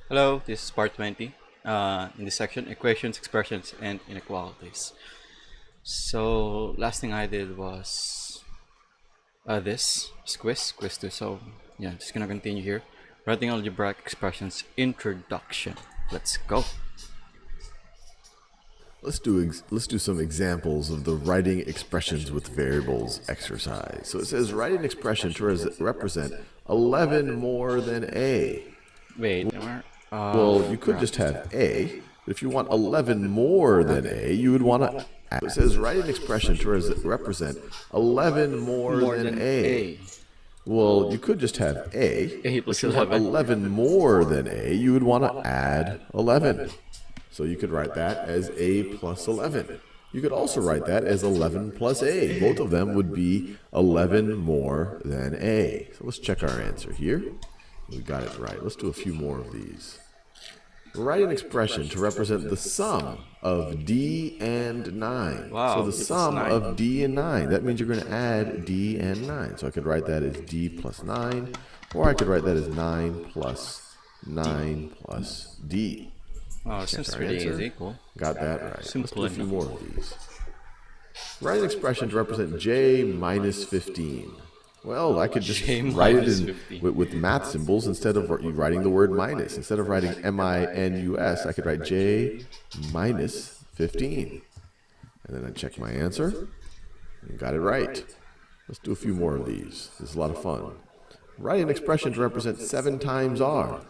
Hello, this is part 20. In this section, equations, expressions, and inequalities. So last thing I did was this quiz 2. So yeah, just gonna continue here. Writing algebraic expressions introduction. Let's go. Let's do some examples of the writing expressions with variables exercise. So it says write an expression to represent 11 more than a. Wait, where? Well, you could just have a, but if you want 11 more than a, you would want to add. It says write an expression to represent 11 more than a. Well, you could just have a. A If plus you want 11 more than a, you would want to add 11. So you could write that as a plus 11. You could also write that as 11 plus a. Both of them would be 11 more than a. So let's check our answer here. We got it right. Let's do a few more of these. Write an expression to represent the sum of d and 9. Wow, so the it's sum 9. of d and 9. That means you're going to add d and 9. So I could write that as d plus 9, or I could write that as 9 plus 9 plus d. Oh, seems pretty easy. Cool. Got that right. Let's Simple do a few enough. more of these. Write an expression to represent j minus 15. Well, I could just J write it minus in 15. with math symbols instead of writing the word minus. Instead of writing minus, I could write j minus 15. And then I check my answer. And got it right. Let's do a few more of these. This is a lot of fun. Write an expression to represent 7 times r.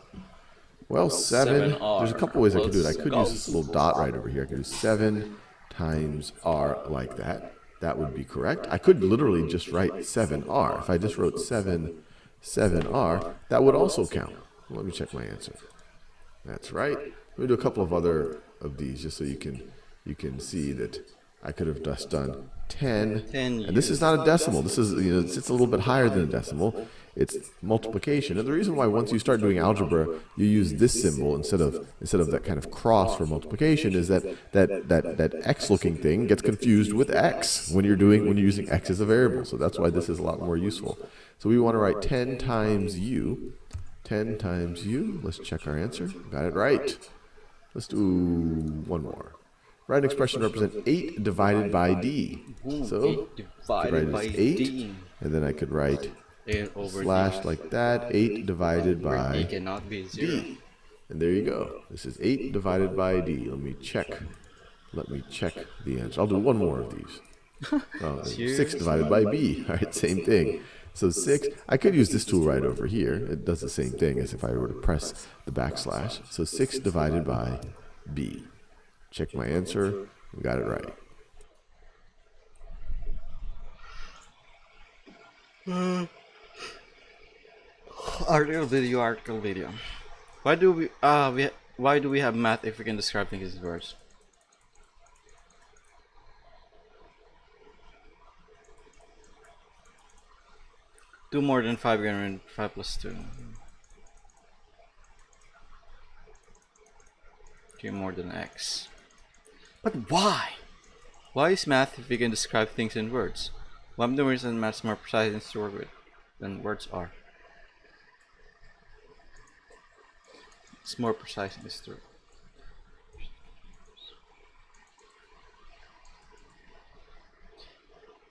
Well, 7, there's a couple ways I could do it. I could use this little dot right over here. I could do 7 times r like that. That would be correct. I could literally just write 7r. If I just wrote 7r, that would also count. Let me check my answer. That's right. Let me do a couple of other of these just so you can see that I could have just done 10. And this is not a decimal. This is, it's a little bit higher than a decimal. It's multiplication. And the reason why once you start doing algebra, you use this symbol instead of that kind of cross for multiplication is that x-looking thing gets confused with x when you're using x as a variable. So that's why this is a lot more useful. So we want to write 10 times u. 10 times u. Let's check our answer. Got it right. Let's do one more. Write an expression to represent 8 divided by d. So I could write it as 8, and then I could write slash like that, 8 divided by cannot be 0. d. And there you go. This is 8 divided by d. Let me check the answer. I'll do one more of these. Oh, 6 divided by b. All right, same thing. So 6, I could use this tool right over here. It does the same thing as if I were to press the backslash. So 6 divided by b. Check my answer. We got it right. Article video. Why do we have math if we can describe things in words? Two more than 5 greater than 5 plus 2. 3 more than x. But why? Why is math if we can describe things in words? One of the reasons math is more precise and to work with than words are. It's more precise in this term.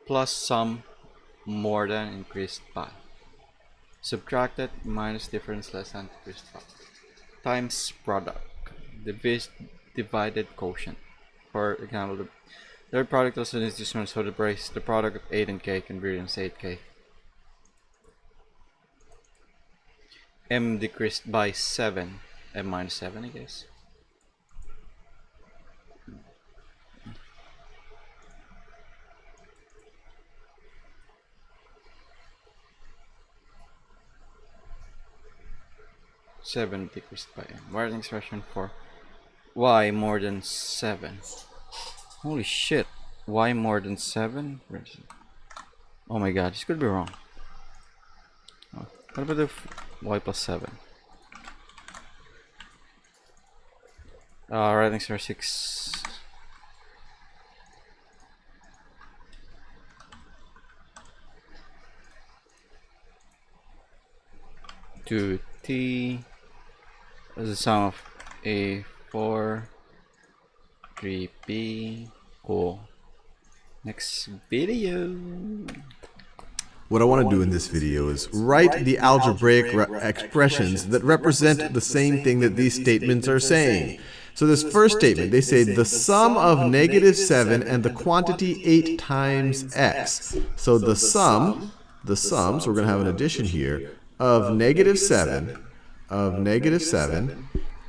Plus sum more than increased by. Subtracted minus difference less than increased by. Times product. Divided quotient. For example, the third product also needs this one, so the product of 8 and k can be written as 8k. M decreased by 7. M minus 7, I guess. Seven decreased by m. Writing expression for y more than 7. Holy shit! Y more than 7? Where is it? Oh my god, this could be wrong. Oh, what about the y plus 7? Writing expression 6. To t the sum of A4, 3B. Cool. Next video. What I want to do in this video is write the algebraic expressions that represent the same thing that these statements are saying. So this first statement, they say the sum of -7 and the quantity 8 times x. So the sum, so we're going to have an addition here, of -7,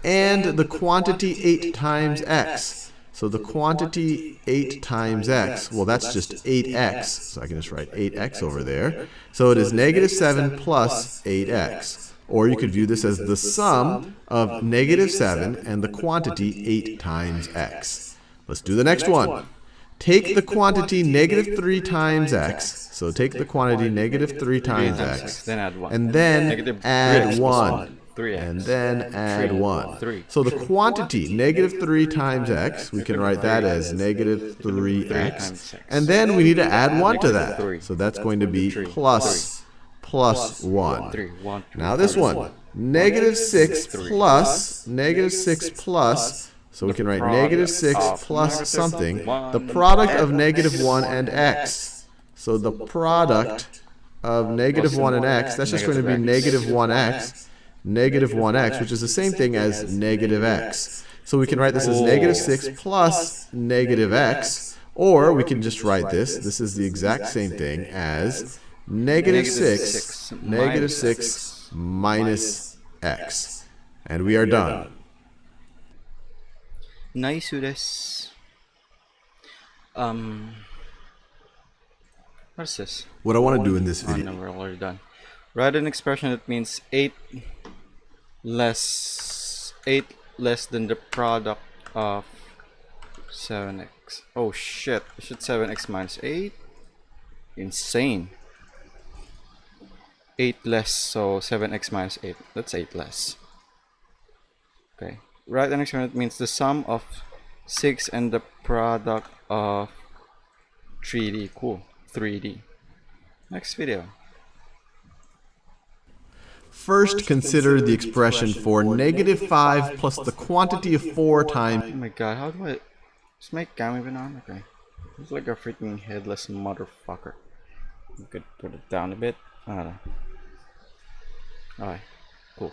and the quantity 8 times x. So the quantity 8 times x, well, that's just 8x. So I can just write 8x over there. So it is -7 plus 8x. Or you could view this as the sum of -7 and the quantity 8 times x. Let's do the next one. Take the quantity -3 times x. So take the quantity -3 times x. Then add 1. And then add 1. 3x. And then add 1. So the quantity -3 times x, we can write that as -3x. And then we need to add 1 to that. So that's going to be plus 1. Now this one, -6 plus, so we can write -6 plus something, the product of -1 and x. So the product of -1 and x, that's just going to be -1x. -1x, which is the same thing as -x. So we can write this as -6 plus -x, or we can just write this. This is the exact same thing as -6 minus x. And we are done. Nice desu. What's this? What I want to do in this Oh, video, no, we're already done. Write an expression that means 8 less than the product of 7x. Oh shit, I should 7x minus 8? Insane. 8 less, so 7x minus 8. That's 8 less. Okay. Write an expression that means the sum of 6 and the product of 3D. Cool. 3D. Next video. first consider the expression for -5 plus the quantity of 4 times. Oh my god, how do I... Is my cam even on? Okay. It's like a freaking headless motherfucker. You could put it down a bit. I don't know. Alright. Cool.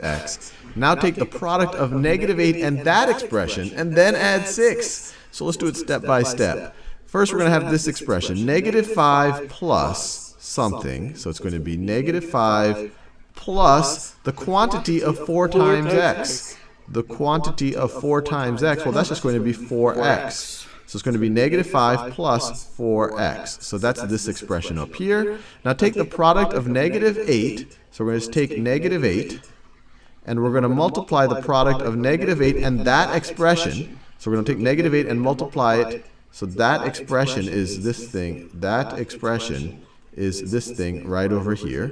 X. Now take the product of -8 and that expression and then add 6. So let's do it step by step. First we're going to have this expression, -5 plus something. So it's going to be -5 plus the quantity of 4 times x. The quantity of 4 times x, well, that's just going to be 4x. So it's going to be -5 plus 4x. So that's this expression up here. Now take the product of -8. So we're going to just take -8. And we're going to multiply the product of -8 and that expression. So we're going to take -8 and multiply it. So that expression is this thing. That expression is this thing right over here.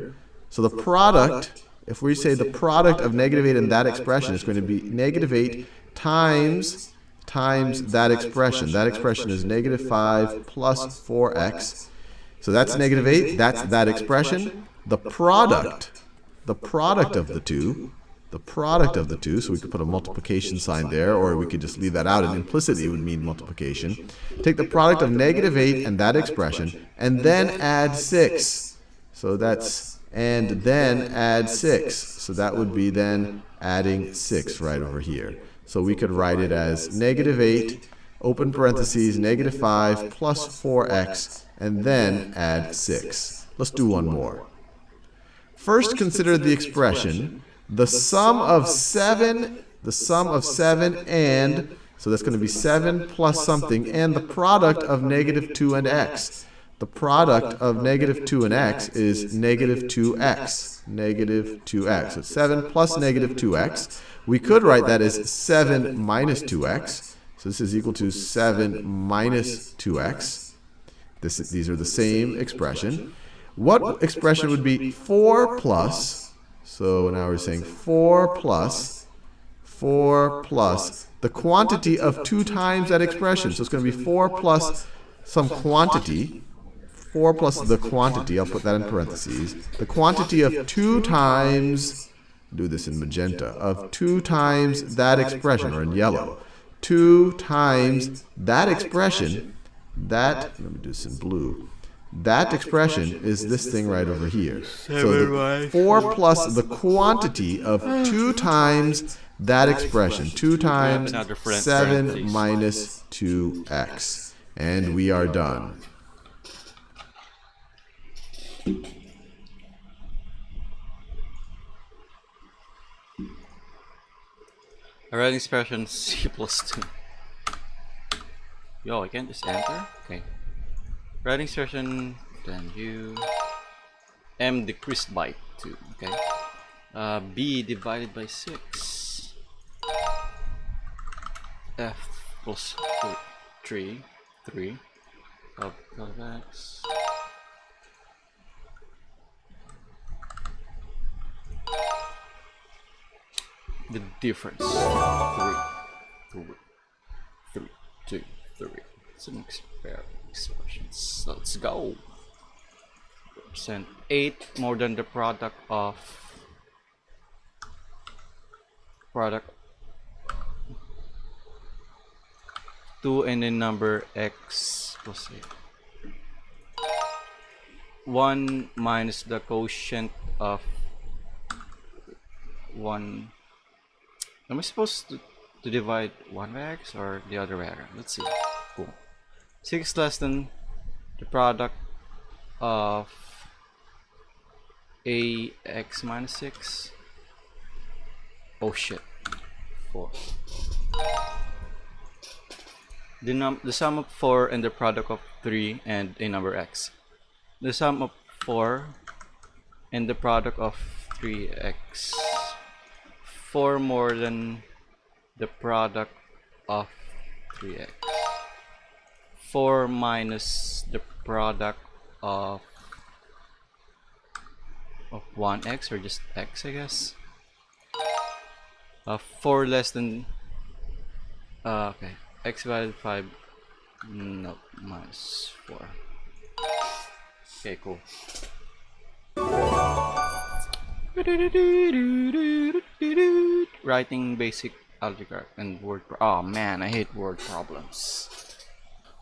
So the product, if we say the product of -8 and that expression is going to be -8 times that expression. That expression is -5 plus 4x. So that's -8. That's that expression. The product of the two. So we could put a multiplication sign there, or we could just leave that out, and implicitly it would mean multiplication. Take the product of -8 and that expression, and then add 6. So that's, and then add 6. So that would be then adding 6 right over here. So we could write it as -8, open parentheses, -5 plus 4x, and then add 6. Let's do one more. First consider the expression the sum of 7 and, so that's going to be 7 plus something, and the product of -2 and x. The product of -2 and x is -2x. -2x. So 7 plus -2x. We could write that as 7 minus 2x. So this is equal to 7 minus 2x. These are the same expression. What expression would be 4 plus? So now we're saying 4 plus the quantity of 2 times that expression. So it's going to be 4 plus some quantity. 4 plus the quantity, I'll put that in parentheses. The quantity of 2 times do this in magenta, of 2 times that expression, or in yellow. 2 times that expression, let me do this in blue. That expression is this thing right over here. So the 4 plus the quantity of 2 times that expression. 2 times 7 minus 2x. And we are done. A writing expression c plus 2. Yo, I can't just enter? Okay. Writing expression, then u m decreased by 2. Okay. B divided by 6. F plus 3 of x. The difference 3, 2, 3. It's an expressions. Let's go. Represent 8 more than the product of 2 and the number x plus 8. 1 minus the quotient of 1. Am I supposed to divide 1 by x or the other way around? Let's see. Cool. 6 less than the product of ax minus 6. Oh shit. 4. The sum of 4 and the product of 3 and a number x. The sum of 4 and the product of 3x. 4 more than the product of 3x. 4 minus the product of 1x, or just x, I guess. 4 less than okay, x divided 5, no, minus 4. Okay, cool. Writing basic algebra and word. Oh man, I hate word problems.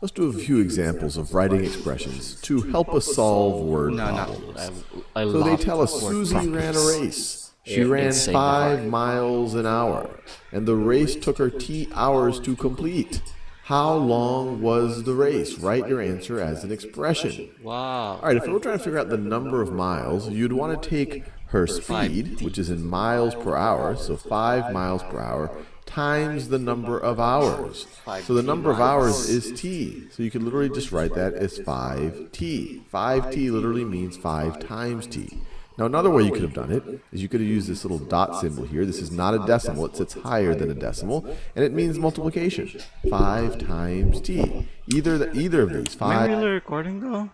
Let's do a few examples of writing expressions to help us solve word problems. So they tell us Susie ran a race. She ran 5 miles an hour, and the race took her t hours to complete. How long was the race? Write your answer as an expression. Wow. All right, if we were trying to figure out the number of miles, you'd want to take her speed, which is in miles per hour, so 5 miles per hour, times the number of hours. So the number of hours is t. So you could literally just write that as 5t. 5t literally means 5 times t. Now another way you could have done it is you could have used this little dot symbol here. This is not a decimal. It sits higher than a decimal, and it means multiplication. 5 times t. Either of these. 5. Am I really recording though?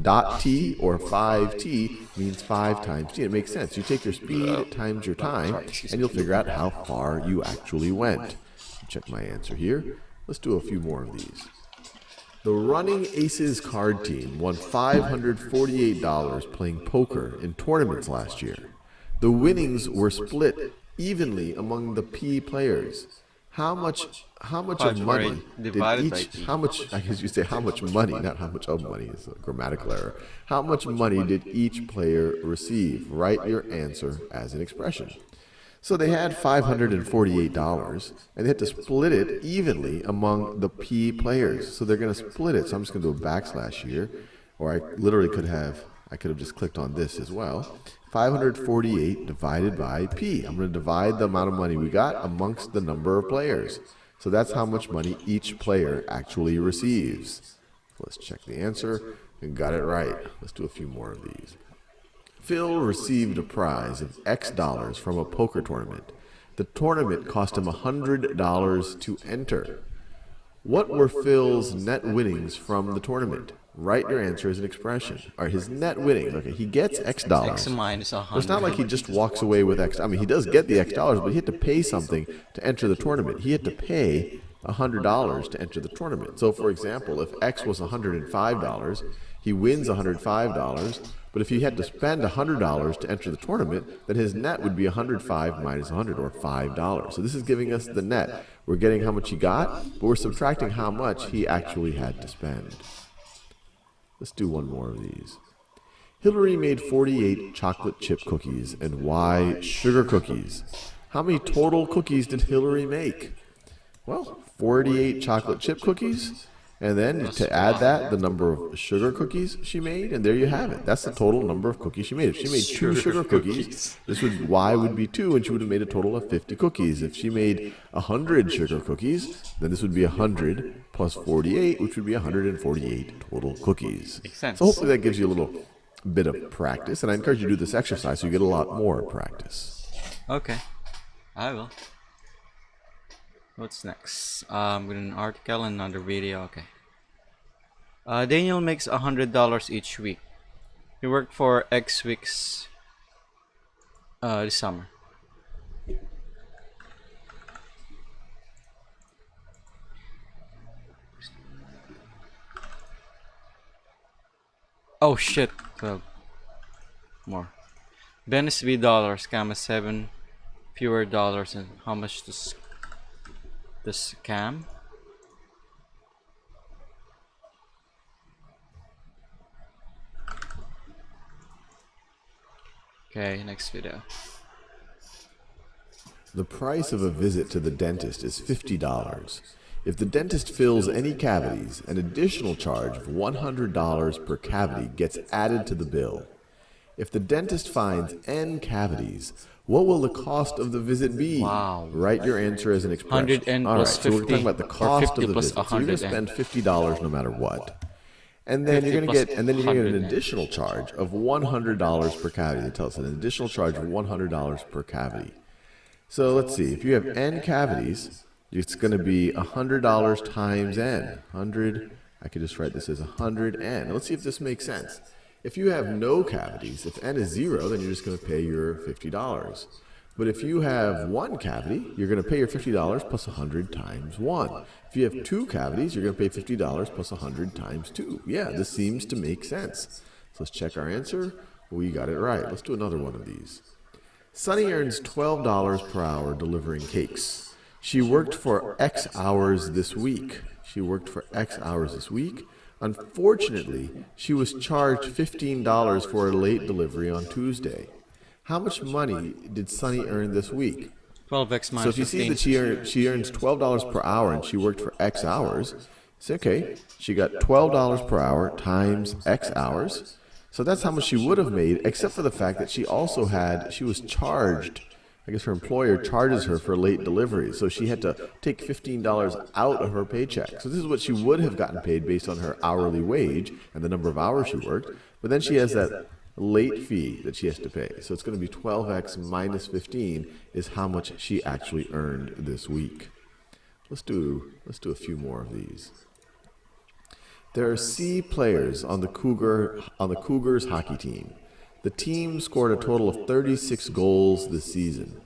Dot t or 5t means 5 times t. It makes sense. You take your speed times your time, and you'll figure out how far you actually went. Check my answer here. Let's do a few more of these. The Running Aces card team won $548 playing poker in tournaments last year. The winnings were split evenly among the P players. How much of money did each, how much, I guess you say how much money, not how much of money, is a grammatical error. How much money did each player receive? Write your answer as an expression. So they had $548, and they had to split it evenly among the P players. So they're going to split it. So I'm just going to do a backslash here, or I literally could have just clicked on this as well. 548 divided by P. I'm going to divide the amount of money we got amongst the number of players. So that's how much money each player actually receives. Let's check the answer. We got it right. Let's do a few more of these. Phil received a prize of X dollars from a poker tournament. The tournament cost him $100 to enter. What were Phil's net winnings from the tournament? Write your answer as an expression. Or his net winnings. Okay, he gets X dollars. X minus 100. It's not like he just walks away with X. I mean, he does get the X dollars, but he had to pay something to enter the tournament. He had to pay $100 to enter the tournament. So, for example, if X was $105, he wins $105. But if he had to spend $100 to enter the tournament, then his net would be 105 minus 100, or $5. So this is giving us the net. We're getting how much he got, but we're subtracting how much he actually had to spend. Let's do one more of these. Hillary made 48 chocolate chip cookies and Y sugar cookies. How many total cookies did Hillary make? Well, 48 chocolate chip cookies, and then to add that, the number of sugar cookies she made, and there you have it. That's the total number of cookies she made. If she made 2 sugar cookies, Y would be 2, and she would have made a total of 50 cookies. If she made 100 sugar cookies, then this would be 100 plus 48, which would be 148 total cookies. Makes sense. So hopefully that gives you a little bit of practice, and I encourage you to do this exercise so you get a lot more practice. Okay, I will. What's next? With an article and another video. Okay. Daniel makes $100 each week. He worked for X weeks this summer. Oh shit. 12 more. Ben is $3, Cam is 7 fewer dollars, and how much does Cam? Okay, next video. The price of a visit to the dentist is $50. If the dentist fills any cavities, an additional charge of $100 per cavity gets added to the bill. If the dentist finds n cavities, what will the cost of the visit be? Wow. Write your answer as an expression. 100n All right, plus so we're talking about the 50, cost of the plus visit. So you're going to 100n. spend $50 no matter what. And then you're going to get, an additional charge of $100 per cavity. They tell us an additional charge of $100 per cavity. So let's see. If you have n cavities, it's going to be $100 times n. 100. I could just write this as 100n. Let's see if this makes sense. If you have no cavities, if n is 0, then you're just going to pay your $50. But if you have one cavity, you're going to pay your $50 plus 100 times 1. If you have 2 cavities, you're going to pay $50 plus 100 times 2. Yeah, this seems to make sense. So let's check our answer. We got it right. Let's do another one of these. Sunny earns $12 per hour delivering cakes. She worked for X hours this week. Unfortunately, she was charged $15 for a late delivery on Tuesday. How much money did Sunny earn this week? 12x minus So if you see that she earns $12 per hour and she worked for X hours, say, okay, she got $12 per hour times X hours. So that's how much she would have made, except for the fact that she was charged. I guess her employer charges her for late delivery, so she had to take $15 out of her paycheck. So this is what she would have gotten paid based on her hourly wage and the number of hours she worked. But then she has that late fee that she has to pay. So it's going to be 12x minus 15 is how much she actually earned this week. Let's do a few more of these. There are C players on the Cougars hockey team. The team scored a total of 36 goals this season.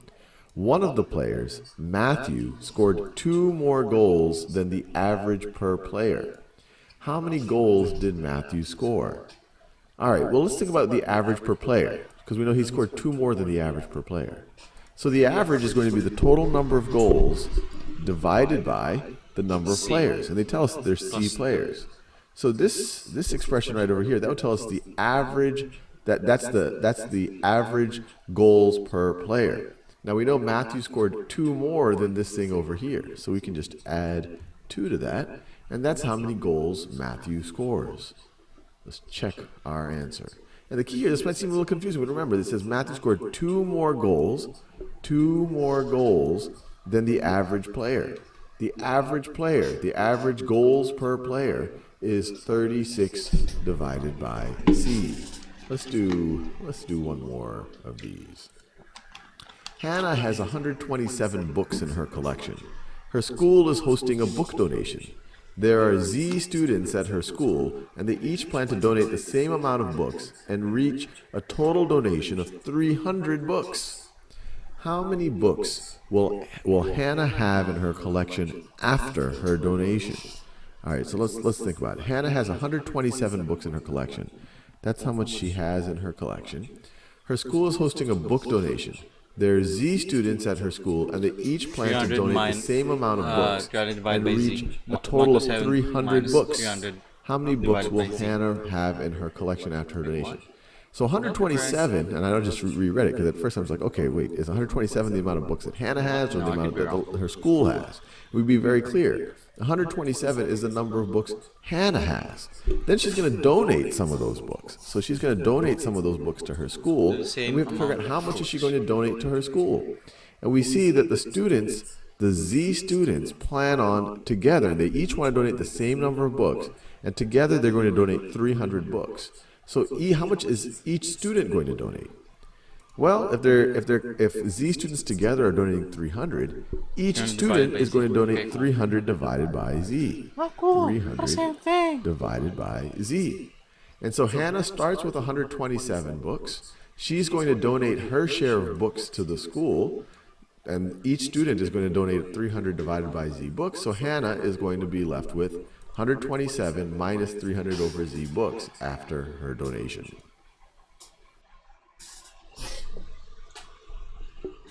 One of the players, Matthew, scored 2 more goals than the average per player. How many goals did Matthew score? All right, well, let's think about the average per player, because we know he scored 2 more than the average per player. So the average is going to be the total number of goals divided by the number of players. And they tell us that there's C players. So this expression right over here, that would tell us the average. That's the average goals per player. Now we know Matthew scored 2 more than this thing over here, so we can just add 2 to that, and that's how many goals Matthew scores. Let's check our answer. And the key here, this might seem a little confusing, but remember, it says Matthew scored 2 more goals than the average player. The average goals per player is 36 divided by C. Let's do one more of these. Hannah has 127 books in her collection. Her school is hosting a book donation. There are Z students at her school, and they each plan to donate the same amount of books and reach a total donation of 300 books. How many books will Hannah have in her collection after her donation? All right, so let's think about it. Hannah has 127 books in her collection. That's how much she has in her collection. Her school is hosting a book donation. There are Z students at her school, and they each plan to donate the same amount of books and reach a total of 300 books. How many books will Hannah have in her collection after her donation? So 127, and I just reread it because at first I was like, okay, wait, is 127 the amount of books that Hannah has or the amount that her school has? We'd be very clear. 127 is the number of books Hannah has. Then she's going to donate some of those books. So she's going to donate some of those books to her school, and we have to figure out how much is she going to donate to her school. And we see that the students, the Z students, plan on together, they each want to donate the same number of books, and together they're going to donate 300 books. So how much is each student going to donate? Well, if Z students together are donating 300, each student is going to donate 300 divided by Z. 300 divided by Z. And so Hannah starts with 127 books. She's going to donate her share of books to the school, and each student is going to donate 300 divided by Z books. So Hannah is going to be left with 127 minus 300 over Z books after her donation.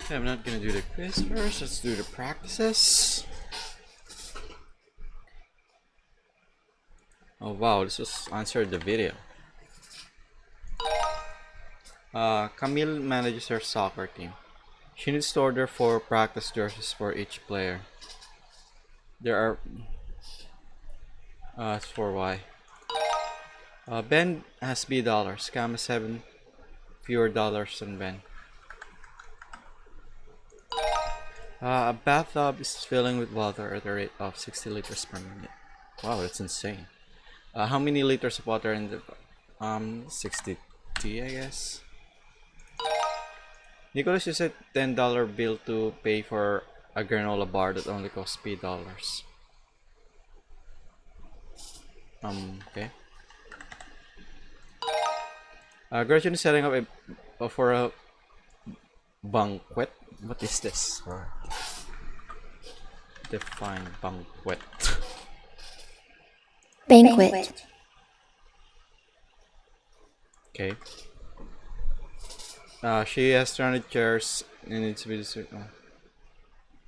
Okay, I'm not gonna do the quiz first. Let's do the practices. Oh wow, this was answered the video. Camille manages her soccer team. She needs to order 4 practice jerseys for each player. There are it's for Y. Ben has B dollars. Cam has 7 fewer dollars than Ben. A bathtub is filling with water at a rate of 60 liters per minute. Wow, that's insane. How many liters of water in the 60 T, I guess. Nicholas used a $10 bill to pay for a granola bar that only costs $3. Okay. Gretchen is setting up for a banquet. What is this? Define banquet. Banquet. Okay. She has 300 chairs and it's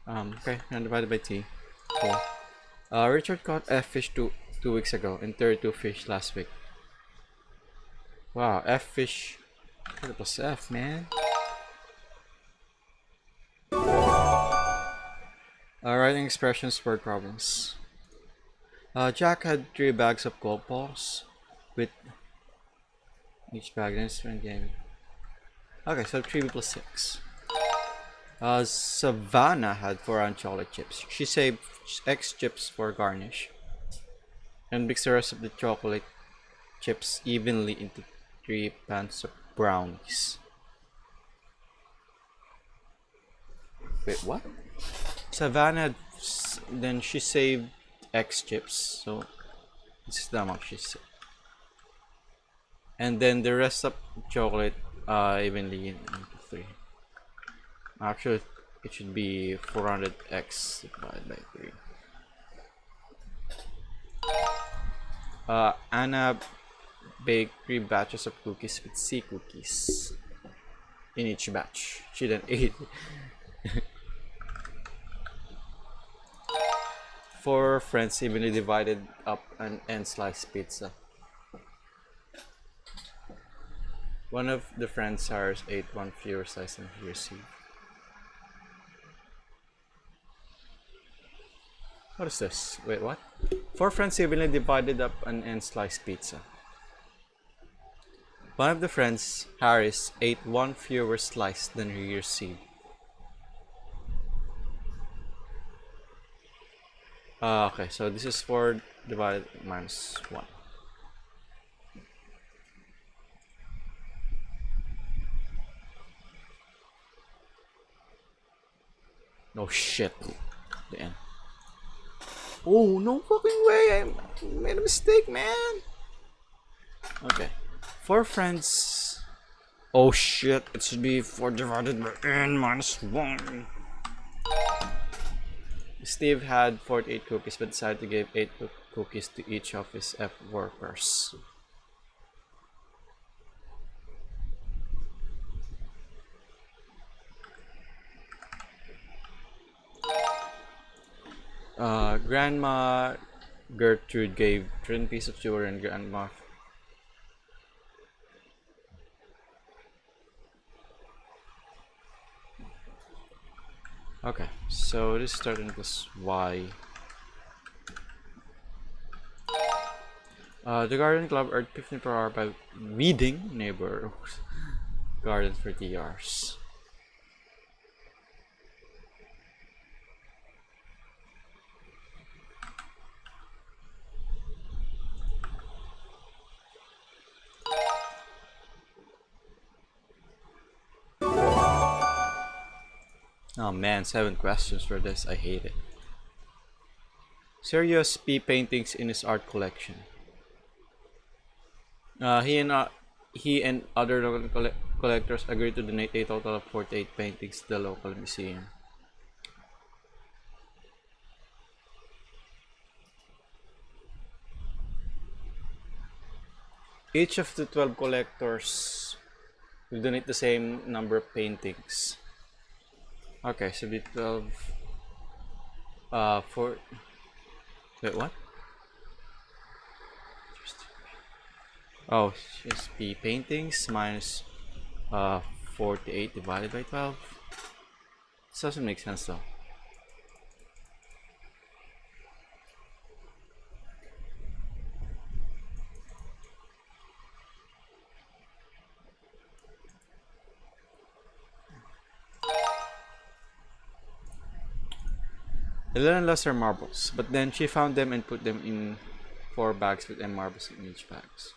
okay, and divided by T. Cool. Richard caught F fish two weeks ago and 32 fish last week. Wow, F fish. What was F, man? Writing expressions, word problems. Jack had 3 bags of golf balls with each bag in a game. Okay, so 3b plus 6. Savannah had 4 chocolate chips. She saved X chips for garnish and mixed the rest of the chocolate chips evenly into 3 pans of brownies. Wait, what? Savannah, then she saved X chips, so this is the amount she saved. And then the rest of chocolate evenly into 3. Actually, it should be 400x divided by 3. Anna baked 3 batches of cookies with C cookies in each batch. She then ate 4 friends evenly divided up an n-slice pizza. One of the friends ours ate 1 fewer slice than he received. What is this? Wait, what? 4 friends evenly divided up an n-slice pizza. One of the friends, Harris, ate 1 fewer slice than he received. Okay, so this is 4 divided minus 1. Oh shit. The end. Oh, no fucking way! I made a mistake, man! Okay. 4 friends. Oh shit, it should be 4 divided by n minus 1. Steve had 48 cookies but decided to give 8 cookies to each of his F workers. Grandma Gertrude gave 10 pieces of sugar and Grandma. Okay, so this starting plus y. The garden club earned 15 per hour by weeding neighbor gardens for 3 hours. Oh man, 7 questions for this. I hate it. Serious P paintings in his art collection. He and other local collectors agreed to donate a total of 48 paintings to the local museum. Each of the 12 collectors will donate the same number of paintings. Okay, so the 12 for wait, what? Oh, just P paintings minus 48 divided by 12. This doesn't make sense though. Eleven lost her marbles, but then she found them and put them in 4 bags with M marbles in each bags.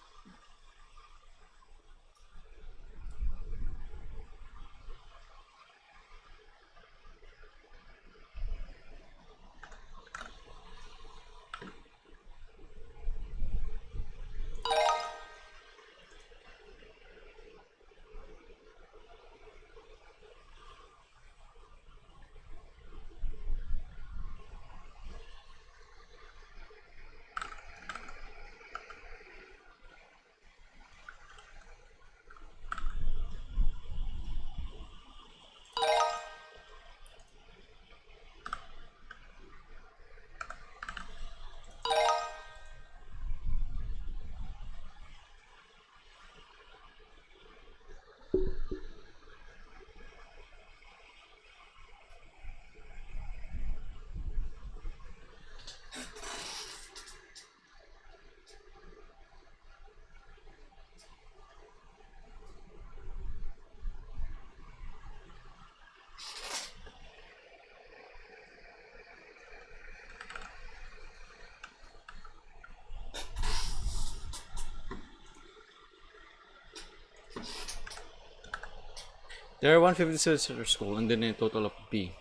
There are 150 students at our school and then a total of B.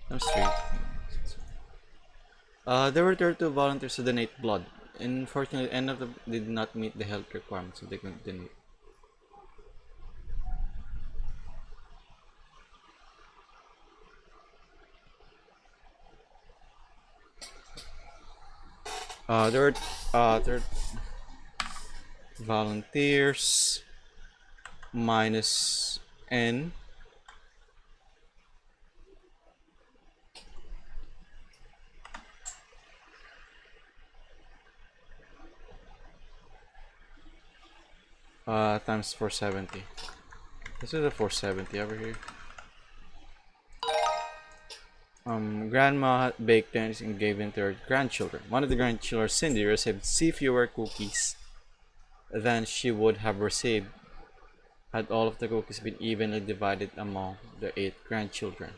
Times 3. There were 32 volunteers to donate blood. Unfortunately, any of them did not meet the health requirements, so they couldn't donate. There were volunteers minus N times 470. This is a 470 over here. Grandma baked things and gave them to her grandchildren. One of the grandchildren, Cindy, received C fewer cookies than she would have received had all of the cookies been evenly divided among the 8 grandchildren.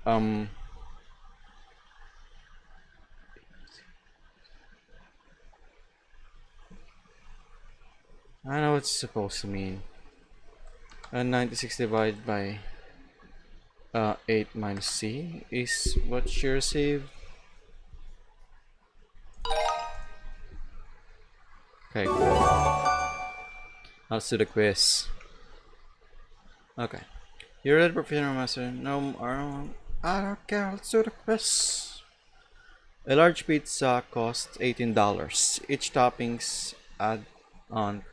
I don't know what it's supposed to mean. 96 divided by 8 minus C is what she received. Okay, cool. Let's do the quiz. Okay. You're a professional master. No, I don't care. Let's do the quiz. A large pizza costs $18. Each toppings add on.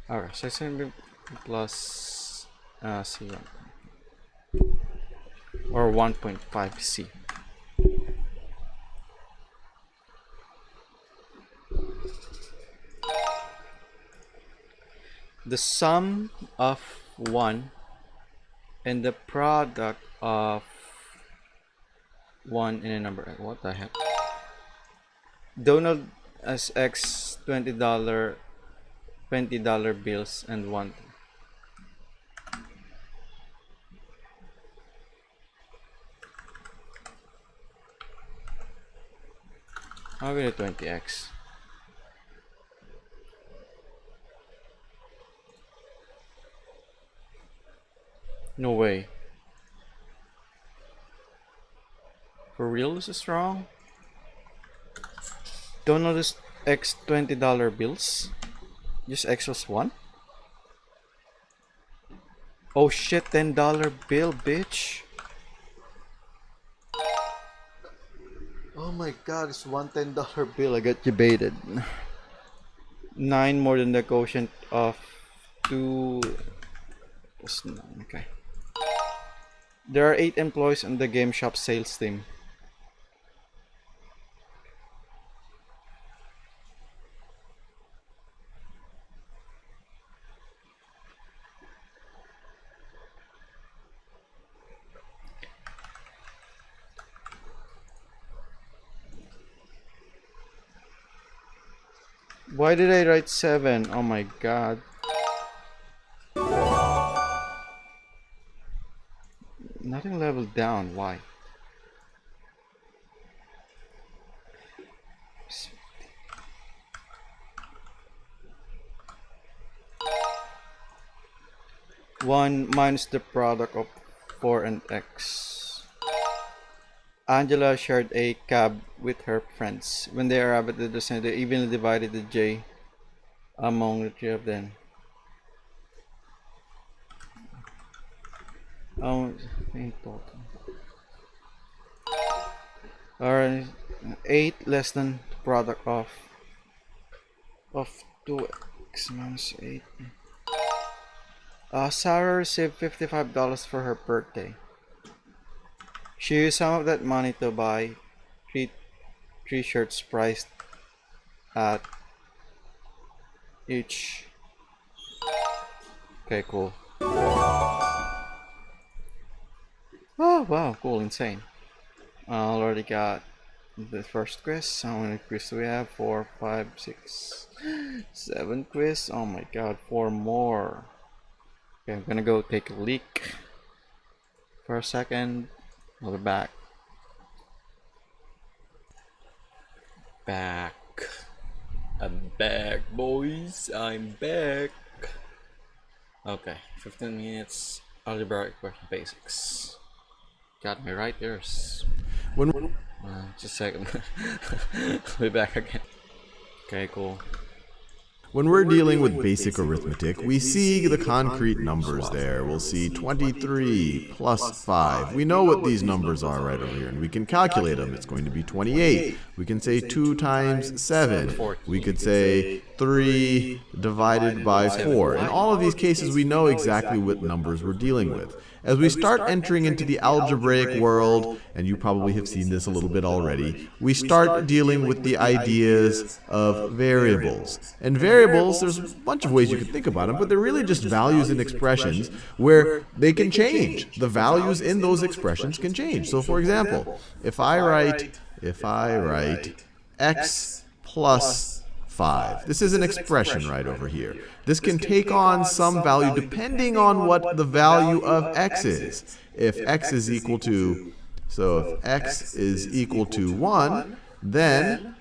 Alright, so it's gonna be plus C1. or 1.5c. The sum of 1 and the product of 1 in a number. What the heck? Donald as X $20 bills and 1. I'll get a 20x. No way. For real, this is wrong? Don't notice X $20 bills? Just X was 1? Oh shit, $10 bill, bitch. Oh my god, it's one $10 bill. I got debated. 9 more than the quotient of 2 plus 9. Okay. There are 8 employees on the game shop sales team. Why did I write 7? Oh my god. Nothing leveled down. Why? One minus the product of 4 and X. Angela shared a cab with her friends. When they arrived at the destination, they evenly divided the J among the 3 of them. In total. Alright, 8 less than the product of 2x minus 8. Sarah received $55 for her birthday. She used some of that money to buy three shirts priced at each. Okay, cool. Oh wow, cool, insane. I already got the first quiz. How many quiz do we have? 4, 5, 6, 7 quiz. Oh my god, 4 more. Okay, I'm gonna go take a leak for a second. I'll be back. I'm back, boys. I'm back. Okay, 15 minutes. Algebraic equation basics. Got me right there. Just a second. I'll be back again. Okay, cool. When we're dealing with basic arithmetic, we see the concrete numbers there. We'll see 23 plus 5. We know what these numbers are right over here, and we can calculate them. It's going to be 28. We can say 2 times 7. We could say 3 divided by 4. In all of these cases, we know exactly what numbers we're dealing with. As we start entering into the algebraic world, and you probably have seen this a little bit already, we start dealing with the ideas of variables. And variables, there's a bunch of ways you can think about them, but they're really just values in expressions where they can change. The values in those expressions can change. So for example, if I write x plus 5. This is an expression right over here. This can take on some value depending on what the value of x is. If x is equal to, if x is equal to 1, then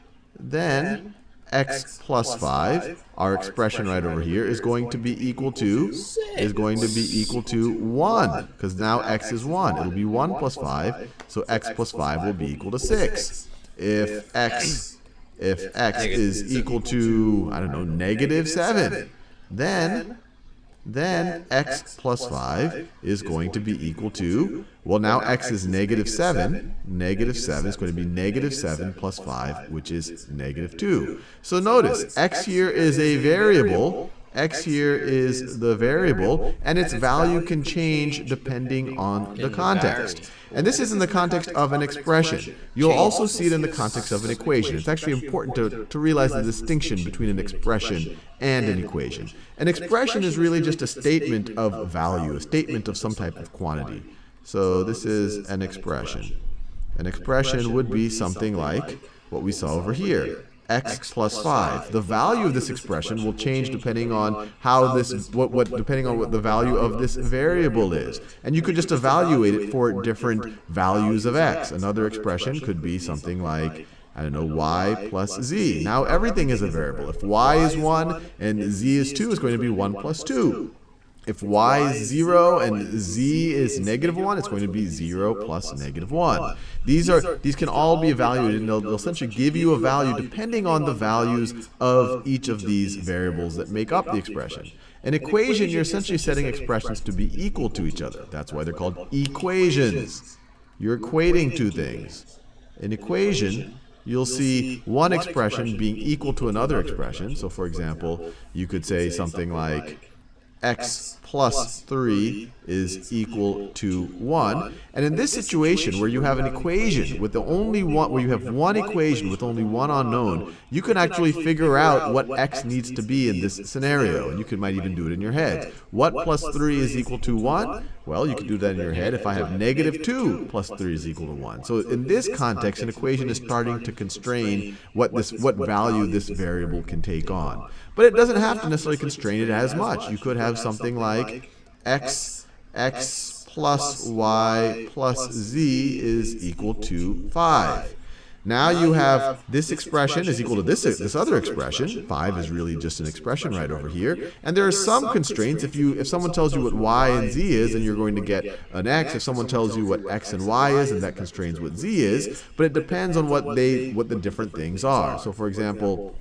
x plus 5, our expression right over here, is going to be equal to 1, because now x is 1. It'll be 1 plus 5, so x plus 5 will be equal to 6. If x is equal to, I don't know, negative 7, then x plus 5 is going to be equal to, well, now x is negative 7. Negative 7 is going to be negative 7 plus 5, which is negative 2. So notice, x here is a variable, X here is the variable, and its value can change depending on the context. And this is in the context of an expression. You'll also see it in the context of an equation. It's actually important to realize the distinction between an expression and an equation. An expression is really just a statement of value, a statement of some type of quantity. So this is an expression. An expression would be something like what we saw over here. X plus 5. The value of this expression will change depending on how this, depending on what the value of this variable is. And you could just evaluate it for different values of x. Another expression could be something like, I don't know, y plus z. Now everything is a variable. If y is 1 and z is 2, it's going to be 1 plus 2. If y is 0 and z is -1, it's going to be 0 plus -1. These can all be evaluated, and they'll essentially give you a value depending on the values of each of these variables that make up the expression. An equation, you're essentially setting expressions to be equal to each other. That's why they're called equations. You're equating two things. An equation, you'll see one expression being equal to another expression. So for example, you could say something like x plus 3 is equal to 1. And in this situation where you have an equation with where you have one equation with only one unknown, you can actually figure out what x needs to be in this scenario. And you might even do it in your head. What plus 3 is equal to 1? Well, you can do that in your head if I have -2 plus 3 is equal to 1. So in this context, an equation is starting to constrain what value this variable can take on. But it doesn't have to necessarily constrain it as much. You could have something like x plus y plus z is equal to 5. Now you have this expression is equal to this other expression. 5 is really just an expression right over here. And there are some constraints. If someone tells you what y and z is, then you're going to get an x. If someone tells you what x and y is, then that constrains what z is. But it depends on what the different things are. So for example,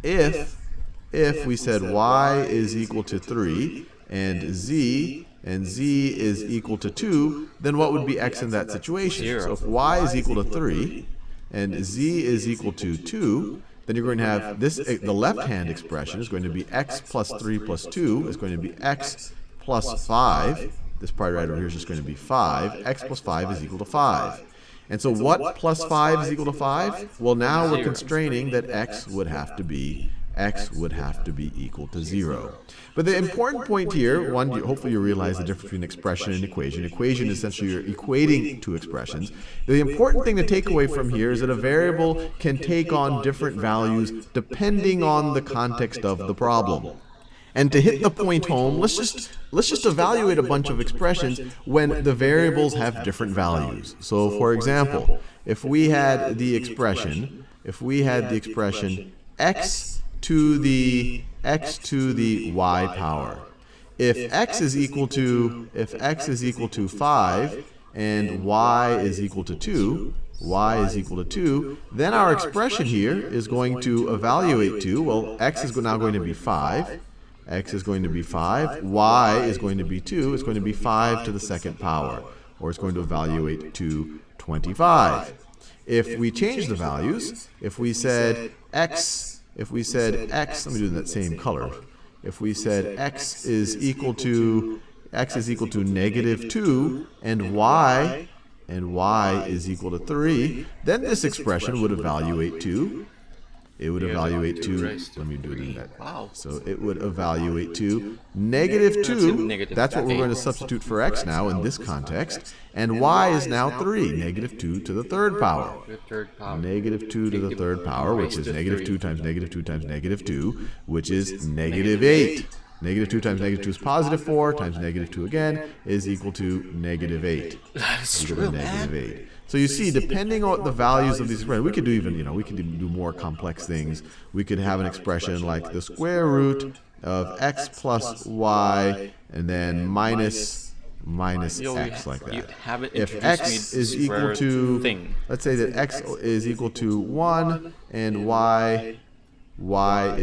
if we said y is equal to 3 and z is equal to 2, then what would be x in that situation? So if y is equal to 3 and z is equal to 2, then you're going to have the left-hand expression is going to be x plus 3 plus 2 is going to be x plus 5. This part right over here is just going to be 5. X plus 5 is equal to 5. And so what plus 5 is equal to 5? Well, now we're constraining that x would have to be equal to 0. But the important point here, hopefully you realize the difference between expression and equation. Equation is essentially you're equating two expressions. The important thing to take away from here is that a variable can take on different values depending on the context of the problem. And to hit the point home, let's just evaluate a bunch of expressions when the variables have different values. So for example, if we had the expression x to the y power. If x is equal to 5 and y is equal to 2, then our expression here is going to evaluate to, well, x is now going to be 5. X is going to be 5. Y is going to be 2. It's going to be 5 to the second power, or it's going to evaluate to 25. If we change the values, if we said x, let me do it in that same color. If we said x is equal to -2 and y is equal to 3, then this expression would evaluate to, let me do it in that. So it would evaluate to -2. That's what we're going to substitute for x now in this context. And y is now 3, -2 to the third power. -2 to the third power, which is -2 times -2 times -2, which is -8. -2 times -2 is +4 times -2 again is equal to -8. That's true, man. So you see, depending on the values of these expressions, we could do we could do more complex things. We could have an expression like the square root of x plus y and then minus x like that. If x is equal to, let's say that x is equal to 1 and y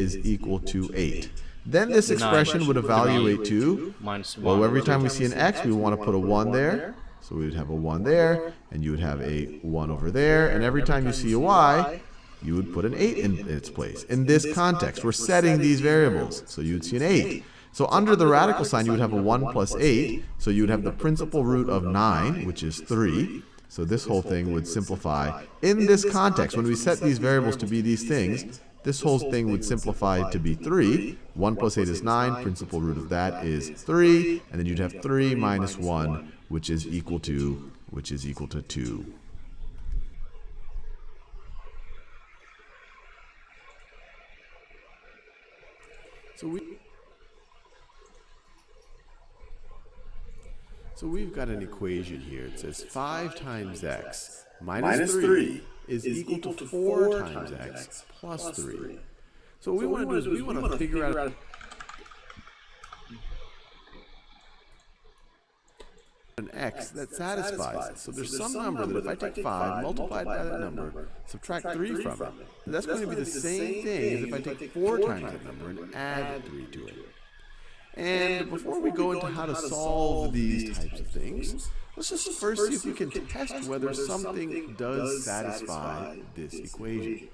is equal to 8. Then this expression would evaluate to, well, every time we see an x, we want to put a 1 there. So we would have a 1 there, and you would have a 1 over there. And every time you see a y, you would put an 8 in its place. In this context, we're setting these variables, so you'd see an 8. So under the radical sign, you would have a 1 plus 8, so you would have the principal root of 9, which is 3. So this whole thing would simplify. In this context, when we set these variables to be these things, this whole thing would simplify to be 3. 1 plus 8 is 9. Principal root of that is 3. And then you'd have 3 minus 1, which is equal to 2. So we've got an equation here. It says 5 times x minus 3 is equal to 4 times x plus 3. So what we want to do is we want to figure out an x that satisfies it. So there's some number that if I take 5, multiplied by that number, subtract 3 from it, that's going to be the same thing as if I take 4 times that number and add 3 to it. And before we go into how to solve these types of things, let's just first see if we can test whether something does satisfy this equation.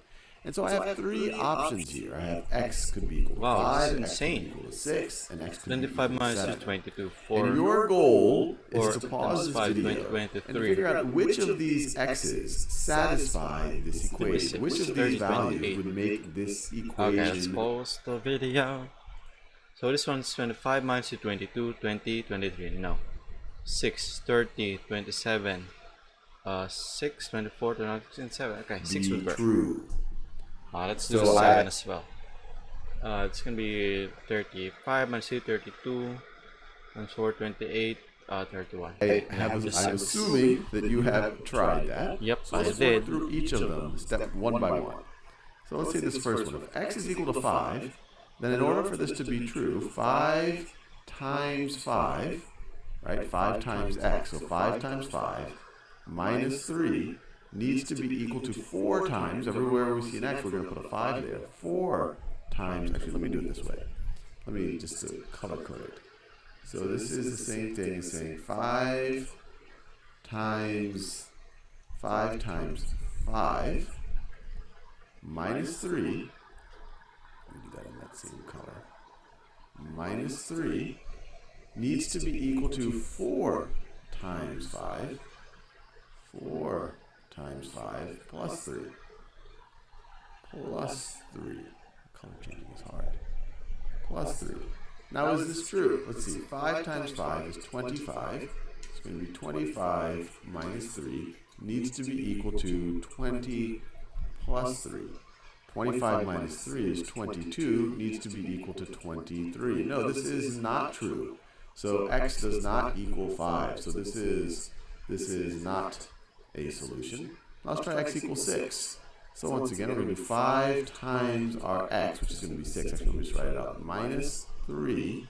And so I have 3 options here. I have x could be equal to 5, x could be equal to 6, and x could be equal to 7. 25 minus 22, 4. And your goal is to pause this 5, video 20, and figure out which of these x's satisfy this equation. Which of these values would make this equation. Okay, let's pause the video. So this one's 25 minus 22, 20, 23. No. 6, 30, 27, 6, 24, 26, and 7. Okay, 6 would work. True. Let's do 7 as well. It's going to be 35 minus 2, 32, and 4, 28, 31. I'm assuming that you have tried that. Yep, so I let's did. work through each of them, step one by one. So let's say this first one. If x is equal to 5, then in order for this to be true, 5 times 5, right, 5 times x, so 5 times 5 minus 3 needs to be equal to 4 times, everywhere we see an x, we're going to put a 5 there, 4 times, actually let me do it this way, let me just color code it. So this is the same thing as saying 5 times 5 minus 3, let me do that in that same color, minus 3 needs to be equal to 4 times 5, 4 times 5 plus 3, plus 3, color changing is hard, plus 3. Now is this true? Let's see, 5 times 5 is 25, it's going to be 25 minus 3 needs to be equal to 20 plus 3. 25 minus 3 is 22, needs to be equal to 23. No, this is not true. So x does not equal 5. So this is not a solution. Now let's try x equals 6. So once again, we're going to do 5 times our x, which is going to be 6. Actually, let me just write it out. Minus 3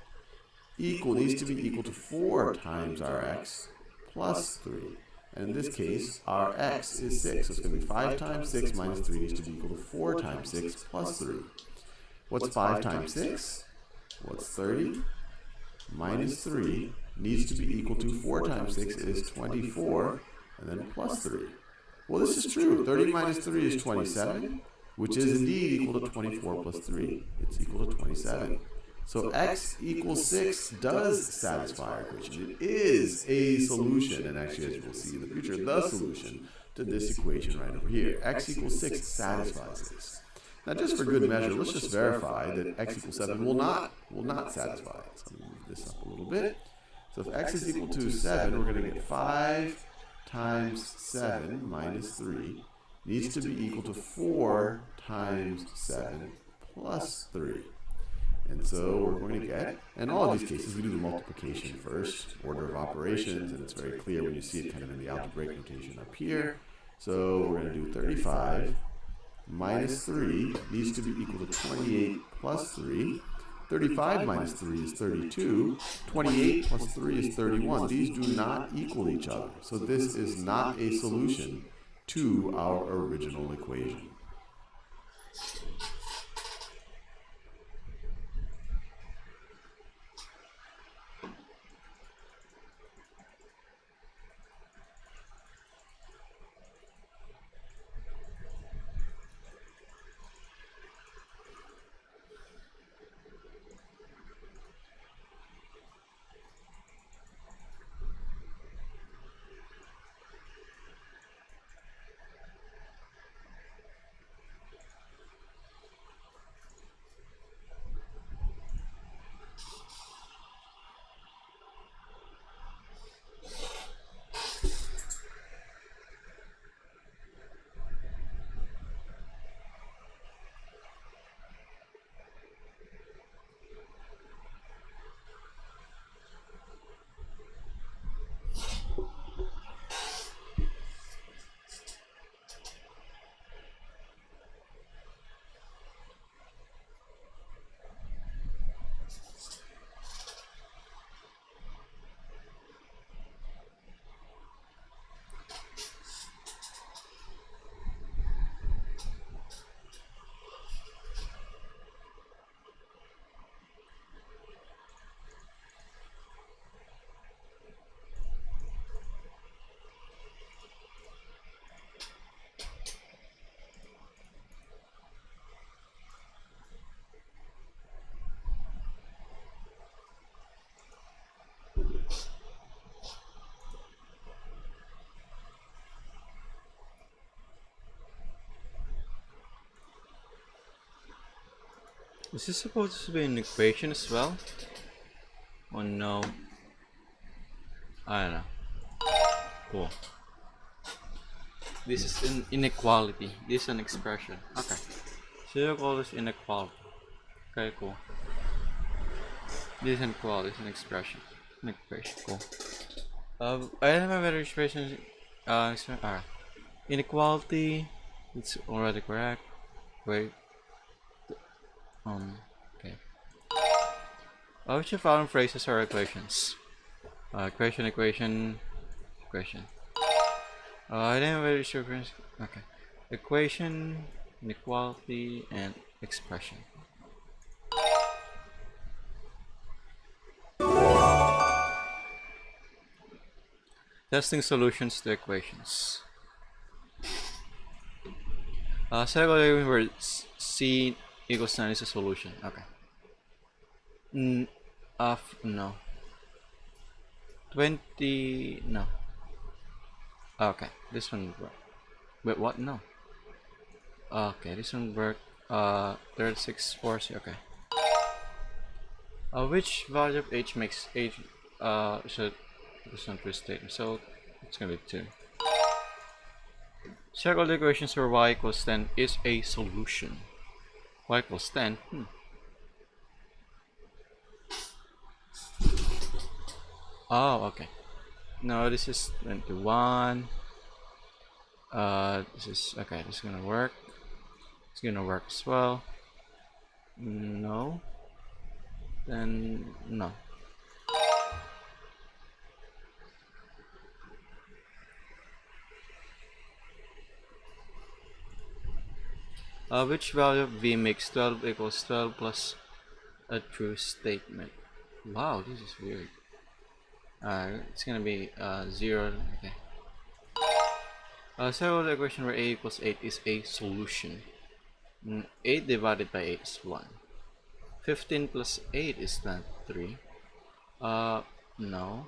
needs to be equal to 4 times our x plus 3. And in this case, our x is 6. So it's going to be 5 times 6 minus 3 needs to be equal to 4 times 6 plus 3. What's 5 times 6? What's 30? Minus 3 needs to be equal to 4 times 6 is 24, and then plus 3. Well, this is true. 30 minus 3 is 27, which is indeed equal to 24 plus 3. It's equal to 27. So x equals 6 does satisfy our equation. It is a solution, and actually, as you will see in the future, the solution to this equation right over here. X equals 6 satisfies this. Now, just for good measure, let's just verify that x equals 7 will not satisfy it. So I'm going to move this up a little bit. So if x is equal to 7, we're going to get 5 times 7 minus 3 needs to be equal to 4 times 7 plus 3. And so we're going to get, in all of these cases, we do the multiplication first, order of operations, and it's very clear when you see it kind of in the algebraic notation up here. So we're going to do 35 minus 3 needs to be equal to 28 plus 3. 35 minus 3 is 32. 28 plus 3 is 31. These do not equal each other. So this is not a solution to our original equation. Is this supposed to be an equation as well? Oh no. I don't know. Cool. This is an inequality. This is an expression. Okay. So you call this inequality. Okay, cool. This is inequality. This is an expression. An equation. Cool. I don't have better expressions. Alright. Inequality. It's already correct. Wait. Okay. Which of the following phrases are equations? Equation, equation, equation. I didn't have very sure. Okay. Equation, inequality, and expression. Testing solutions to equations. Second where C equals 9 is a solution. Okay. No. 20, no. Okay, this one would work. Wait, what? No. Okay, this one work. 36, 40, okay. Which value of h makes h, should this one true statement, so it's gonna be 2. Check all the equations where y equals 10 is a solution. Y equals 10, Oh, okay. No, this is 21. This is okay. This is gonna work. It's gonna work as well. No. Then no. Which value of v makes 12 equals 12 plus a true statement? Wow, this is weird. It's gonna be 0. Okay. So the equation where a equals 8 is a solution. 8 divided by 8 is 1. 15 plus 8 is not 3. No.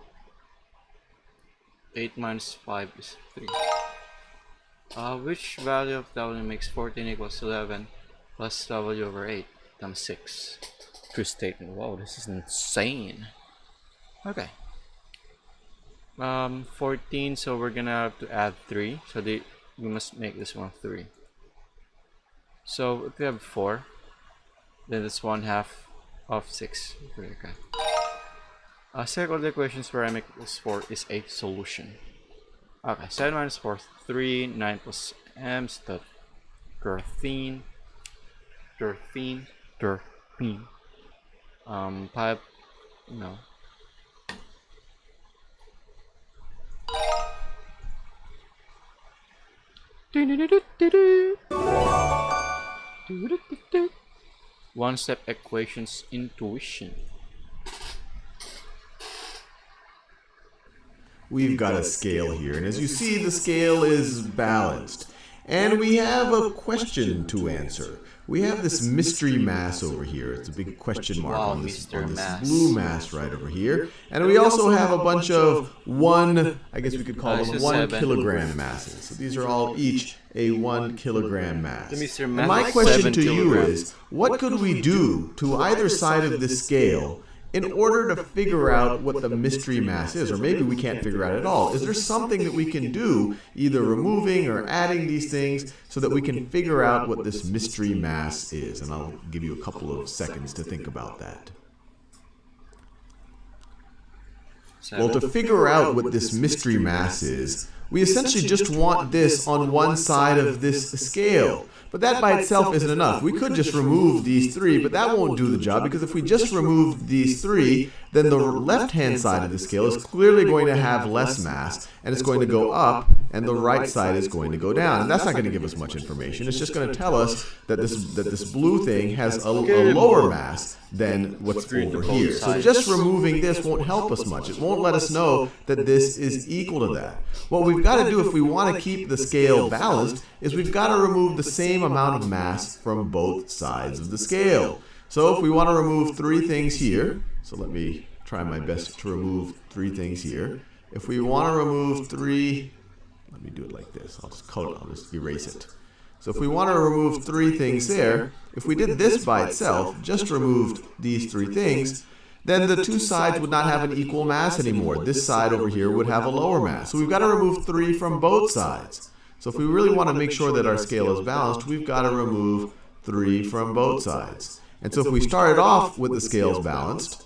8 minus 5 is 3. Which value of w makes 14 equals 11 plus w over 8 times 6? True statement. Wow, this is insane. Okay. 14, so we're gonna have to add 3, so we must make this one 3. So if we have 4, then it's 1/2 of 6. Okay. Second of the equations where m equals 4 is a solution. Okay, 7 minus 4, 3, 9 plus m, so that's 13. 5, no. One-step equations intuition. We've got a scale here, and as you see, the scale is balanced. And we have a question to answer. We have this mystery mass over here. It's a big question mark on this blue mass right over here. And we also have a bunch of I guess we could call them 1 kilogram masses. So these are all each a 1 kilogram mass. And my question to you is, what could we do to either side of this scale in order to figure out what the mystery mass is? Or maybe we can't figure out at all. Is there something that we can do, either removing or adding these things, so that we can figure out what this mystery mass is? And I'll give you a couple of seconds to think about that. Well, to figure out what this mystery mass is, we essentially just want this on one side of this scale. But that by itself isn't enough. We could just remove these 3, but that won't do the job, because if we just remove these 3, then the left-hand side of the scale is clearly going to have less mass, and it's going to go up, and the right side is going to go down. And that's not going to give us much information. It's just going to tell us that this blue thing has a lower mass than what's over here. So just removing this won't help us much. It won't let us know that this is equal to that. What we've got to do if we want to keep the scale balanced is we've got to remove the same amount of mass from both sides of the scale. So if we want to remove 3 things here, so let me try my best to remove 3 things here. If we want to remove 3, let me do it like this. I'll just erase it. So if we want to remove 3 things there, if we did this by itself, just removed these 3 things, then the 2 sides would not have an equal mass anymore. This side over here would have a lower mass. So we've got to remove 3 from both sides. So if we really want to make sure that our scale is balanced, we've got to remove 3 from both sides. And so if we started off with the scales balanced,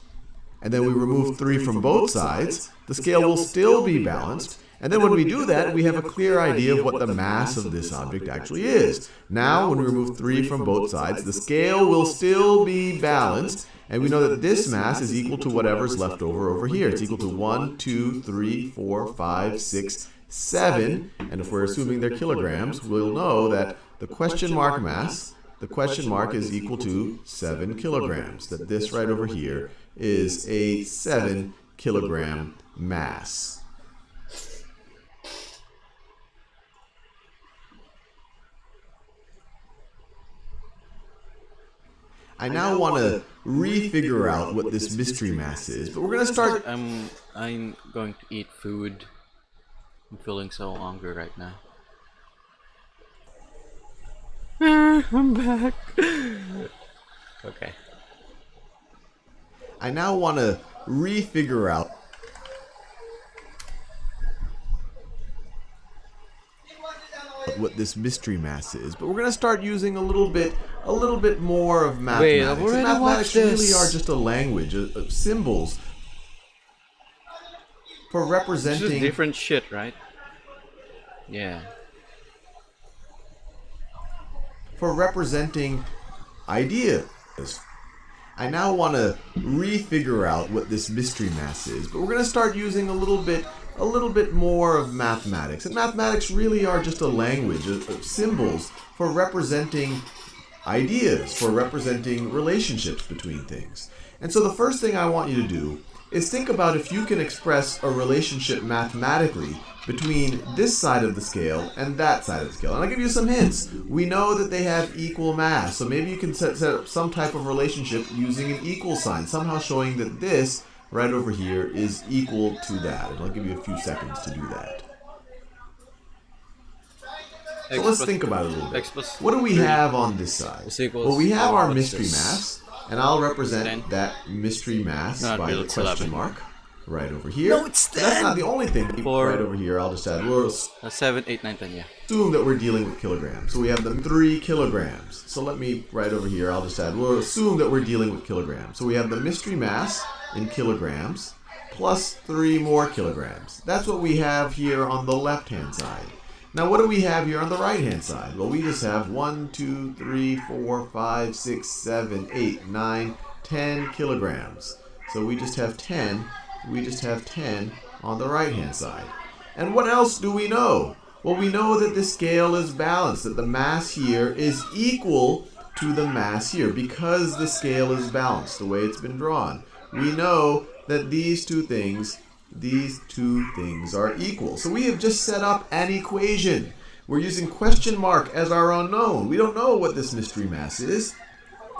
and then we remove 3 from both sides, the scale will still be balanced. And then when we do that, we have a clear idea of what the mass of this object actually is. Now, when we remove 3 from both sides, the scale will still be balanced. And we know that this mass is equal to whatever's left over here. It's equal to 1, 2, 3, 4, 5, 6, 7. And if we're assuming they're kilograms, we'll know that the question mark mass, the question mark is equal to 7 kilograms. That this right over here is a 7 kilogram mass. I now want to refigure out what this mystery mass is, but we're going to start... I'm going to eat food. I'm feeling so hungry right now. I'm back. Okay. I now want to refigure out what this mystery mass is, but we're going to start using a little bit more of mathematics. Wait, I've already mathematics watched this. really are just a language of symbols for representing... This is different shit, right? Yeah. For representing ideas. I now want to refigure out what this mystery mass is, but we're going to start using a little bit more of mathematics. And mathematics really are just a language of symbols for representing ideas, for representing relationships between things. And so the first thing I want you to do is think about if you can express a relationship mathematically between this side of the scale and that side of the scale. And I'll give you some hints. We know that they have equal mass, so maybe you can set up some type of relationship using an equal sign, somehow showing that this right over here is equal to that. And I'll give you a few seconds to do that. So let's think about it a little bit. What do we have on this side? Well, we have our mystery mass, and I'll represent that mystery mass by the question mark right over here. No, it's 10. That's not the only thing. Right over here, I'll just add. We'll 7, 8, 9, 10, yeah. assume that we're dealing with kilograms. So we have the 3 kilograms. So let me, right over here, I'll just add. We'll assume that we're dealing with kilograms. So we have the mystery mass in kilograms plus 3 more kilograms. That's what we have here on the left-hand side. Now, what do we have here on the right-hand side? Well, we just have 1, 2, 3, 4, 5, 6, 7, 8, 9, 10 kilograms. So we just have 10. We just have 10 on the right-hand side. And what else do we know? Well, we know that the scale is balanced, that the mass here is equal to the mass here because the scale is balanced the way it's been drawn. We know that these two things are equal. So we have just set up an equation. We're using question mark as our unknown. We don't know what this mystery mass is.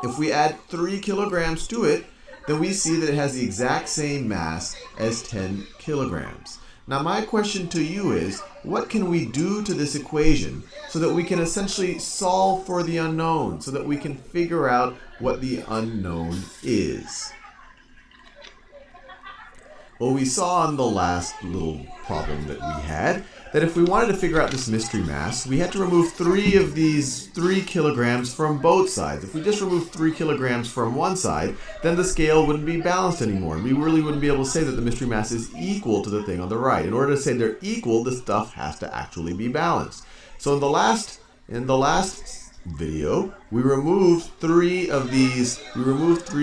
If we add 3 kilograms to it, then we see that it has the exact same mass as 10 kilograms. Now my question to you is, what can we do to this equation so that we can essentially solve for the unknown, so that we can figure out what the unknown is? Well, we saw in the last little problem that we had that if we wanted to figure out this mystery mass, we had to remove 3 of these 3 kilograms from both sides. If we just remove 3 kilograms from one side, then the scale wouldn't be balanced anymore. And we really wouldn't be able to say that the mystery mass is equal to the thing on the right. In order to say they're equal, the stuff has to actually be balanced. So in the last video, we removed 3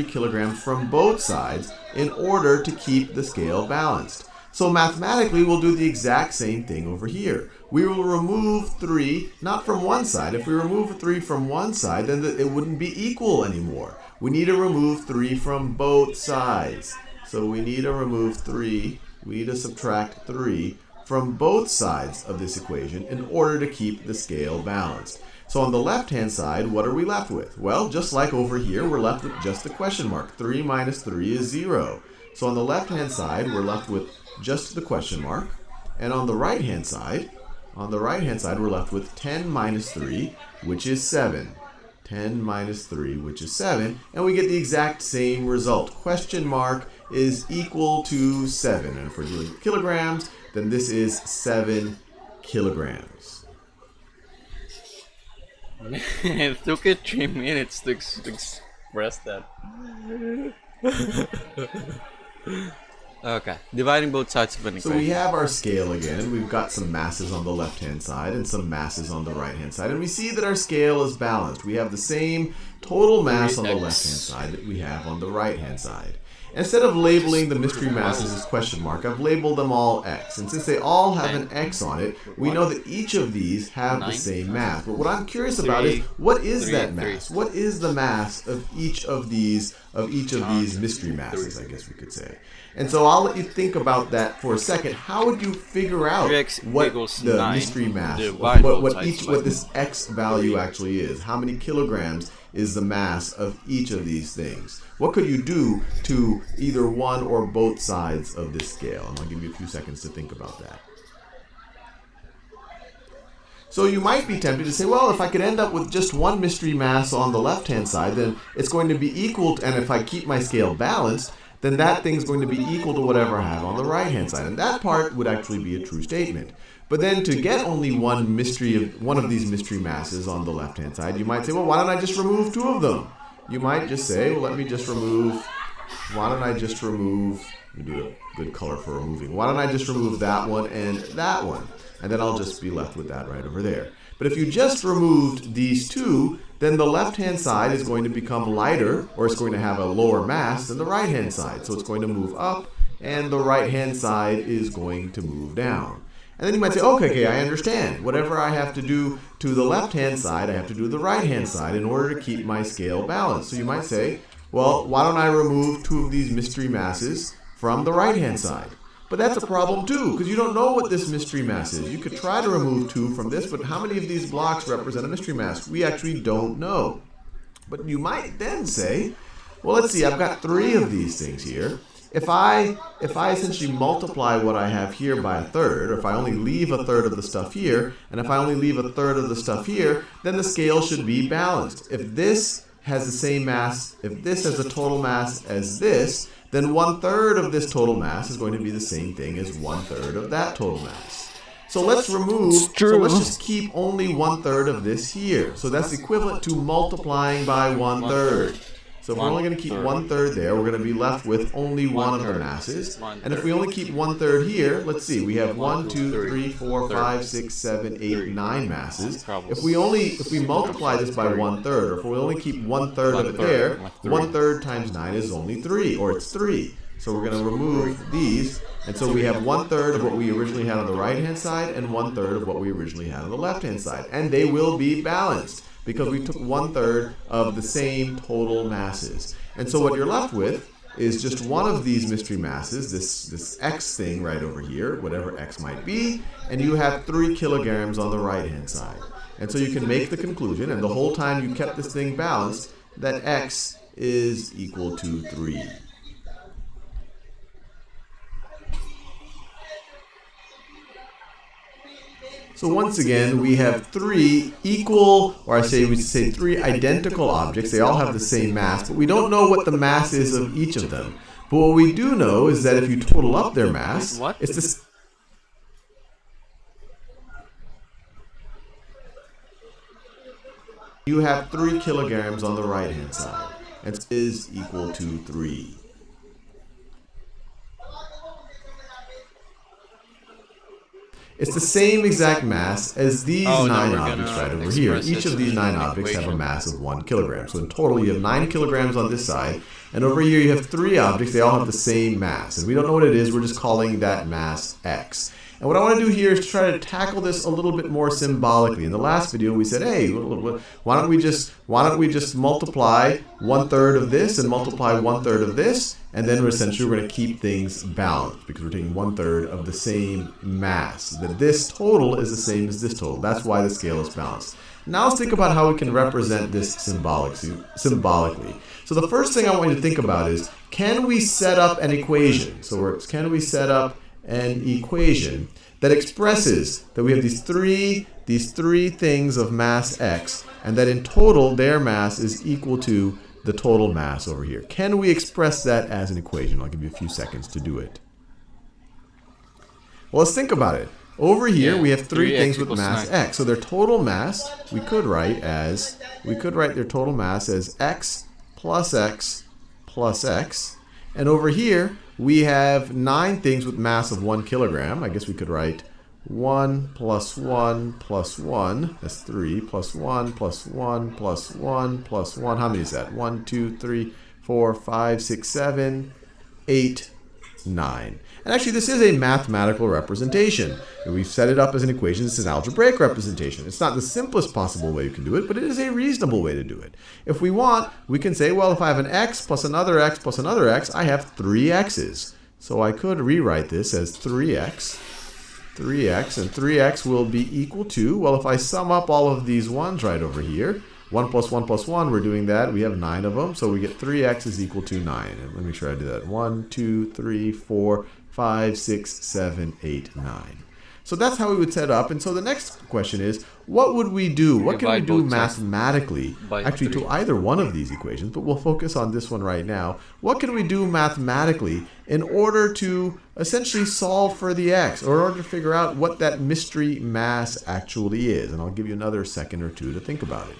kilograms from both sides in order to keep the scale balanced. So mathematically, we'll do the exact same thing over here. We will remove 3, not from one side. If we remove 3 from one side, then it wouldn't be equal anymore. We need to remove 3 from both sides. So we need to remove 3, we need to subtract 3 from both sides of this equation in order to keep the scale balanced. So on the left-hand side, what are we left with? Well, just like over here, we're left with just the question mark. 3 minus 3 is 0. So on the left-hand side, we're left with just the question mark. And on the right-hand side, On the right-hand side, we're left with 10 minus 3, which is 7. 10 minus 3, which is 7, and we get the exact same result. Question mark is equal to 7. And if we're dealing with kilograms, then this is 7 kilograms. It took it 3 minutes to express that. Okay, dividing both sides of an equation. So we have our scale again. We've got some masses on the left-hand side and some masses on the right-hand side. And we see that our scale is balanced. We have the same total mass on the left-hand side that we have on the right-hand side. Instead of labeling the mystery masses as question mark, I've labeled them all X. And since they all have an X on it, we know that each of these have the same mass. But what I'm curious about is, what is that mass? What is the mass of each of these mystery masses, I guess we could say. And so I'll let you think about that for a second. How would you figure out what the mystery mass, what this X value actually is? How many kilograms is the mass of each of these things? What could you do to either one or both sides of this scale? And I'll give you a few seconds to think about that. So you might be tempted to say, well, if I could end up with just one mystery mass on the left-hand side, then it's going to be equal to, and if I keep my scale balanced, then that thing's going to be equal to whatever I have on the right-hand side. And that part would actually be a true statement. But then to get only one of these mystery masses on the left-hand side, you might say, well, why don't I just remove two of them? You might just say, well, let me just remove, let me do a good color for removing. Why don't I just remove that one and that one? And then I'll just be left with that right over there. But if you just removed these two, then the left-hand side is going to become lighter, or it's going to have a lower mass than the right-hand side. So it's going to move up, and the right-hand side is going to move down. And then you might say, okay, I understand. Whatever I have to do to the left-hand side, I have to do to the right-hand side in order to keep my scale balanced. So you might say, well, why don't I remove two of these mystery masses from the right-hand side? But that's a problem too, because you don't know what this mystery mass is. You could try to remove two from this, but how many of these blocks represent a mystery mass? We actually don't know. But you might then say, well, let's see, I've got three of these things here. If I essentially multiply what I have here by a third, or if I only leave a third of the stuff here, and if I only leave a third of the stuff here, then the scale should be balanced. If this has the same mass, if this has a total mass as this, then 1/3 of this total mass is going to be the same thing as 1/3 of that total mass. So let's just keep only 1/3 of this here. So that's equivalent to multiplying by 1/3. So if we're only going to keep 1/3 there, we're going to be left with only one of the masses. And if we only keep 1/3 here, let's see, we have 1, 2, 3, 4, 5, 6, 7, 8, 9 masses. If we multiply this by 1/3, or if we only keep 1/3 of it there, 1/3 times 9 is only 3, or it's 3. So we're going to remove these, and so we have 1/3 of what we originally had on the right-hand side and 1/3 of what we originally had on the left-hand side. And they will be balanced, because we took 1/3 of the same total masses. And so what you're left with is just one of these mystery masses, this X thing right over here, whatever X might be, and you have 3 kilograms on the right-hand side. And so you can make the conclusion, and the whole time you kept this thing balanced, that X is equal to 3. So once again, we have three equal, or we say three identical objects. They all have the same mass, but we don't know what the mass is of each of them. But what we do know is that if you total up their mass, it's this. You have 3 kilograms on the right-hand side, and it is equal to 3. It's the same exact mass as these 9 objects right over here. Each of these 9 objects have a mass of 1 kilogram. So in total, you have 9 kilograms on this side, and over here you have 3 objects. They all have the same mass, and we don't know what it is. We're just calling that mass X. And what I want to do here is try to tackle this a little bit more symbolically. In the last video, we said, hey, why don't we just multiply 1/3 of this and multiply 1/3 of this, and then we're going to keep things balanced because we're taking 1/3 of the same mass. That this total is the same as this total. That's why the scale is balanced. Now let's think about how we can represent this symbolically. So the first thing I want you to think about is, can we set up an equation? So can we set up an equation that expresses that we have these three things of mass x, and that in total their mass is equal to the total mass over here. Can we express that as an equation? I'll give you a few seconds to do it. Well, let's think about it. Over here we have three things with mass x. So their total mass we could write their total mass as x plus x plus x. And over here we have 9 things with mass of 1 kilogram. I guess we could write 1 plus 1 plus 1. That's 3 plus 1 plus 1 plus 1 plus 1. How many is that? 1, 2, 3, 4, 5, 6, 7, 8, 9. And actually, this is a mathematical representation. And we've set it up as an equation. This is an algebraic representation. It's not the simplest possible way you can do it, but it is a reasonable way to do it. If we want, we can say, well, if I have an x plus another x plus another x, I have 3 x's. So I could rewrite this as 3x, and 3x will be equal to, well, if I sum up all of these ones right over here, 1 plus 1 plus 1, we're doing that. We have 9 of them, so we get 3x is equal to 9. And let me make sure I do that. 1, 2, 3, 4, 5, 6, 7, 8, 9. So that's how we would set up. And so the next question is, what would we do? What can we do mathematically, actually to either one of these equations, but we'll focus on this one right now. What can we do mathematically in order to essentially solve for the x, or in order to figure out what that mystery mass actually is? And I'll give you another second or two to think about it.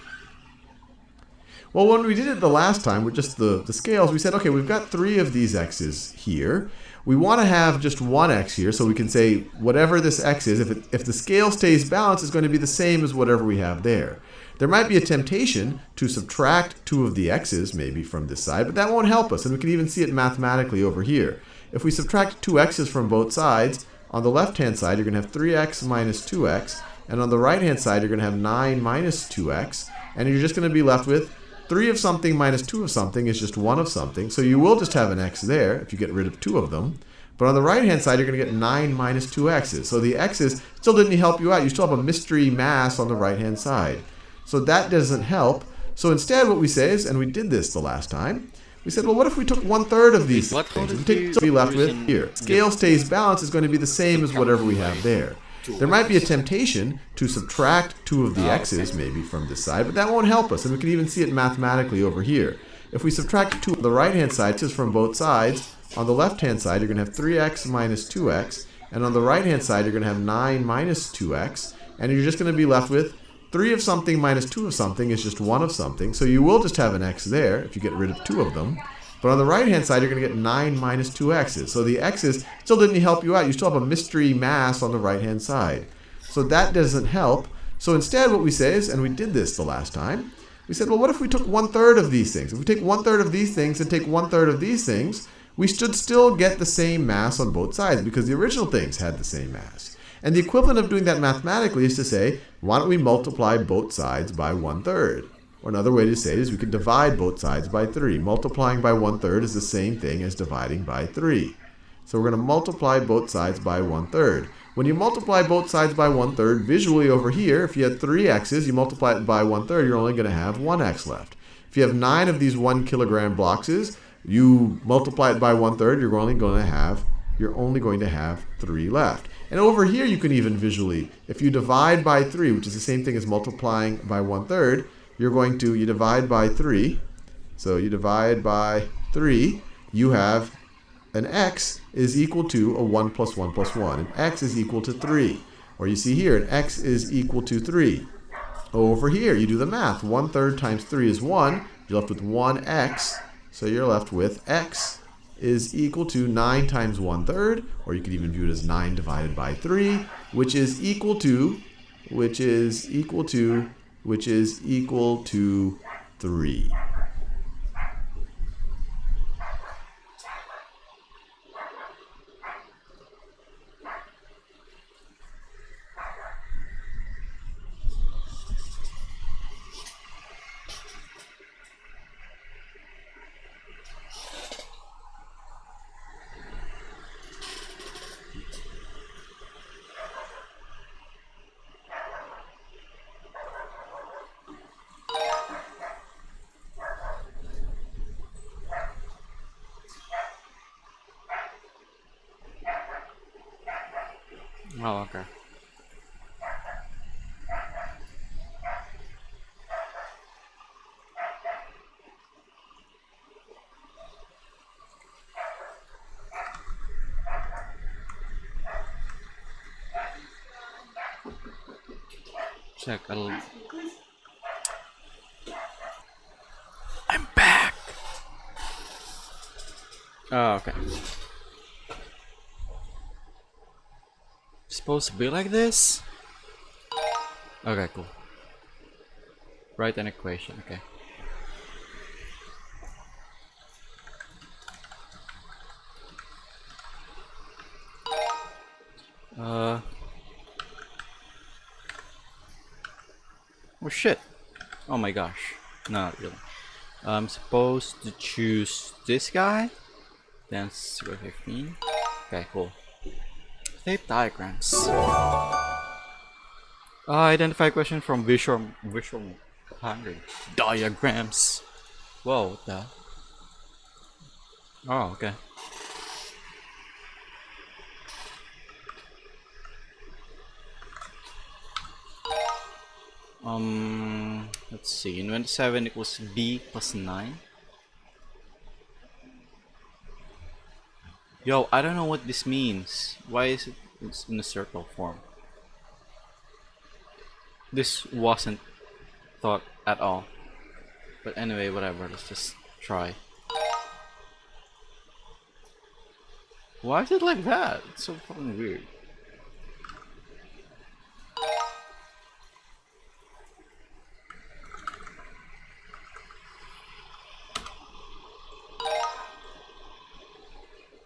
Well, when we did it the last time with just the scales, we said, okay, we've got 3 of these x's here. We want to have just one x here, so we can say whatever this x is, if the scale stays balanced, it's going to be the same as whatever we have there. There might be a temptation to subtract 2 of the x's, maybe from this side, but that won't help us, and we can even see it mathematically over here. If we subtract 2 x's from both sides, on the left-hand side, you're going to have 3x minus 2x, and on the right-hand side, you're going to have 9 minus 2x, and you're just going to be left with 3 of something minus 2 of something is just 1 of something. So you will just have an x there if you get rid of 2 of them. But on the right-hand side, you're going to get 9 minus 2 x's. So the x's still didn't help you out. You still have a mystery mass on the right-hand side. So that doesn't help. So instead, what we say is, and we did this the last time, we said, well, what if we took 1/3 of these things and be left with here? Scale stays balanced is going to be the same as whatever we have there. There might be a temptation to subtract 2 of the x's, maybe from this side, but that won't help us, and we can even see it mathematically over here. If we subtract 2 on the right-hand side, just from both sides, on the left-hand side, you're going to have 3x minus 2x, and on the right-hand side, you're going to have 9 minus 2x, and you're just going to be left with 3 of something minus 2 of something is just 1 of something, so you will just have an x there if you get rid of 2 of them. But on the right-hand side, you're going to get 9 minus 2 x's. So the x's still didn't help you out. You still have a mystery mass on the right-hand side. So that doesn't help. So instead, what we say is, and we did this the last time, we said, well, what if we took 1/3 of these things? If we take 1/3 of these things and take 1/3 of these things, we should still get the same mass on both sides because the original things had the same mass. And the equivalent of doing that mathematically is to say, why don't we multiply both sides by 1/3? Or another way to say it is we could divide both sides by 3. Multiplying by 1/3 is the same thing as dividing by 3. So we're going to multiply both sides by 1/3. When you multiply both sides by 1/3, visually over here, if you had 3 x's, you multiply it by 1/3, you're only going to have 1 x left. If you have 9 of these 1 kilogram boxes, you multiply it by 1/3, you're only going to have 3 left. And over here, you can even visually, if you divide by 3, which is the same thing as multiplying by 1/3, you divide by 3. So you divide by 3, you have an x is equal to a 1 plus 1 plus 1. And x is equal to 3. Or you see here, an x is equal to 3. Over here, you do the math. 1/3 times 3 is 1. You're left with 1x. So you're left with x is equal to 9 times 1/3. Or you could even view it as 9 divided by 3, which is equal to 3. Oh, okay. Check. I'm back. Oh, okay. Supposed to be like this? Okay, cool. Write an equation. Okay. Oh shit. Oh my gosh. No, not really. I'm supposed to choose this guy. Then 15. Okay, cool. Tape diagrams. Identify question from visual hungry diagrams. Whoa, what the? Oh, okay. Let's see. 27 equals b plus 9. Yo, I don't know what this means. Why is it in a circle form? This wasn't thought at all. But anyway, whatever. Let's just try. Why is it like that? It's so fucking weird.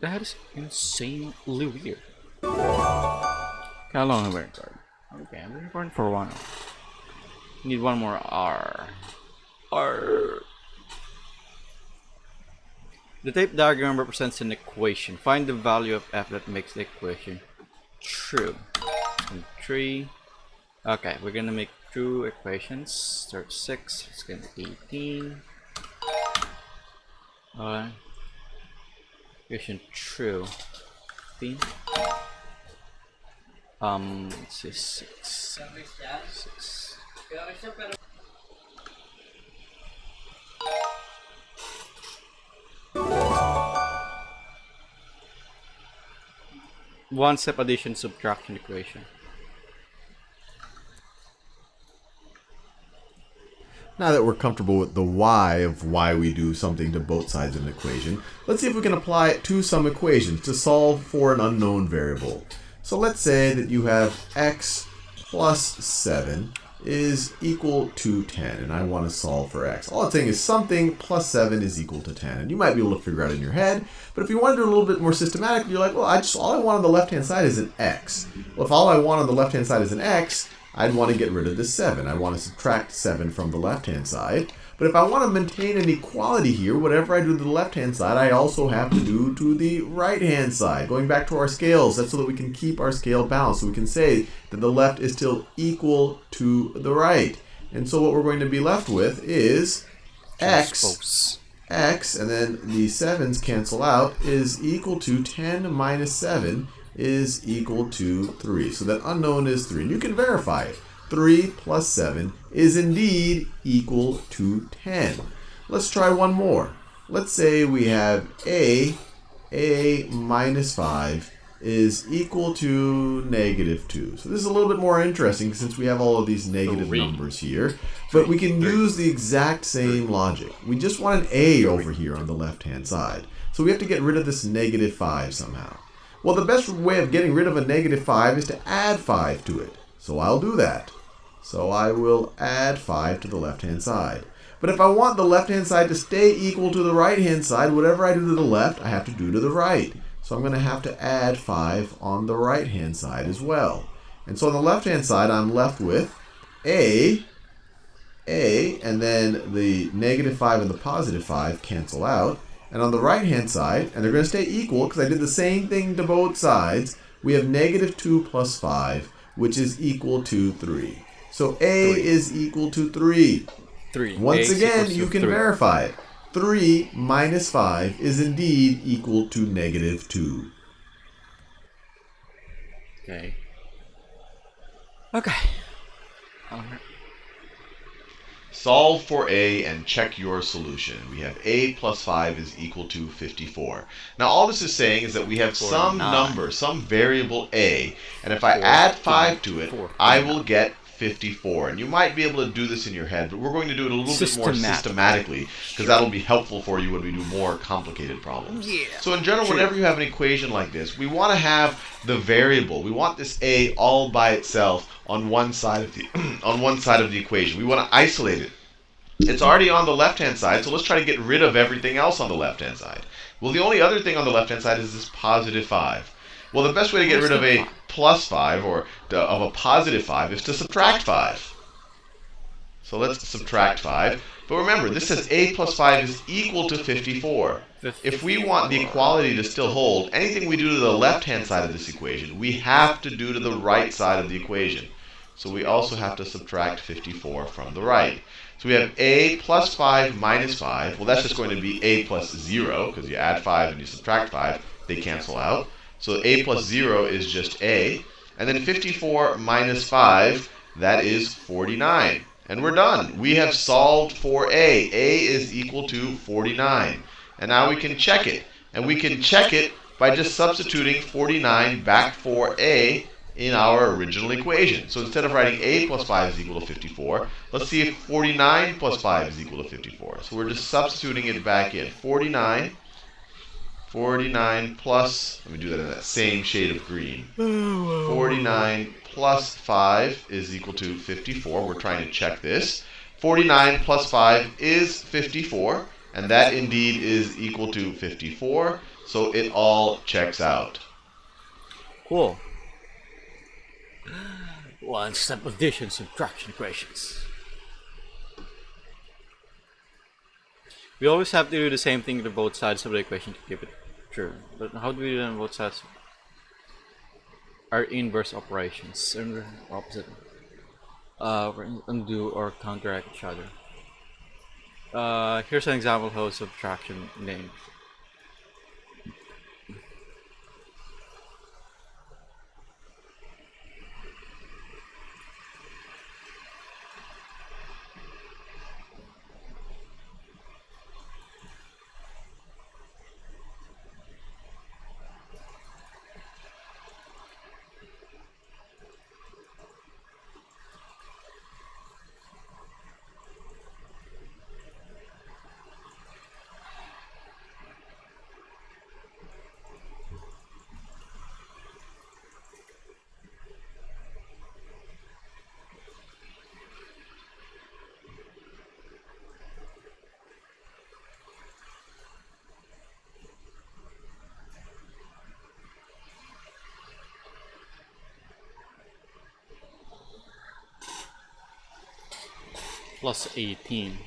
That is insanely weird. How long have I recorded? Okay, I'm recording for a while. Need one more R. R. The tape diagram represents an equation. Find the value of f that makes the equation true. And 3. Okay, we're gonna make two equations. Start 6. It's gonna be 18. Equation true. 15. Let's say 6. 6. One step addition subtraction equation. Now that we're comfortable with the why of why we do something to both sides of an equation, let's see if we can apply it to some equations to solve for an unknown variable. So let's say that you have x plus 7 is equal to 10, and I want to solve for x. All it's saying is something plus 7 is equal to 10. And you might be able to figure out in your head, but if you want to do it a little bit more systematic, you're like, well, all I want on the left-hand side is an x. Well, if all I want on the left-hand side is an x, I'd want to get rid of this 7. I want to subtract 7 from the left-hand side. But if I want to maintain an equality here, whatever I do to the left-hand side, I also have to do to the right-hand side. Going back to our scales, that's so that we can keep our scale balanced. So we can say that the left is still equal to the right. And so what we're going to be left with is x, and then the 7's cancel out, is equal to 10 minus 7 is equal to 3. So that unknown is 3. And you can verify it. 3 plus 7 is indeed equal to 10. Let's try one more. Let's say we have a minus 5 is equal to negative 2. So this is a little bit more interesting since we have all of these negative numbers here. But we can use the exact same logic. We just want an a over here on the left-hand side. So we have to get rid of this negative 5 somehow. Well, the best way of getting rid of a negative 5 is to add 5 to it. So I'll do that. So I will add 5 to the left-hand side. But if I want the left-hand side to stay equal to the right-hand side, whatever I do to the left, I have to do to the right. So I'm going to have to add 5 on the right-hand side as well. And so on the left-hand side, I'm left with a, and then the negative 5 and the positive 5 cancel out. And on the right-hand side, and they're going to stay equal because I did the same thing to both sides, we have negative 2 plus 5, which is equal to 3. So a is equal to 3. 3. Once again, you can verify it. 3 minus 5 is indeed equal to negative 2. Okay. Okay. Solve for a and check your solution. We have a plus 5 is equal to 54. Now all this is saying is that we have some 49. number, some variable a, and if I add 5 to it, I will get 54. And you might be able to do this in your head, but we're going to do it a little bit more systematically because that'll be helpful for you when we do more complicated problems. Yeah. So in general, whenever you have an equation like this, we want to have the variable. We want this a all by itself on one side of the on one side of the equation. We want to isolate it. It's already on the left-hand side, so let's try to get rid of everything else on the left-hand side. Well, the only other thing on the left-hand side is this positive 5. Well, the best way to get rid of a plus 5 or of a positive 5 is to subtract 5. So let's subtract 5. But remember, this says a plus 5 is equal to 54. If we want the equality to still hold, anything we do to the left-hand side of this equation, we have to do to the right side of the equation. So we also have to subtract 54 from the right. So we have a plus 5 minus 5. Well, that's just going to be a plus 0, because you add 5 and you subtract 5. They cancel out. So a plus 0 is just a. And then 54 minus 5, that is 49. And we're done. We have solved for a. A is equal to 49. And now we can check it. And we can check it by just substituting 49 back for a in our original equation. So instead of writing a plus 5 is equal to 54, let's see if 49 plus 5 is equal to 54. So we're just substituting it back in. 49 plus, let me do that in that same shade of green. 49 plus 5 is equal to 54. We're trying to check this. 49 plus 5 is 54, and that indeed is equal to 54. So it all checks out. Cool. One-step addition, subtraction equations. We always have to do the same thing to both sides of the equation to keep it true. But how do we do it on both sides? Our inverse operations, or opposite. Undo or counteract each other. Here's an example of how subtraction named. Plus 18.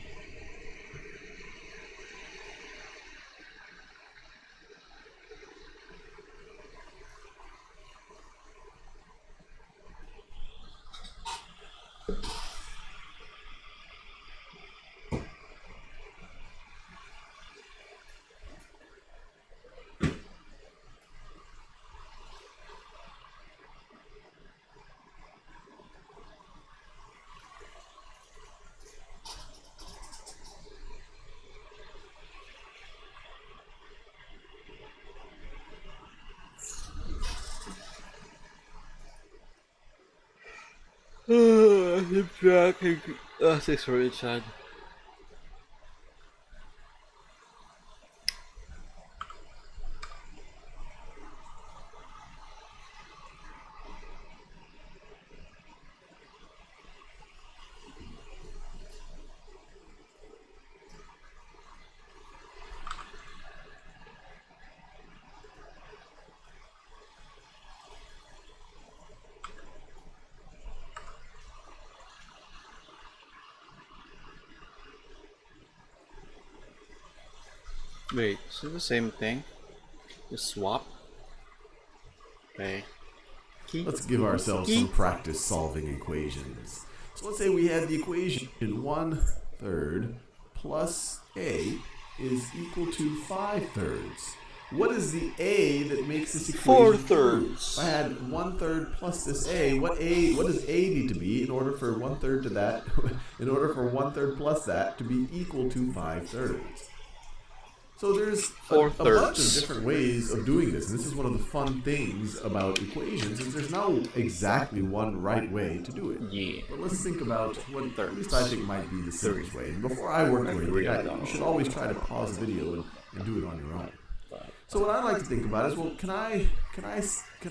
Subtracting 6 for each side. Wait, is it the same thing? Just swap? Okay. Let's give ourselves some practice solving equations. So let's say we had the equation 1/3 plus a is equal to 5/3. what is the a that makes this equation 4 true? thirds. If I had 1/3 plus this a, what does a need to be in order for 1/3 to that, in order for 1/3 plus that to be equal to 5/3? So there's a bunch of different ways of doing this. And this is one of the fun things about equations, is there's no exactly one right way to do it. Yeah. But let's think about what at least I think might be the simplest way. And before I work through anything, you should always try to pause the video and do it on your own. So what I like to think about is, well, can I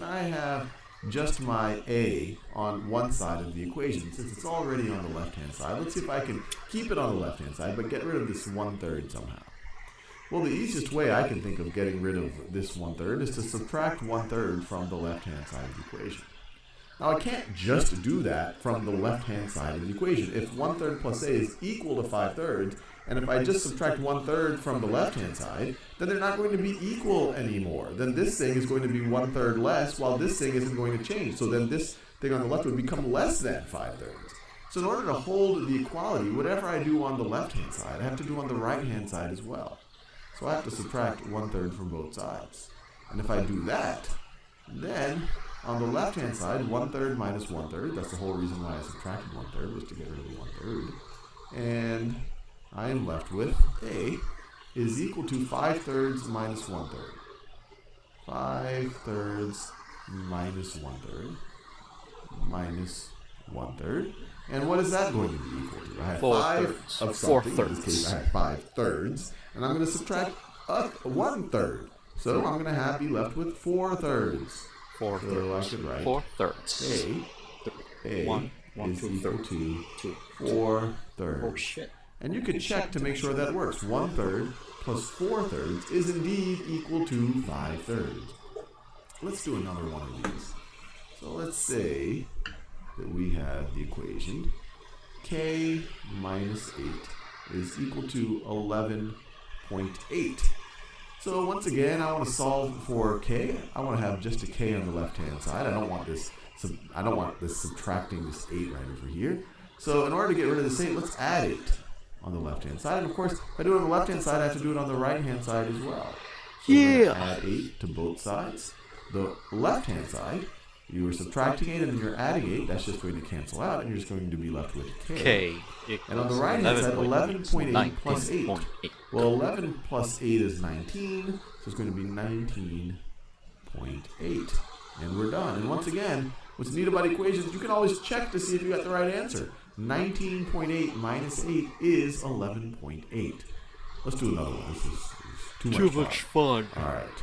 have just my a on one side of the equation, since it's already on the left-hand side? Let's see if I can keep it on the left-hand side, but get rid of this 1/3 somehow. Well, the easiest way I can think of getting rid of this 1/3 is to subtract 1/3 from the left-hand side of the equation. Now, I can't just do that from the left-hand side of the equation. If 1/3 plus a is equal to 5/3, and if I just subtract 1/3 from the left-hand side, then they're not going to be equal anymore. Then this thing is going to be 1/3 less, while this thing isn't going to change. So then this thing on the left would become less than 5/3. So in order to hold the equality, whatever I do on the left-hand side, I have to do on the right-hand side as well. So I have to subtract 1/3 from both sides. And if I do that, then on the left-hand side, 1/3 minus 1/3, that's the whole reason why I subtracted 1/3, was to get rid of the 1/3. And I am left with a is equal to 5/3 minus 1/3. 5/3 minus 1/3 minus 1/3. And what is that going to be equal to? I have 5 of something. In this case, I have 5/3. And I'm going to subtract 1/3. So I'm going to be left with 4/3. 4 So thirds. I could write 4/3. A One, is 2 equal thirds. to 2. 4/3. Oh shit. And you can check to make sure that works. 1/3 plus 4/3 is indeed equal to 5/3. Let's do another one of these. So let's say that we have the equation k minus 8 is equal to 11.8. So once again, I want to solve for k. I want to have just a k on the left-hand side. I don't want this subtracting this 8 right over here. So in order to get rid of this 8, let's add 8 on the left-hand side. And of course, if I do it on the left-hand side, I have to do it on the right-hand side as well. So we're going to add 8 to both sides. The left-hand side, you are subtracting 8 and then you're adding 8. That's just going to cancel out, and you're just going to be left with k. And on the right-hand side, 11.8 plus 8. Well, 11 plus 8 is 19, so it's going to be 19.8. And we're done. And once again, what's neat about equations, you can always check to see if you got the right answer. 19.8 minus 8 is 11.8. Let's do another one. This is too much fun. All right.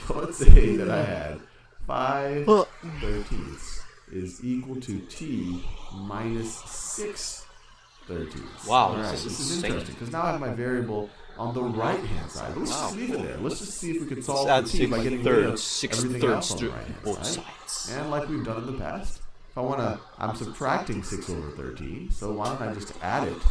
So let's say that I had 5/13 is equal to t minus 6/13. Wow, right, this is interesting because now I have my variable on the right-hand side. Let's just leave it there. Let's just see if we can solve add the t by getting rid of everything else on the to right-hand both side. sides. And like we've done in the past, if I want to, I'm subtracting 6/13, so why don't I just add it?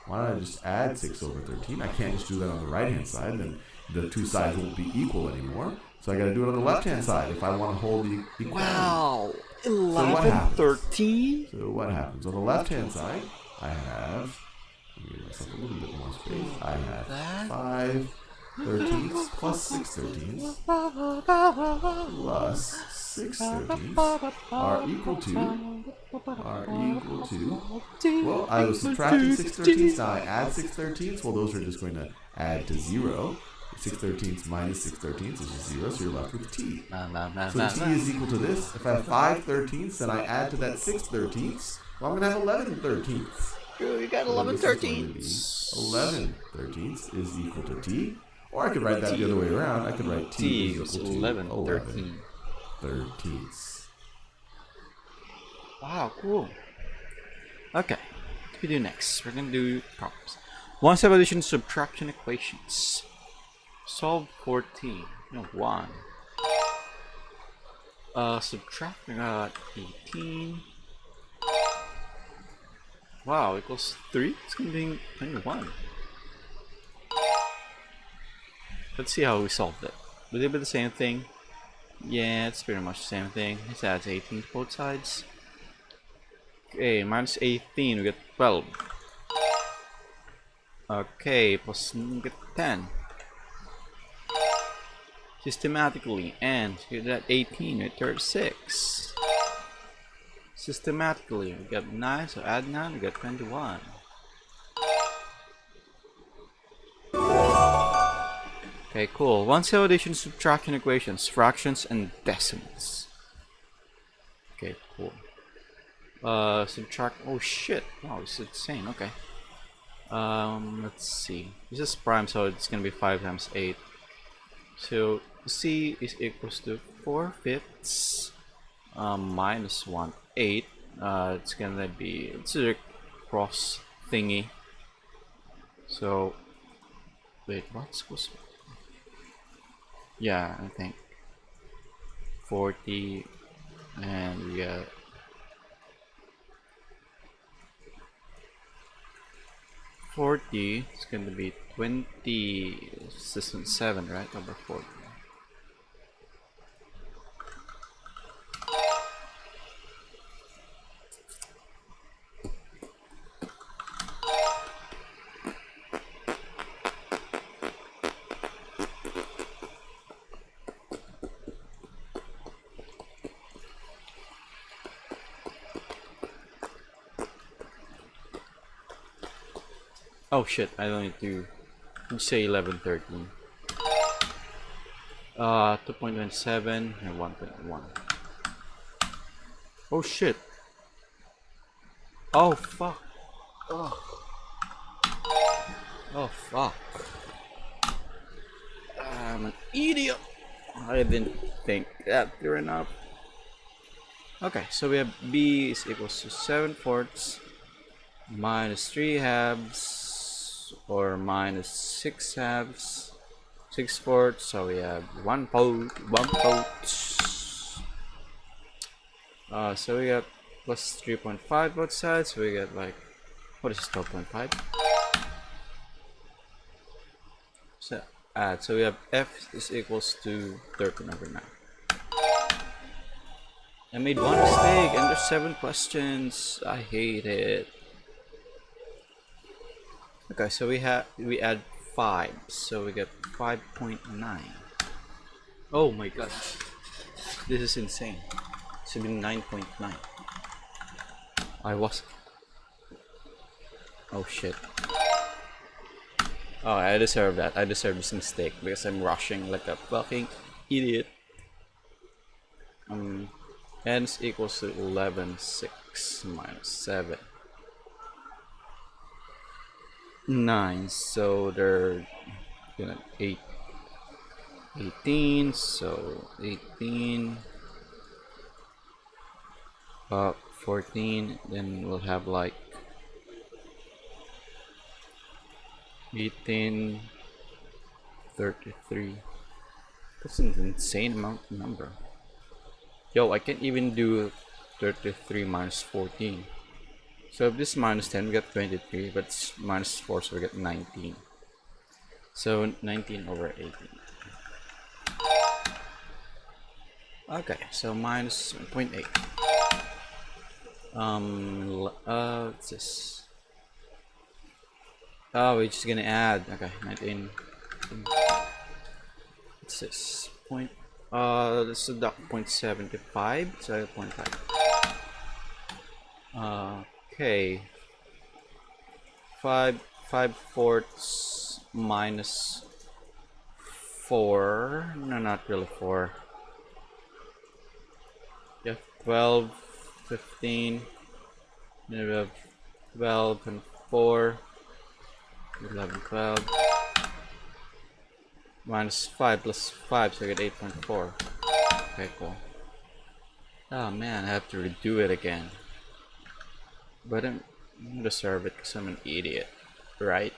Why don't I just add 6/13? I can't just do that on the right-hand side, then the two sides won't be equal anymore. So I got to do it on the left-hand side if I want to hold the equality. Wow, 11/13. So what happens? On the left-hand side, I have, let me give myself a little bit more space. I have 5/13 plus 6/13 plus 6/13 are equal to, well, I was subtracting 6/13, now I add 6/13, well, those are just going to add to 0. 6/13 minus 6/13 is just 0, so you're left with t. So t is equal to this. If I have 5/13, then I add to that 6/13, well, I'm going to have 11/13. You got 11/13. 11/13 is equal to t. Or I could write that the other way around. I could write t is equal to 11/13. Wow, cool. Okay, what do we do next? We're going to do problems. One-step addition subtraction equations. Solve 14. No, 1. Subtract 18. Wow, equals 3? It's going to be 21. Let's see how we solved it. Would it be the same thing? Yeah, it's pretty much the same thing. It adds 18 to both sides. Okay, minus 18, we get 12. Okay, plus we get 10. systematically, and you get 18 with 36. Systematically, we get 9, so add 9, we get 21. Okay, cool. One-cell addition, subtraction equations, fractions, and decimals. Okay, cool. Subtract. Oh shit! Wow, this is insane. Okay. Let's see. This is prime, so it's gonna be 5 times 8. So C is equals to 4/5 minus 1/8. It's gonna be, it's a cross thingy. So wait, what's supposed to? Yeah, I think 40, and we got 40. It's gonna be 27, right? Over 40. Oh shit, I don't need to say 11, 13. 2.17 and 1.1. Oh shit. Oh fuck. Oh. Oh fuck. I'm an idiot. I didn't think that through enough. Okay, so we have B is equals to 7/4 minus 3/2 or minus 6/2, 6/4. So we have 1/4. So we have plus 3.5 both sides. So we get like, what is 12.5? So add. So we have F is equals to 13/9. I made one mistake and there's 7 questions. I hate it. Okay, so we add 5, so we get 5.9. Oh my god, this is insane. It should be 9.9. Oh shit. Oh, I deserve that. I deserve this mistake because I'm rushing like a fucking idiot. N is equals to 11/6 minus 7. 9, so they're gonna 18, so 18, 14, then we'll have like 18, 33. That's an insane amount number. Yo, I can't even do 33 minus 14. So if this is minus 10, we get 23, but it's minus 4, so we get 19. So 19 over 18. Okay, so minus 0.8. What's this? Oh, we're just gonna add. Okay, 19. What's this? Let's deduct 0.75, so 0.5. Okay. 5/4 minus 4. No, not really 4. You have 12, 15. You have 12 and 4. 11, 12. Minus 5 plus 5, so I get 8.4. Okay, cool. Oh man, I have to redo it again. But I deserve it because I'm an idiot, right?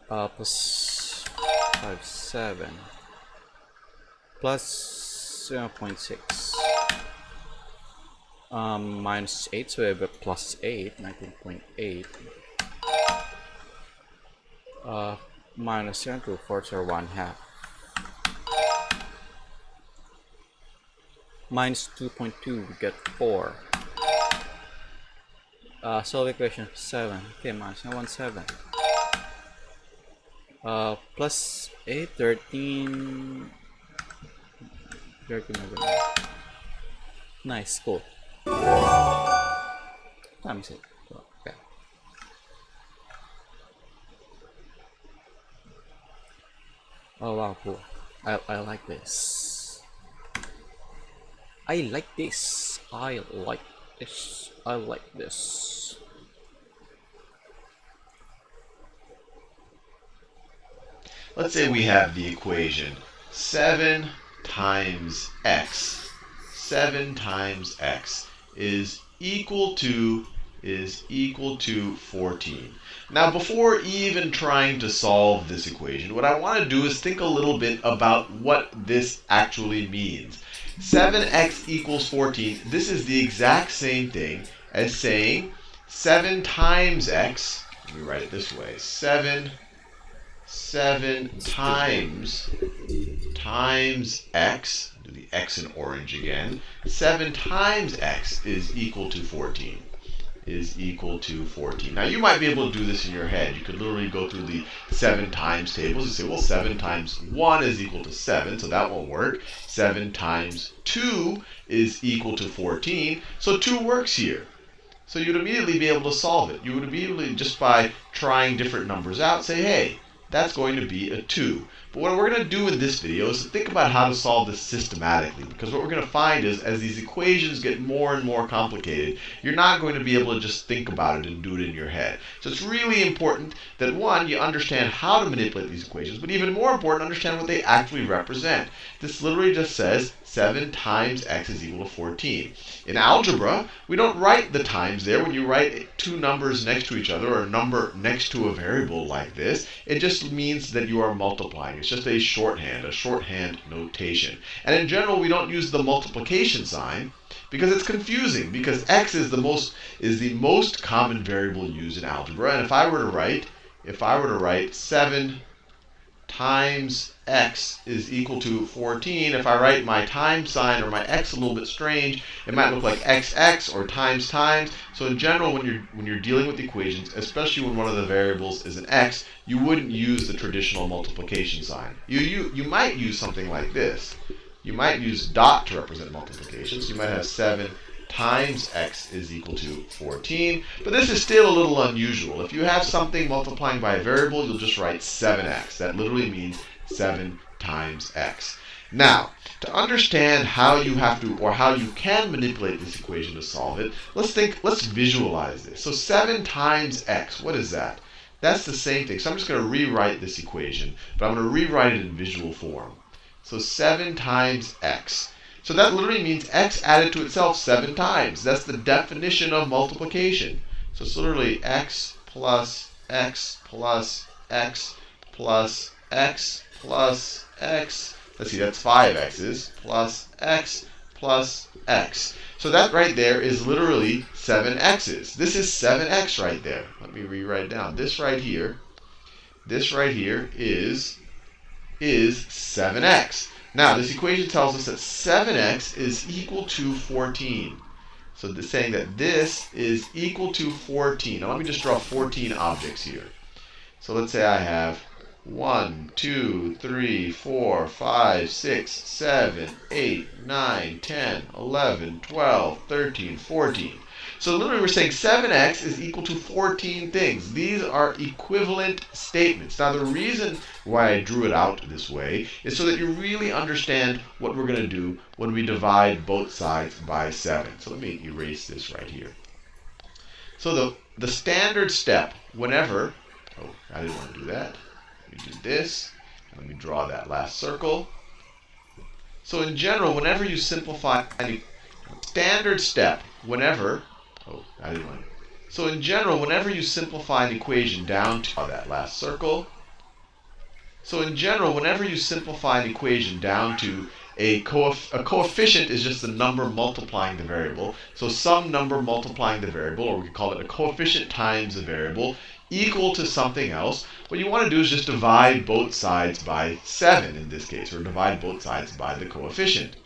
Plus 5, 7. Plus 0.6. Minus 8, so we have a plus 8, 19.8. Minus 7 to 4, or 1/2. Minus 2.2, we get 4. Solve equation 7. Okay, minus 1, 7. Plus 8, 13. 13 over 9. Nice, cool. Times it. Okay. Oh wow, cool. I like this. I like this. I like this. I like this. Let's say we have the equation 7 times x. 7 times x is equal to 14. Now, before even trying to solve this equation, what I want to do is think a little bit about what this actually means. 7x equals 14. This is the exact same thing as saying 7 times x. Let me write it this way. 7 times x, do the x in orange again. 7 times x is equal to 14. Now you might be able to do this in your head. You could literally go through the 7 times tables and say, well, 7 times 1 is equal to 7, so that won't work. 7 times 2 is equal to 14, so 2 works here. So you'd immediately be able to solve it. You would immediately, just by trying different numbers out, say, hey, that's going to be a 2. But what we're going to do in this video is to think about how to solve this systematically. Because what we're going to find is, as these equations get more and more complicated, you're not going to be able to just think about it and do it in your head. So it's really important that, one, you understand how to manipulate these equations, but even more important, understand what they actually represent. This literally just says 7 times x is equal to 14. In algebra, we don't write the times there. When you write two numbers next to each other, or a number next to a variable like this, it just means that you are multiplying. It's just a shorthand notation. And in general, we don't use the multiplication sign because it's confusing, because x is the most common variable used in algebra. And if I were to write 7 times x is equal to 14. If I write my times sign or my x a little bit strange, it might look like xx or times times. So in general, when you're dealing with equations, especially when one of the variables is an x, you wouldn't use the traditional multiplication sign. You might use something like this. You might use dot to represent multiplication. So you might have 7 times x is equal to 14. But this is still a little unusual. If you have something multiplying by a variable, you'll just write 7x. That literally means 7 times x. Now, to understand how you have to, or how you can manipulate this equation to solve it, let's visualize this. So 7 times x, what is that? That's the same thing. So I'm just going to rewrite this equation, but I'm going to rewrite it in visual form. So 7 times x. So that literally means x added to itself 7 times. That's the definition of multiplication. So it's literally x plus x plus x plus x plus x. Let's see, that's 5x's plus x plus x. So that right there is literally 7x's. This is 7x right there. Let me rewrite it down. This right here is 7x. Now, this equation tells us that 7x is equal to 14. So it's saying that this is equal to 14. Now, let me just draw 14 objects here. So let's say I have 1, 2, 3, 4, 5, 6, 7, 8, 9, 10, 11, 12, 13, 14. So literally we're saying 7x is equal to 14 things. These are equivalent statements. Now the reason why I drew it out this way is so that you really understand what we're going to do when we divide both sides by 7. So let me erase this right here. So the standard step whenever, oh, I didn't want to do that. Let me do this. Let me draw that last circle. So in general, whenever you simplify any standard step, whenever, oh, I didn't want to. So in general, whenever you simplify an equation down to that last circle, so in general, whenever you simplify an equation down to a coefficient is just the number multiplying the variable. So some number multiplying the variable, or we could call it a coefficient times the variable, equal to something else. What you want to do is just divide both sides by 7 in this case, or divide both sides by the coefficient.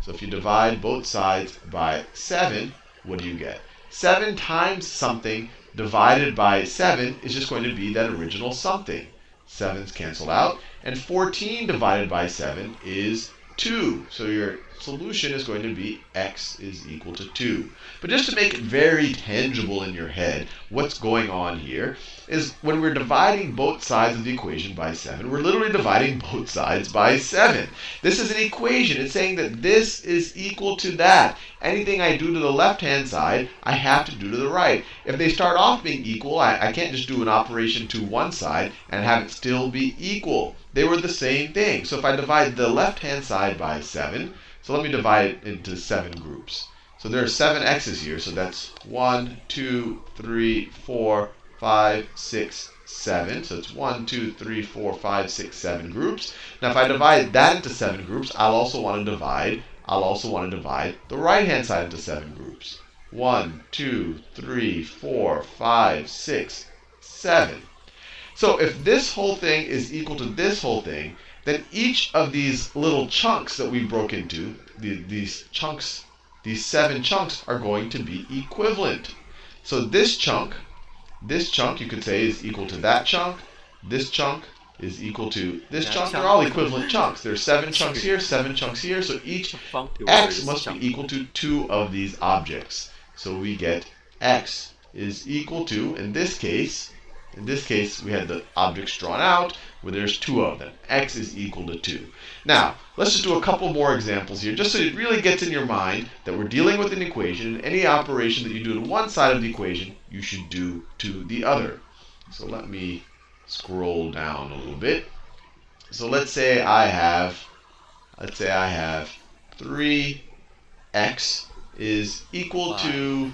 So if you divide both sides by 7, what do you get? 7 times something divided by 7 is just going to be that original something. 7's cancel out. And 14 divided by 7 is 2. So your solution is going to be x is equal to 2. But just to make it very tangible in your head, what's going on here is when we're dividing both sides of the equation by 7, we're literally dividing both sides by 7. This is an equation. It's saying that this is equal to that. Anything I do to the left-hand side, I have to do to the right. If they start off being equal, I can't just do an operation to one side and have it still be equal. They were the same thing. So if I divide the left-hand side by 7, so let me divide it into 7 groups. So there are 7 x's here, so that's 1, 2, 3, 4, 5, 6, 7. So it's 1, 2, 3, 4, 5, 6, 7 groups. Now if I divide that into 7 groups, I'll also want to divide the right-hand side into 7 groups. 1, 2, 3, 4, 5, 6, 7. So if this whole thing is equal to this whole thing, then each of these little chunks that we broke into, these 7 chunks are going to be equivalent. So this chunk you could say is equal to that chunk. This chunk is equal to this chunk. They're all equivalent chunks. There's 7 chunks here, 7 chunks here. So each x must be equal to 2 of these objects. So we get x is equal to, in this case, we had the objects drawn out where there's 2 of them. X is equal to 2. Now, let's just do a couple more examples here, just so it really gets in your mind that we're dealing with an equation, and any operation that you do to one side of the equation, you should do to the other. So let me scroll down a little bit. So let's say I have 3x is equal to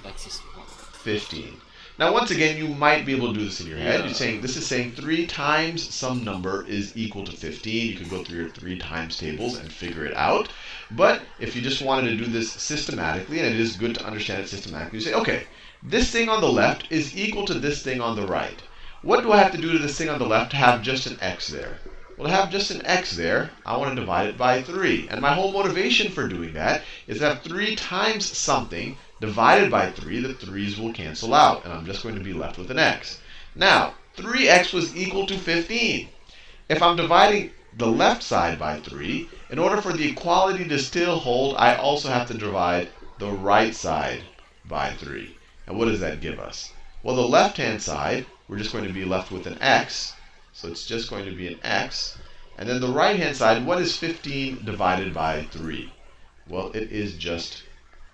15. Now, once again, you might be able to do this in your head. This is saying 3 times some number is equal to 15. You could go through your 3 times tables and figure it out. But if you just wanted to do this systematically, and it is good to understand it systematically, you say, okay, this thing on the left is equal to this thing on the right. What do I have to do to this thing on the left to have just an x there? Well, to have just an x there, I want to divide it by 3. And my whole motivation for doing that is to have 3 times something divided by 3, the 3's will cancel out, and I'm just going to be left with an x. Now, 3x was equal to 15. If I'm dividing the left side by 3, in order for the equality to still hold, I also have to divide the right side by 3. And what does that give us? Well, the left-hand side, we're just going to be left with an x, so it's just going to be an x. And then the right-hand side, what is 15 divided by 3? Well, it is just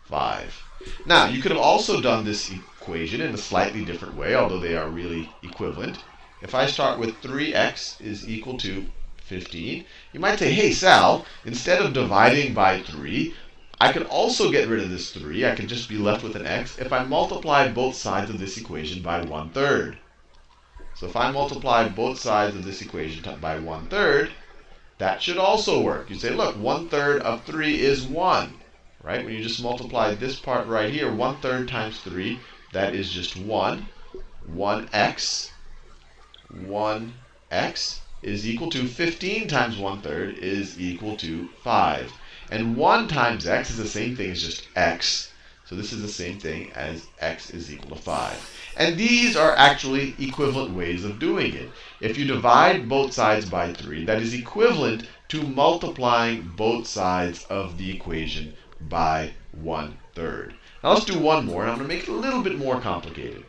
5. Now, you could have also done this equation in a slightly different way, although they are really equivalent. If I start with 3x is equal to 15, you might say, hey, Sal, instead of dividing by 3, I could also get rid of this 3. I could just be left with an x if I multiply both sides of this equation by 1/3. So if I multiply both sides of this equation by 1/3, that should also work. You say, look, 1/3 of 3 is 1. Right? When you just multiply this part right here, 1/3 times 3, that is just 1. 1x is equal to 15 times 1/3 is equal to 5. And 1 times x is the same thing as just x. So this is the same thing as x is equal to 5. And these are actually equivalent ways of doing it. If you divide both sides by 3, that is equivalent to multiplying both sides of the equation by 1/3. Now let's do one more, and I'm going to make it a little bit more complicated.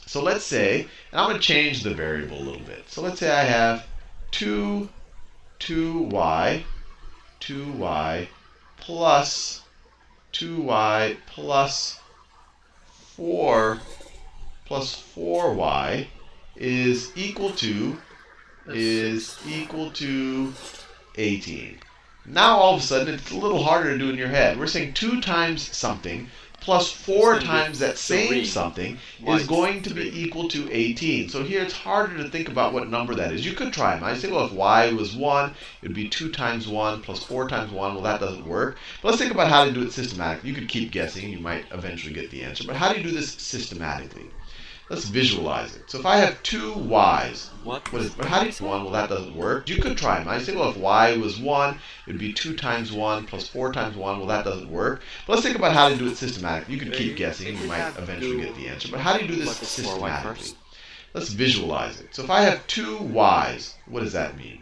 So let's say, and I'm going to change the variable a little bit. So let's say I have 2y plus 2y plus 4y is equal to 18. Now all of a sudden it's a little harder to do in your head. We're saying 2 times something plus 4 times that same something is going to be equal to 18. So here it's harder to think about what number that is. You could try them. I say, well, if y was 1, it would be 2 times 1 plus 4 times 1. Well, that doesn't work. But let's think about how to do it systematically. You could keep guessing. You might eventually get the answer. But how do you do this systematically? Let's visualize it. So if I have 2 y's, how do you 1? Well, that doesn't work. You could try them. I say, well, if y was 1, it would be 2 times 1 plus 4 times 1. Well, that doesn't work. But let's think about how to do it systematically. You could keep guessing. You might eventually get the answer. But how do you do this systematically? Let's visualize it. So if I have 2y's, what does that mean?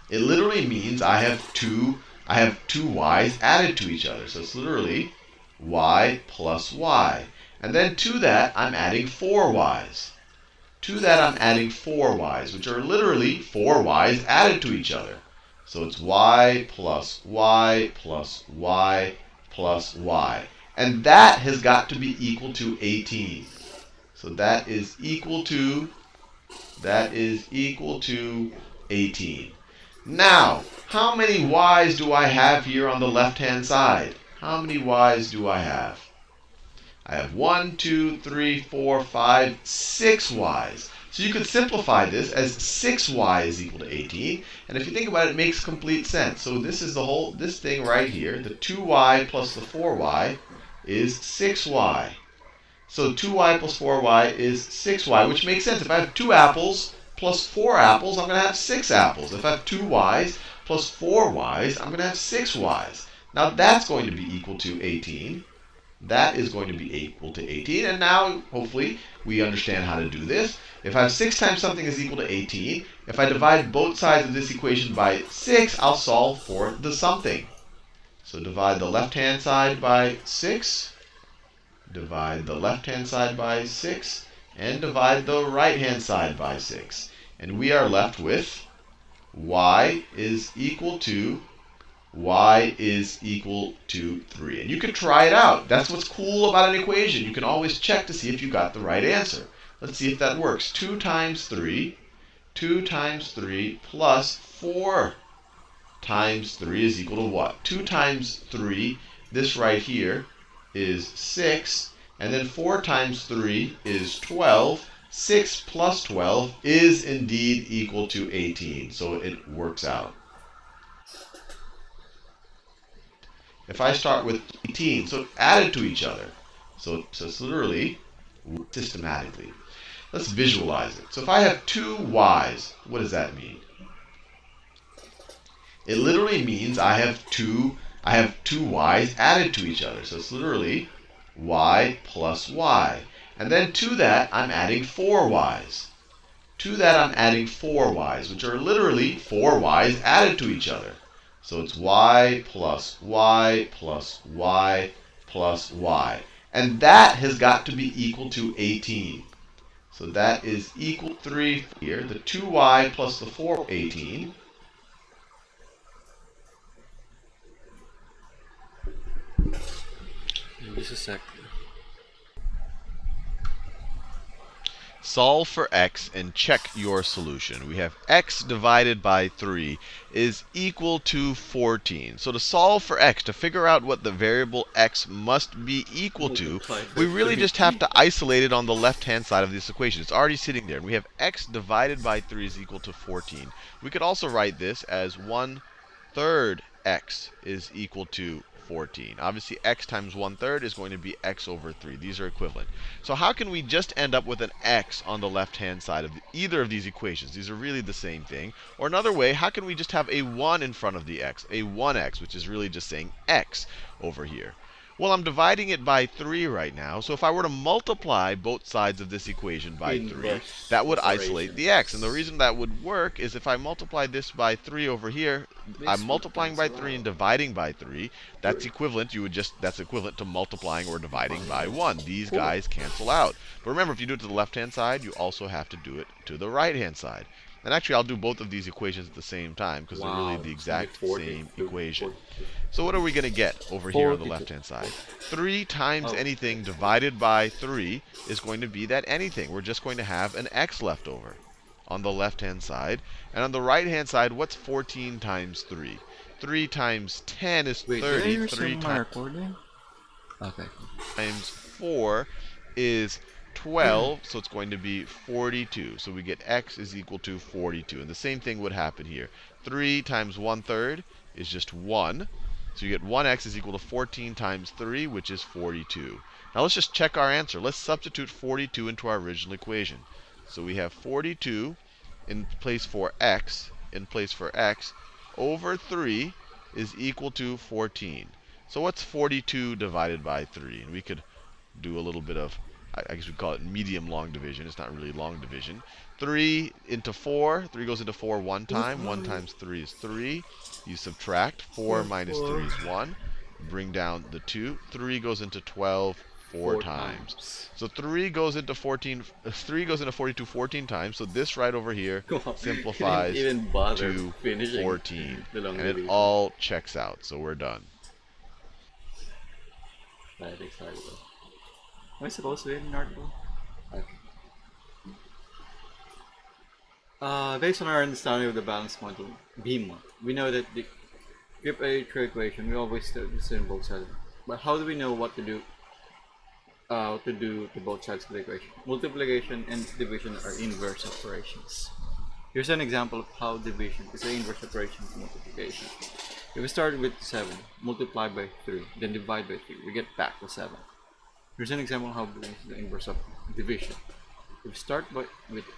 It literally means I have two y's added to each other. So it's literally y plus y. And then to that, I'm adding 4y's. To that, I'm adding 4y's, which are literally 4y's added to each other. So it's y plus y plus y plus y. And that has got to be equal to 18. So that is equal to 18. Now, how many y's do I have here on the left-hand side? How many y's do I have? I have 1, 2, 3, 4, 5, 6 y's. So you could simplify this as 6y is equal to 18. And if you think about it, it makes complete sense. So this is this thing right here. The 2y plus the 4y is 6y. So 2y plus 4y is 6y, which makes sense. If I have 2 apples plus 4 apples, I'm going to have 6 apples. If I have 2 y's plus 4 y's, I'm going to have 6 y's. Now that's going to be equal to 18. That is going to be equal to 18. And now, hopefully, we understand how to do this. If I have 6 times something is equal to 18, if I divide both sides of this equation by 6, I'll solve for the something. So divide the left-hand side by 6. Divide the left-hand side by 6. And divide the right-hand side by 6. And we are left with y is equal to 3. And you can try it out. That's what's cool about an equation. You can always check to see if you got the right answer. Let's see if that works. 2 times 3 plus 4 times 3 is equal to what? 2 times 3, this right here, is 6. And then 4 times 3 is 12. 6 plus 12 is indeed equal to 18. So it works out. If I start with 18, so added to each other. So it's literally systematically. Let's visualize it. So if I have 2 y's, what does that mean? It literally means I have two y's added to each other. So it's literally y plus y. And then to that, I'm adding 4 y's. To that, I'm adding 4 y's, which are literally 4 y's added to each other. So it's y plus y plus y plus y. And that has got to be equal to 18. So that is equal to 3 here. The 2y plus the 4, 18. Just a sec. Solve for x and check your solution. We have x divided by 3 is equal to 14. So to solve for x, to figure out what the variable x must be equal to, we really just have to isolate it on the left-hand side of this equation. It's already sitting there. And we have x divided by 3 is equal to 14. We could also write this as 1/3 x is equal to 14. Obviously, x times 1/3 is going to be x over 3. These are equivalent. So how can we just end up with an x on the left-hand side of either of these equations? These are really the same thing. Or another way, how can we just have a 1 in front of the x, a 1x, which is really just saying x over here? Well, I'm dividing it by 3 right now. So if I were to multiply both sides of this equation by 3, that would isolate the x. And the reason that would work is if I multiply this by 3 over here, I'm multiplying by 3 and dividing by 3. That's equivalent. That's equivalent to multiplying or dividing by 1. These guys cancel out. But remember, if you do it to the left-hand side, you also have to do it to the right-hand side. And actually, I'll do both of these equations at the same time because they're really the exact same equation. So what are we going to get over here on the left-hand side? 3 times anything divided by 3 is going to be that anything. We're just going to have an x left over on the left-hand side. And on the right-hand side, what's 14 times 3? 3 times 10 is 30. 3 times 4 is 12, so it's going to be 42. So we get x is equal to 42. And the same thing would happen here. 3 times 1/3 is just 1. So you get 1x is equal to 14 times 3, which is 42. Now let's just check our answer. Let's substitute 42 into our original equation. So we have 42 in place for x, over 3 is equal to 14. So what's 42 divided by 3? And we could do a little bit of I guess we call it medium long division. It's not really long division. 3 into 4. 3 goes into 4 one time. 1 times 3 is 3. You subtract. 4 minus 3 is 1. Bring down the 2. 3 goes into 12 4 times. So 3 goes into 14. 3 goes into 42 14 times. So this right over here simplifies to 14. And it all checks out. So we're done. That is hard though. Am I supposed to read an article? Okay. Based on our understanding of the balance model, beam, we know that the grip a true equation, we always do the same both sides. But how do we know what to do to both sides of the equation? Multiplication and division are inverse operations. Here's an example of how division is an inverse operation to multiplication. If we start with 7, multiply by 3, then divide by 3, we get back to 7. Here's an example of how this is the inverse of division. If we start with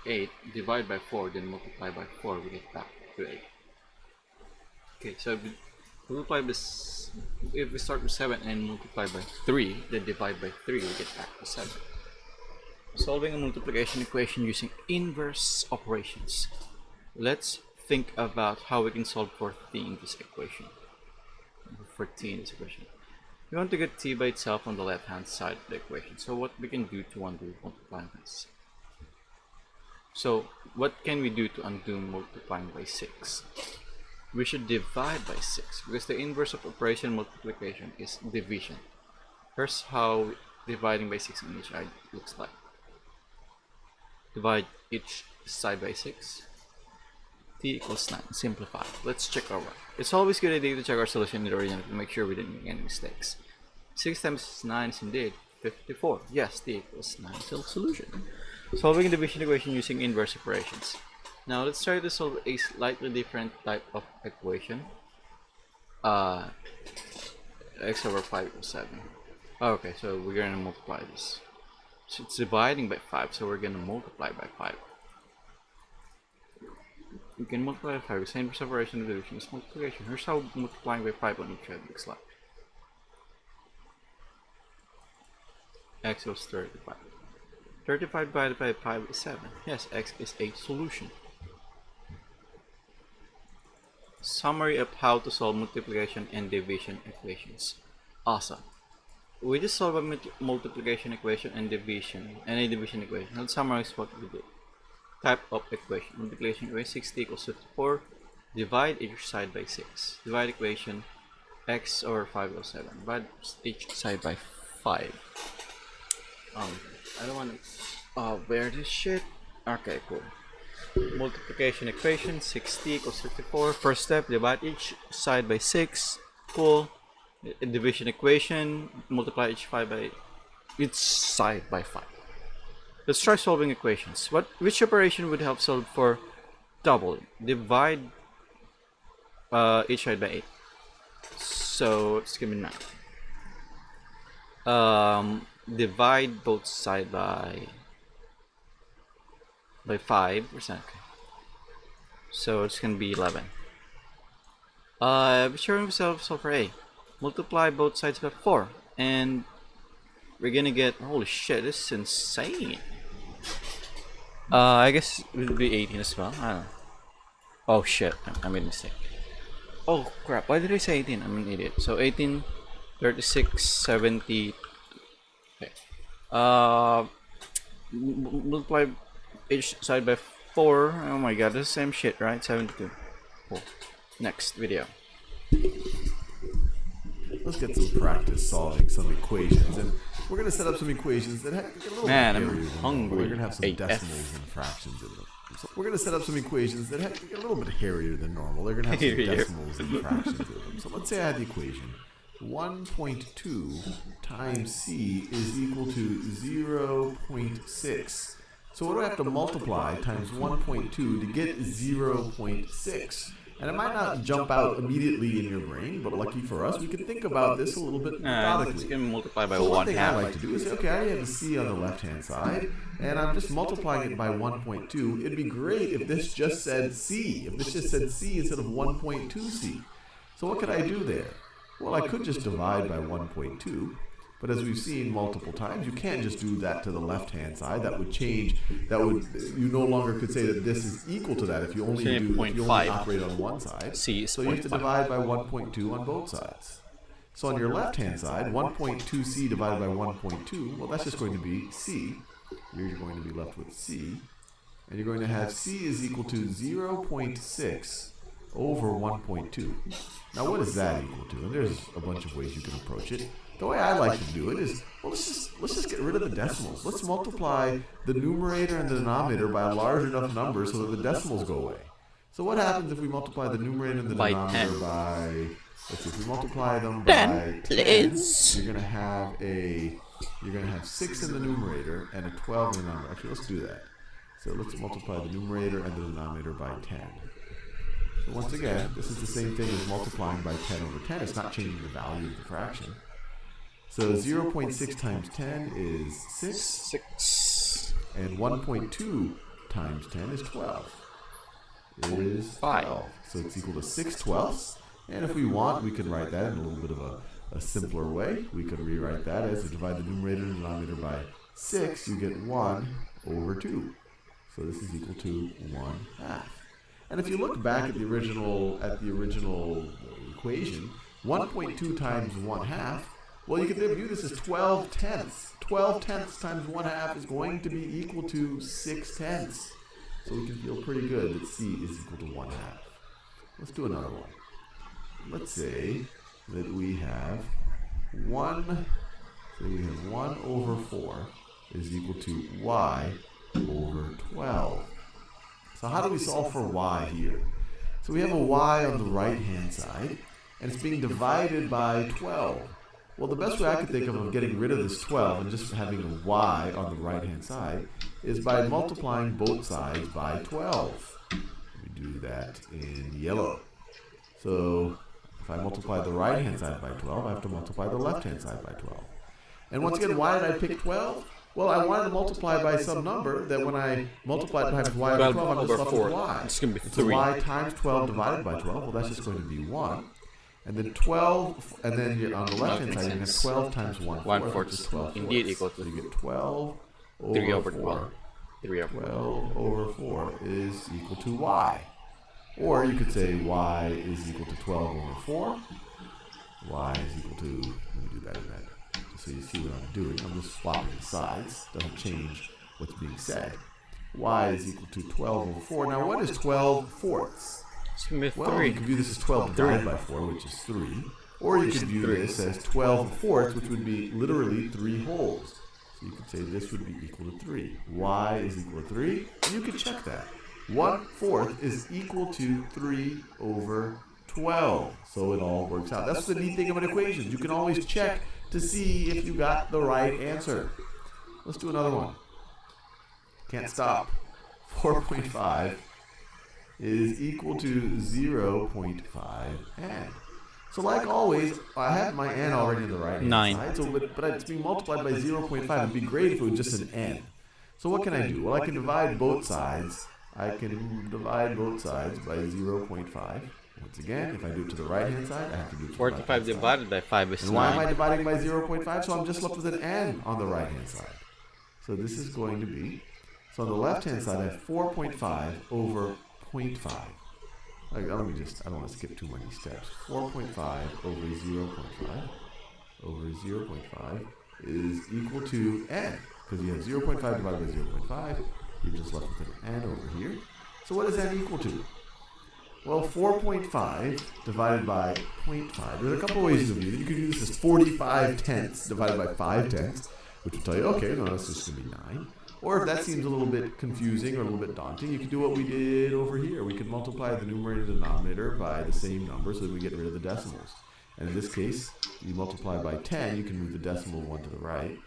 8, divide by 4, then multiply by 4, we get back to 8. Okay, so if we start with 7 and multiply by 3, then divide by 3, we get back to 7. Solving a multiplication equation using inverse operations. Let's think about how we can solve for t in this equation. We want to get t by itself on the left hand side of the equation. So what we can do to undo multiplying this? So what can we do to undo multiplying by 6? We should divide by 6 because the inverse of operation multiplication is division. Here's how dividing by 6 on each side looks like. Divide each side by 6. T equals 9. Simplify. Let's check our work. It's always a good idea to check our solution in the original to make sure we didn't make any mistakes. 6 times 9 is indeed 54. Yes, T equals 9 is the solution. Solving a division equation using inverse operations. Now let's try to solve a slightly different type of equation. X over 5 equals 7. Okay, so we're going to multiply this. So it's dividing by 5, so we're going to multiply by 5. We can multiply by 5. The same separation of division is multiplication. Here's how multiplying by 5 on each side looks like. X equals 35. 35 divided by 5 is 7. Yes, X is a solution. Summary of how to solve multiplication and division equations. Awesome. We just solved a multiplication equation and a division equation. Let's summarize what we did. Type of equation. Multiplication equation 60 equals 54. Divide each side by 6. Divide equation x over 5 equals 7. Divide each side by 5. I don't want to wear this shit. Okay, cool. Multiplication equation 60 equals 54. First step, divide each side by 6. Cool. Division equation, multiply each side by 5. Let's try solving equations. Which operation would help solve for double? Divide each side by 8. So it's gonna be 9. Divide both sides by 5%. Okay. So it's gonna be 11. Be sure to solve for A. Multiply both sides by 4, and we're gonna get, holy shit, this is insane. I guess it would be 18 as well. I don't know. Oh shit, I made a mistake. Oh crap, why did I say 18? I'm an idiot. So 18, 36, 70. Okay. Multiply each side by 4. Oh my god, this is the same shit, right? 72. Cool. Next video. Let's get some practice solving some equations, and we're going to set up some equations that have a little bit I'm hungry. We're going to have some decimals and fractions in them. So we're going to set up some equations that have a little bit hairier than normal. They're going to have some decimals and fractions in them. So let's say I had the equation 1.2 times c is equal to 0.6. So what do I have to multiply times 1.2 to get 0.6? And it might not jump out immediately in your brain, but lucky for us, we can think about this a little bit methodically. It's going to multiply by So 1 one thing I half. like to do is say, okay, I have a c on the left-hand side, and I'm just multiplying it by 1.2. It'd be great if this just said c, if this just said c instead of 1.2c. So what could I do there? Well, I could just divide by 1.2, But as we've seen multiple times, you can't just do that to the left-hand side. That would change. You no longer could say that this is equal to that if you only operate on one side. C is so you have to divide by 1.2 on both sides. So on your left-hand side, 1.2c divided by 1.2, well, that's just going to be c. Here you're going to be left with c. And you're going to have c is equal to 0.6 over 1.2. Now, what is that equal to? And there's a bunch of ways you can approach it. The way I like to do it is, well, let's just get rid of the decimals. Let's multiply the numerator and the denominator by a large enough number so that the decimals go away. So what happens if we multiply the numerator and the denominator by, let's see, if we multiply them by 10, you're going to have 6 in the numerator and a 12 in the denominator. Actually, let's do that. So let's multiply the numerator and the denominator by 10. So once again, this is the same thing as multiplying by 10 over 10. It's not changing the value of the fraction. So 0.6 times 10 is 6. And 1.2 times 10 is 12. It is 12. So it's equal to 6/12. And if we want, we can write that in a little bit of a simpler way. We could rewrite that as to divide the numerator and denominator by 6, you get 1 over 2. So this is equal to 1/2. And if you look back at the original equation, 1.2 times 1/2, well, you can view this as 12 tenths. 12 tenths times 1/2 is going to be equal to 6 tenths. So we can feel pretty good that c is equal to 1/2. Let's do another one. Let's say that we have 1 over 4 is equal to y over 12. So how do we solve for y here? So we have a y on the right-hand side, and it's being divided by 12. Well, the best way I could think of getting rid of this 12 and just having a y on the right-hand side is by multiplying both sides by 12. We do that in yellow. So if I multiply the right-hand side by 12, I have to multiply the left-hand side by 12. And once again, why did I pick 12? Well, I wanted to multiply by some number that when I multiply it times y over 12, I'm just left with y. It's going to be 3. So y times 12 divided by 12, well, that's just going to be 1. And then 12, and then you're on the left-hand side, you have 12 times 1/4, which is 12 indeed equal to. So you get 12 3 over 4. 12 over 4 is equal to y. Or you could say y is equal to 12 over 4. Y is equal to, let me do that in that. So you see what I'm doing. I'm just swapping the sides. Doesn't change what's being said. Y is equal to 12 over 4. Now what is 12 fourths? Well, you can view this as 12 divided by 4, which is 3. Or you could view this as 12 fourths, which would be literally 3 wholes. So you could say this would be equal to 3. Y is equal to 3. You could check that. 1/4 is equal to 3 over 12. So it all works out. That's the neat thing about equations. You can always check to see if you got the right answer. Let's do another one. Can't stop. 4.5 is equal to 0.5 n. So like always, I have my n already in the right hand side, so, but it's being multiplied by 0.5. It'd be great if it was just an n. So what can I do? Well, I can divide both sides. I can divide both sides by 0.5. Once again, if I do it to the right-hand side, I have to do it to the left-hand 45 divided by 5 is 9. And why am I dividing by 0.5? So I'm just left with an n on the right-hand side. So this is going to be, so on the left-hand side, I have 4.5 over 0.5. I don't want to skip too many steps. 4.5 over 0.5 over 0.5 is equal to n. Because you have 0.5 divided by 0.5, you're just left with an n over here. So what is n equal to? Well, 4.5 divided by 0.5. There's a couple ways to view it. You could do this as 45 tenths divided by 5 tenths, which would tell you, okay, no, that's just going to be 9. Or if that seems a little bit confusing or a little bit daunting, you could do what we did over here. We could multiply the numerator and denominator by the same number so that we get rid of the decimals. And in this case, you multiply by 10, you can move the decimal one to the right.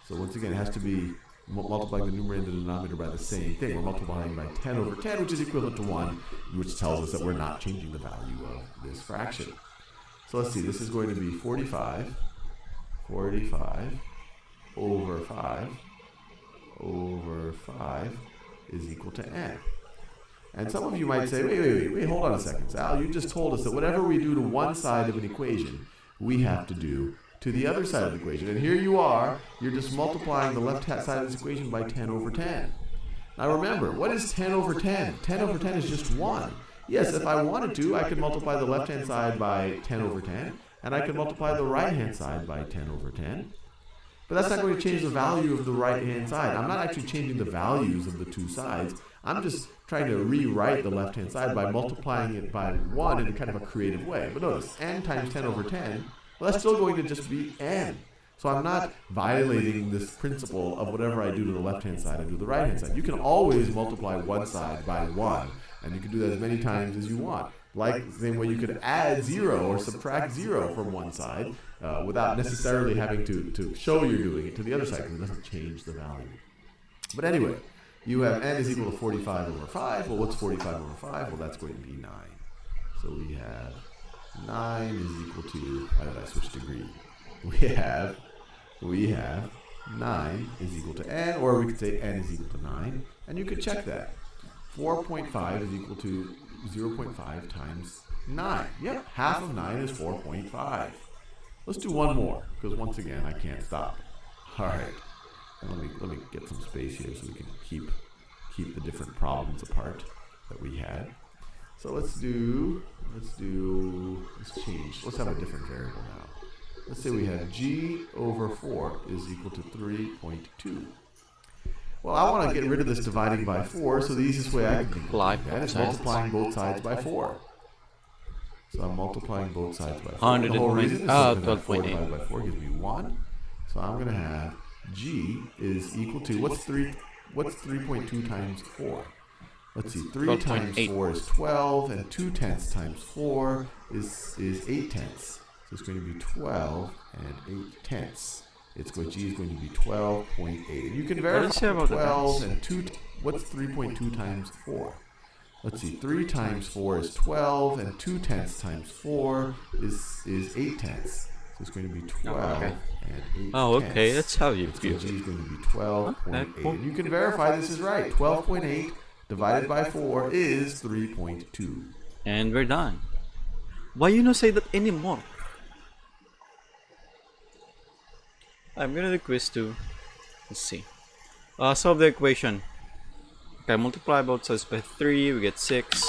So once again, it has to be multiplying the numerator and the denominator by the same thing. We're multiplying by 10 over 10, which is equivalent to 1, which tells us that we're not changing the value of this fraction. So let's see, this is going to be 45 over 5 over 5 is equal to n. And some of you might say, wait, hold on a second, Sal. You just told us that whatever we do to one side of an equation, we have to do to the other side of the equation. And here you are, you're just multiplying the left-hand side of this equation by 10 over 10. Now remember, what is 10 over 10? 10 over 10 is just 1. Yes, if I wanted to, I could multiply the left-hand side by 10 over 10, and I could multiply the right-hand side by 10 over 10. But that's not going to change the value of the right-hand side. I'm not actually changing the values of the two sides. I'm just trying to rewrite the left-hand side by multiplying it by 1 in a kind of a creative way. But notice, n times 10 over 10, well, that's still going to just be n. So I'm not violating this principle of whatever I do to the left-hand side, I do to the right-hand side. You can always multiply one side by 1, and you can do that as many times as you want. Like the same way you could add 0 or subtract 0 from one side without necessarily having to show you're doing it to the other side, because it doesn't change the value. But anyway, you have n is equal to 45 over 5. Well, what's 45 over 5? Well, that's going to be 9. So we have 9 is equal to, why did I switch degree? We have 9 is equal to n, or we could say n is equal to 9, and you could check that. 4.5 is equal to 0.5 times 9. Yep, half of 9 is 4.5. Let's do one more, because once again, I can't stop. All right, and let me get some space here so we can keep the different problems apart that we had. So let's change. Let's have a different variable now. Let's say we have g over 4 is equal to 3.2. Well, I want to get rid of this dividing by 4, so the easiest way I can think of that is multiplying both sides by 4. So I'm multiplying both sides by 4. The whole reason is that 4 divided by 4 gives me 1. So I'm going to have g is equal to, what's 3.2 times 4? Let's see, 3 times 4 is 12, and 2 tenths times 4 is 8 tenths. So it's going to be 12 and 8 tenths. G is going to be 12.8. You can verify 12 and 2. What's 3.2 times 4? Let's see, 3 times 4 is 12, and 2 tenths times 4 is 8 tenths. So it's going to be 12 and 8 okay, that's how you feel. G is going to be 12.8. And you can verify this is right. 12.8 divided by 4 is 3.2. And we're done. Why you not say that anymore? I'm gonna do quiz 2. Let's see. Solve the equation. Okay, multiply both sides by 3, we get 6.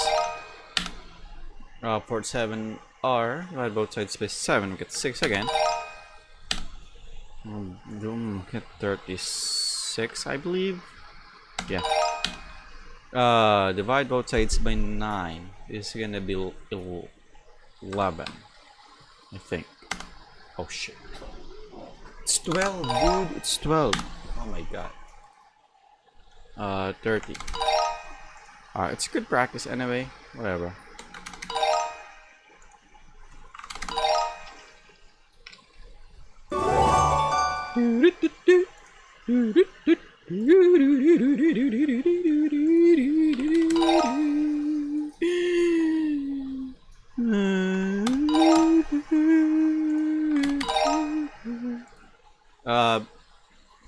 Port 7r, divide both sides by 7, we get 6 again. Get 36, I believe. Yeah. Divide both sides by 9. This is gonna be 11, I think. Oh shit. It's 12, dude. It's 12. Oh my god. 30. It's good practice anyway. Whatever.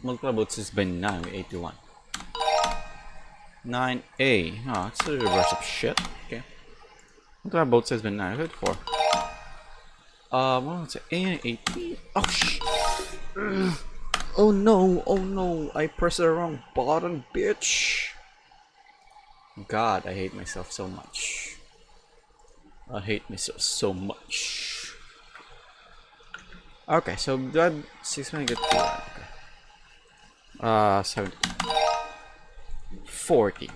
Multiply both sides by 9, 81. 9a. Oh, it's the reverse of shit. Okay. Multiply both sides by 9, I got 4. Well, it's a and 18. Oh shit. Oh no, I pressed the wrong button, bitch. God, I hate myself so much. Okay, so that 6 when I get 2. Okay. 70. 40.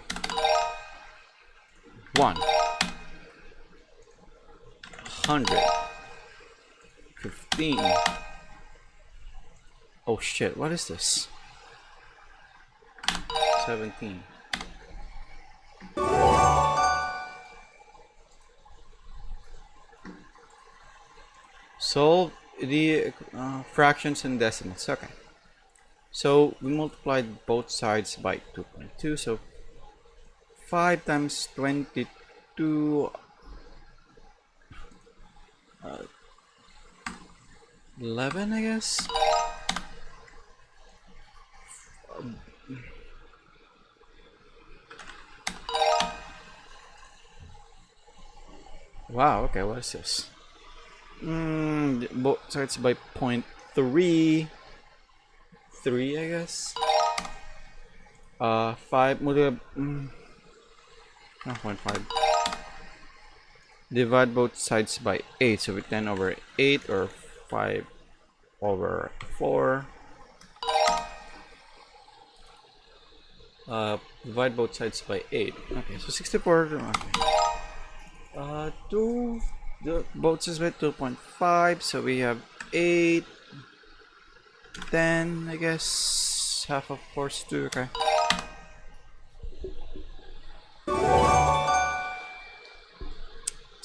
1. 100. 15. Oh shit, what is this? 17. Solve the fractions and decimals. Okay. So we multiplied both sides by 2.2. So 5 times 22. 11, I guess. Wow. Okay. What is this? Both sides by 0.8. 3, I guess. 5 multiple. No, 0.5. Divide both sides by 8, so we 10 over 8 or 5 over 4. Divide both sides by 8. Okay, so 64. Okay. 2. Both sides by 2.5, so we have 8. 10, I guess. Half of 4 is 2. Okay.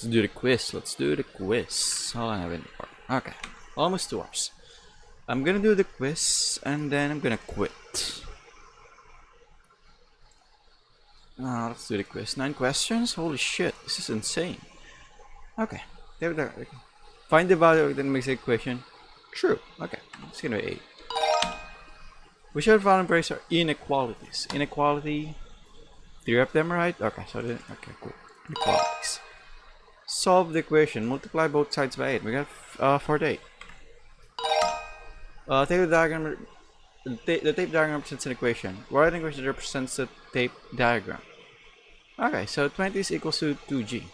Let's do the quiz. How long have I been recording? Okay, almost 2 hours. I'm gonna do the quiz and then I'm gonna quit. Let's do the quiz. 9 questions? Holy shit, this is insane. Okay, there. Find the value of the next equation. True. Okay, it's gonna be 8. Which of the following brackets are inequalities? Inequality. 3 of them, right? Okay, so okay, cool. Inequalities. Solve the equation. Multiply both sides by 8. We got 48. Take the diagram. The tape diagram represents an equation. Write an equation that represents the tape diagram. Okay, so 20 is equals to 2g,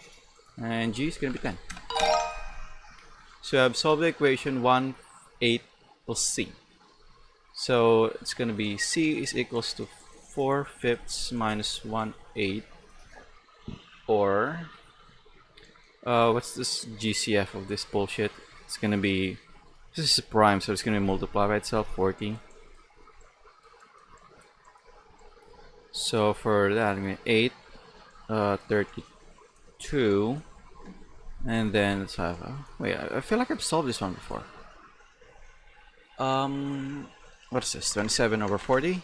and g is gonna be 10. So I've solved the equation 1, 8 plus c. So it's gonna be c is equals to 4/5 minus 1/8, or what's this GCF of this bullshit? It's gonna be, this is a prime, so it's gonna be multiplied by itself, 40. So for that, I'm gonna 8, 32, and then let's have wait. I feel like I've solved this one before. What is this? 27 over 40.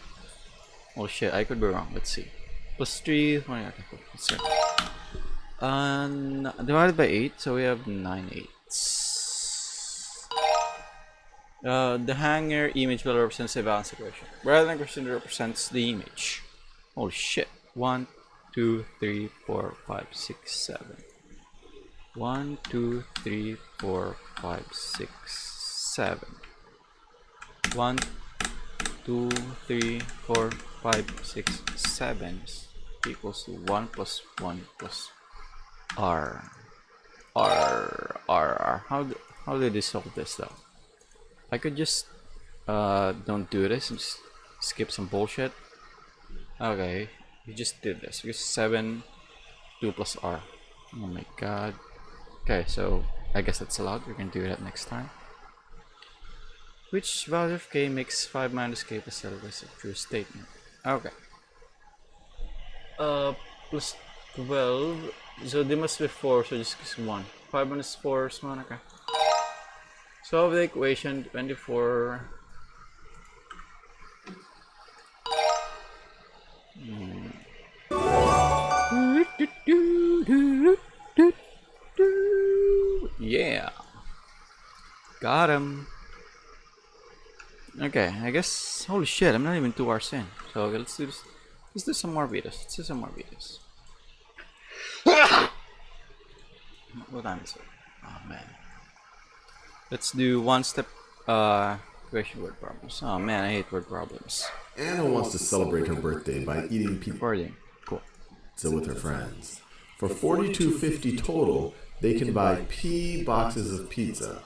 Oh shit, I could be wrong. Let's see. Plus 3. Okay, cool. Let's see. Divided by 8, so we have 9/8. The hanger image will represent a balance equation. Rather than equation represents the image. Holy shit. 1, 2, 3, 4, 5, 6, 7. 1, 2, 3, 4, 5, 6, 7. 1, 2, 3, 4, 5, 6, 7 equals to 1 plus 1 plus r. How did they solve this though? I could just don't do this and just skip some bullshit. Okay, you just did this because 7, 2 plus r. Oh my god. Okay, so I guess that's allowed. We're gonna do that next time. Which value of k makes 5 minus k plus L is a true statement? Okay. Plus 12. So they must be 4, so just use 1. 5 minus 4 is 1, okay. Solve the equation 24. Yeah. Got him. Okay, I guess, holy shit, I'm not even 2 hours in. So okay, let's do this. Let's do some more videos. What time is it? Oh man. Let's do one step equation word problems. Oh man, I hate word problems. Anna wants to celebrate her birthday by eating pizza Cool. with her friends. For $42.50 total, they can buy P boxes of pizza.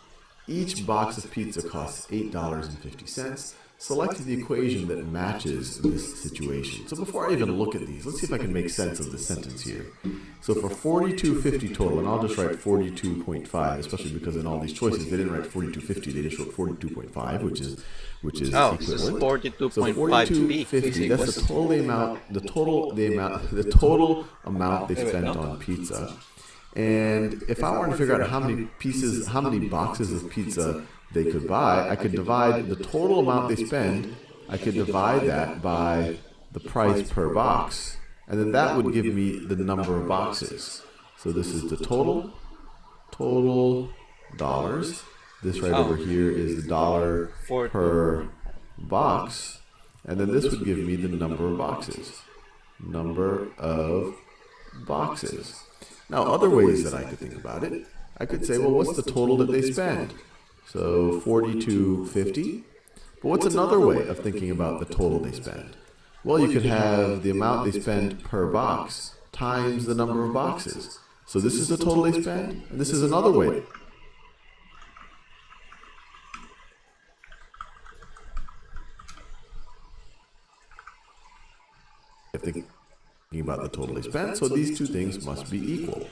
Each box of pizza costs $8.50. Select the equation that matches this situation. So before I even look at these, let's see if I can make sense of the sentence here. So for $42.50 total, and I'll just write 42.5, especially because in all these choices they didn't write 42.50, they just wrote 42.5, which is equivalent. This is 42.5. So 42.50, that's the total amount they spent on pizza. And if I wanted to figure out how many boxes of pizza they could buy, I could divide the total amount they spend, I could divide that by the price per box, and then that would give me the number of boxes. So this is the total dollars. This right over here is the dollar per box, and then this would give me the number of boxes. Now, other ways that I could think about it, I could say, well, what's the total that they spend? So 42.50. But what's another way of thinking about the total they spend? Well, you could have the amount they spend per box times the number of boxes. So this is the total they spend, and this is another way. Thinking about the total they spend, so these two things must be equal.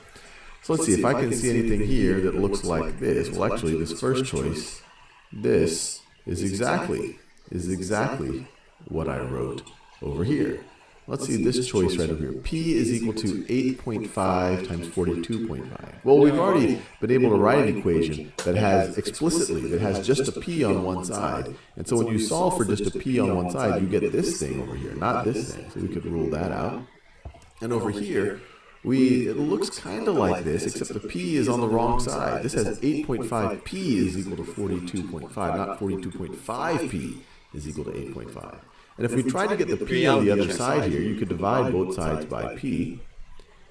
So let's see if I can see anything here that looks like this. Well, actually, this first choice, this is exactly what I wrote over here. Let's see this choice right over here. P is equal to 8.5 times 42.5. Well, we've already been able to write an equation that has just a P on one side. And so when you solve for just a P on one side, you get this thing over here, not this thing. So we could rule that out. And over here, it looks kind of like this, except the P is on the wrong side. This has 8.5 P is equal to 42.5, not 42.5 P is equal to 8.5. And if we try to get the P on the other side here, you could divide both sides by P.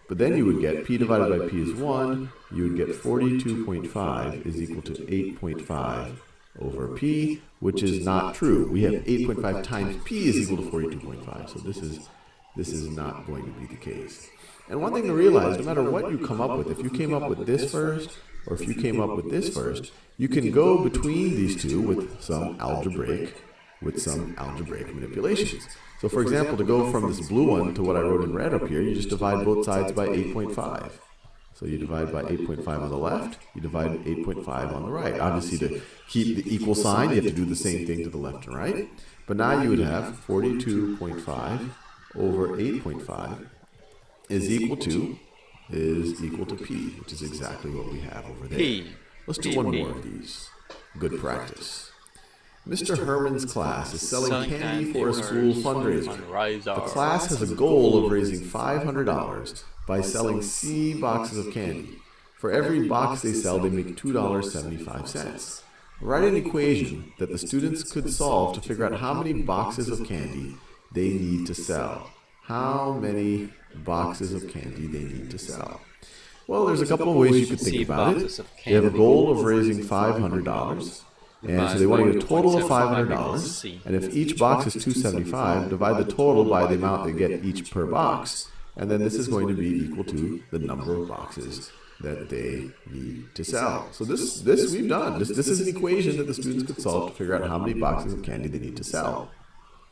But then you would get P divided by P is 1. You would get 42.5 is equal to 8.5 over P, which is not true. We have 8.5 times P is equal to 42.5. So this is not going to be the case. And one thing to realize, no matter what you come up with, if you came up with this first, or if you came up with this first, you can go between these two with some algebraic manipulations. So for example, to go from this blue one to what I wrote in red up here, you just divide both sides by 8.5. So you divide by 8.5 on the left, you divide 8.5 on the right. Obviously, to keep the equal sign, you have to do the same thing to the left and right. But now you would have 42.5 over 8.5 is equal to P, which is exactly what we have over there. Let's do one more of these. Good practice. Mr. Herman's class is selling candy for a school fundraiser. The class has a goal of raising $500 by selling C boxes of candy. For every box they sell, they make $2.75. Write an equation that the students could solve to figure out how many boxes of candy they need to sell. How many boxes of candy they need to sell? Well, there's a couple of ways you could think about it. They have a goal of raising $500. And so they want to get a total of $500, and if each box is $2.75, divide the total by the amount they get each per box, and then this is going to be equal to the number of boxes that they need to sell. So this we've done. This is an equation that the students could solve to figure out how many boxes of candy they need to sell.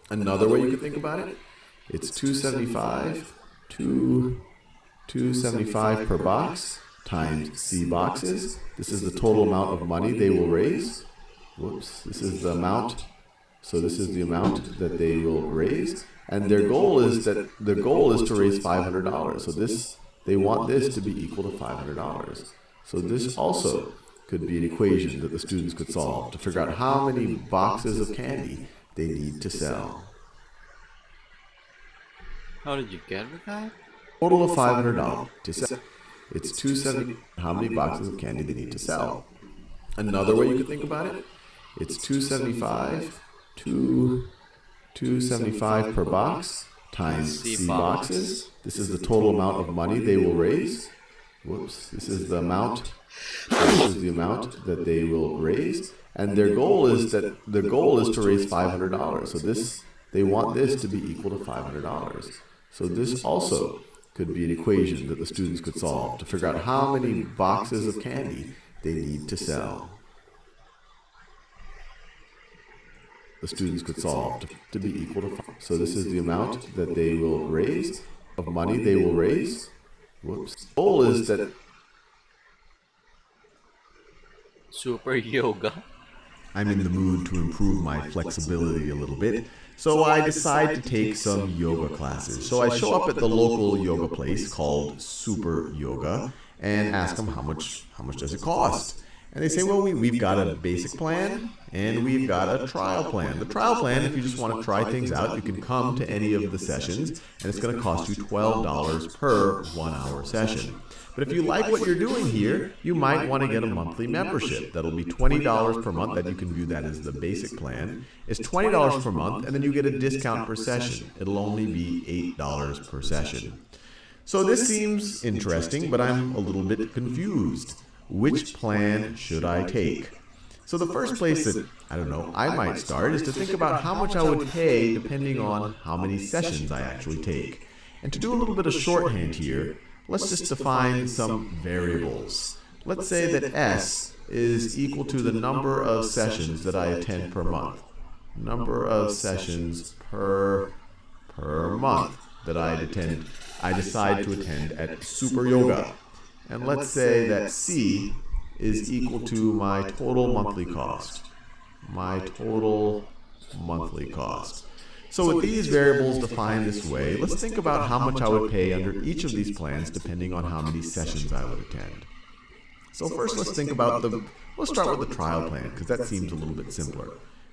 Another way you could think about it, it's $2.75 per box times C boxes. This is the total amount of money they will raise. This is the amount. So this is the amount that they will raise, and their goal is to raise $500. So they want this to be equal to $500. So this also could be an equation that the students could solve to figure out how many boxes of candy they need to sell. How did you get with that? Total of $500 to sell. It's $2.70. How many boxes of candy they need to sell? Another way you could think about it. It's $2.75 per box times C boxes. This is the total amount of money they will raise. This is the amount. This is the amount that they will raise, and their goal is to raise $500. So they want this to be equal to $500. So this also could be an equation that the students could solve to figure out how many boxes of candy they need to sell. The students could solve to be equal to 5. So this is the amount that they will raise, of money they will raise. Goal is that Super yoga. I'm in the mood to improve my flexibility a little bit, so I decide to take some yoga classes. So I show up at the local yoga place called Super Yoga and ask them how much does it cost? And they say, well, we've got a basic plan and we've got a trial plan. The trial plan, if you just want to try things out, you can come to any of the sessions and it's going to cost you $12 per 1 hour session. But if you like what you're doing here, you might want to get a monthly membership. That'll be $20 per month. That you can view that as the basic plan. It's $20 per month, and then you get a discount per session. It'll only be $8 per session. So this seems interesting, but I'm a little bit confused. Which plan should I take? So the first place that, I don't know, I might start is to think about how much I would pay depending on how many sessions I actually take. And to do a little bit of shorthand here, let's just define some variables. Let's say that S is equal to the number of sessions that I attend per month. Number of sessions per month that I decide to attend at Super Yoga. And let's say that C is equal to my total monthly cost. My total monthly cost. So with these variables defined this way, let's think about how much I would pay under each of these plans depending on how many sessions I would attend. So first let's think about let's start with the trial plan because that seems a little bit simpler.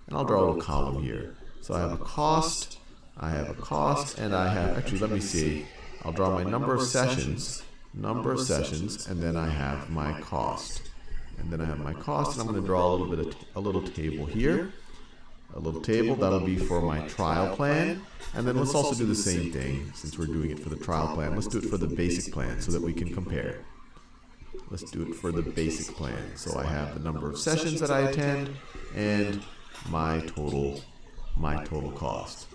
And I'll draw a little column here. So I have a cost, and I have, actually let me see, I'll draw my number of sessions, and then I have my cost. And then I have my cost, and I'm going to draw a little table here. A little table, that'll be for my trial plan. And then let's also do the same thing, since we're doing it for the trial plan. Let's do it for the basic plan so that we can compare. Let's do it for the basic plan. So I have the number of sessions that I attend and my total cost.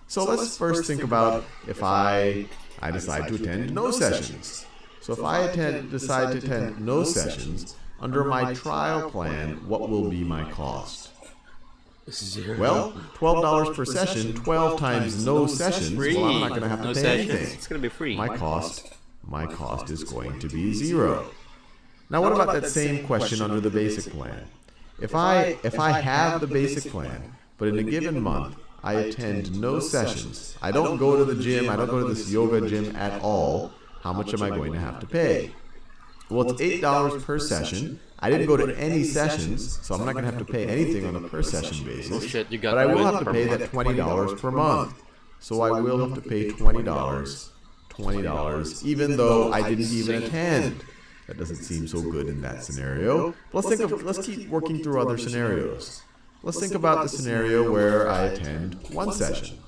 So let's first think about if I decide to attend no sessions. So if I decide to attend no sessions, under my trial plan, what will be my cost? Zero. Well, $12 per session, 12 times no sessions. Well, I'm not going to have to pay anything. It's going to be free. My cost is going to be 0. Now, what about that same question under the basic plan? If I have the basic plan, but in a given month I attend no sessions, I don't go to the gym, I don't go to this yoga gym at all, how much am I going to have to pay? Well, it's $8 per session. I didn't go to any sessions, so I'm not going to have to pay anything on a per session basis. But I will have to pay that $20 per month. So I will have to pay $20, even though I didn't even attend. That doesn't seem so good in that scenario. Let's keep working through other scenarios. Let's think about the scenario where I attend one session.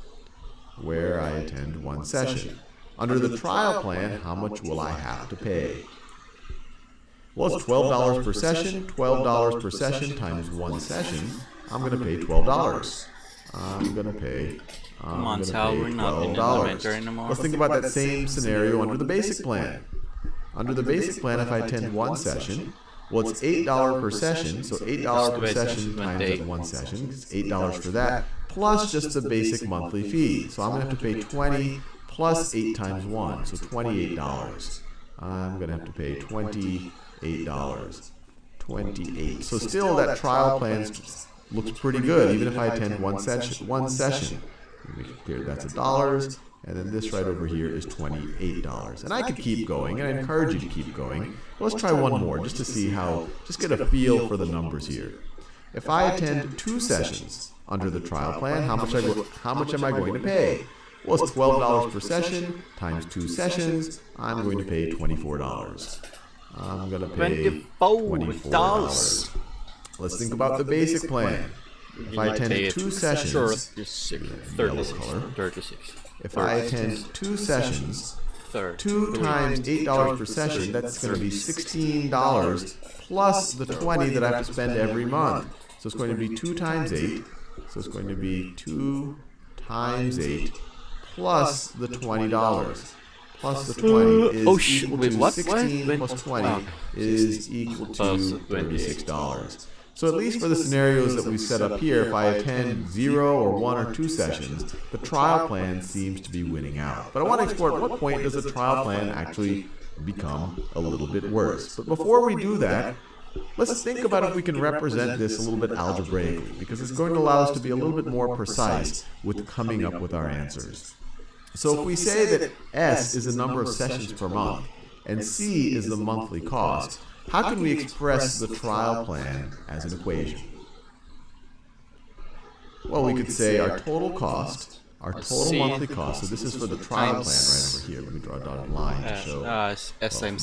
Under the trial plan, how much will I have to pay? Well, it's $12 per session. $12 per session times one session. I'm going to pay $12. I'm going to pay $12. Let's think about that same scenario under the basic plan. Under the basic plan, if I attend one session, well, it's $8 per session. So $8 per session times that one session. It's $8 for that, plus just the basic monthly fee. So I'm going to have to pay 20 plus 8 times 1, so $28. I'm going to have to pay $28. 28. So still that trial plan looks pretty good, even if I attend one session. Make it clear that's $1, and then this right over here is $28. And I could keep going, and I encourage you to keep going. But let's try one more just to see just get a feel for the numbers here. If I attend 2 sessions under the trial plan, how much am I going to pay? Well, it's $12 per session times 2 sessions. I'm going to pay $24. I'm going to pay $24. Let's think about the basic plan. If I attend 2 sessions, 36. If I attend 2 sessions, 2 times $8 per session, that's going to be $16 plus the $20 that I have to spend every month. So it's going to be 2 times 8. So it's going to be 2 times 8 plus the $20. Plus the 20 is equal to 16 plus 20 is equal to $36. So at least for the scenarios that we set up here, if I attend 0 or 1 or 2 sessions, the trial plan seems to be winning out. But I want to explore at what point does the trial plan actually become a little bit worse. But before we do that, let's think about if we can represent this a little bit algebraically, because it's going to allow us to be a little bit more precise with coming up with our answers. So if we say that S is the number of sessions per month and C is the monthly cost, how can we express the trial plan as an equation? Well, we could say our total cost, our total monthly cost, so this is for the trial plan right over here. Let me draw a dotted line to show.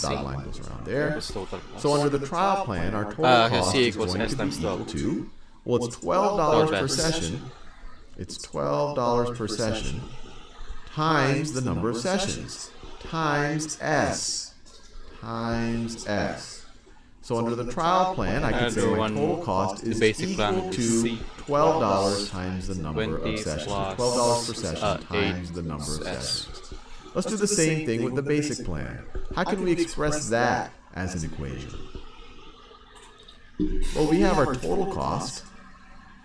dotted line goes around there. So under the trial plan, our total cost is going to be equal to, well, it's $12 per session. It's $12 per session times the number of sessions times S. So under the trial plan, I can say my total cost is equal to $12 times the number of sessions. $12 per session times the number of sessions. Let's do the same thing with the basic plan. How can we express that as an equation? Well, we have our total cost.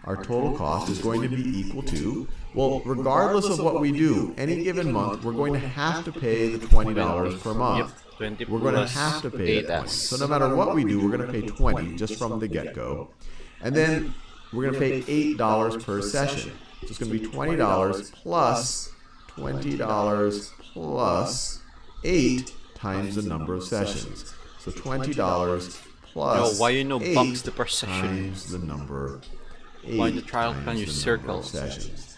Our total cost is going to be equal to, well, regardless of what we do, any given month, we're going to have to pay the $20 per month. We're going to have to pay that 20. So no matter what we do, we're going to pay 20 just from the get-go. And then we're going to pay $8 per session. So it's going to be $20 plus $20 plus 8 times the number of sessions. So $20 plus why you know bucks 8 the per session? times the number 8 Why the trial plan you circle sessions.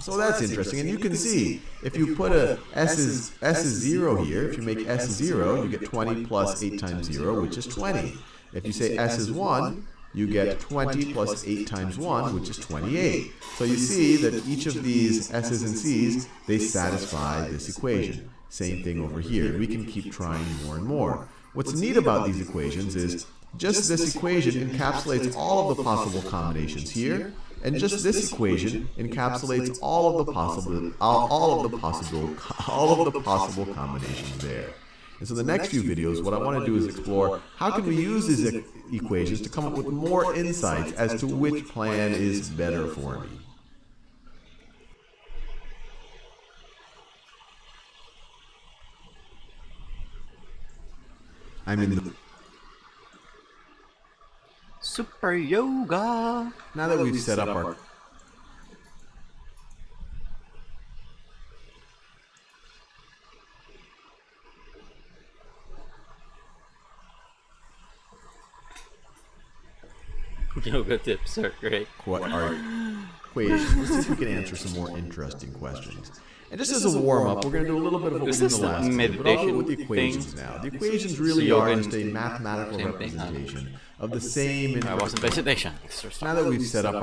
So that's interesting, and you can see if you put a s is 0 here. If you make s 0, you get 20 plus 8 times 0, which is 20. If you say s is 1, you get 20 plus 8 times 1, which is 28. So you see that each of these s's and c's, they satisfy this equation. Same thing over here. We can keep trying more and more. What's neat about these equations is just this equation encapsulates all of the possible combinations here, and just this equation encapsulates all of the possible combinations there. And so the next few videos, what I want to do is explore how can we use these equations to come up with more insights as to which plan is better for me. I'm in the Super Yoga. Now that we've set up our Yoga tips are great. our equations, let's see if we can answer some more interesting questions. And just as a warm-up, we're going to do a little bit of what we did in the last video, but I'll do it with the equations now. The equations really are just a mathematical representation of the same presentation. Now that we've set up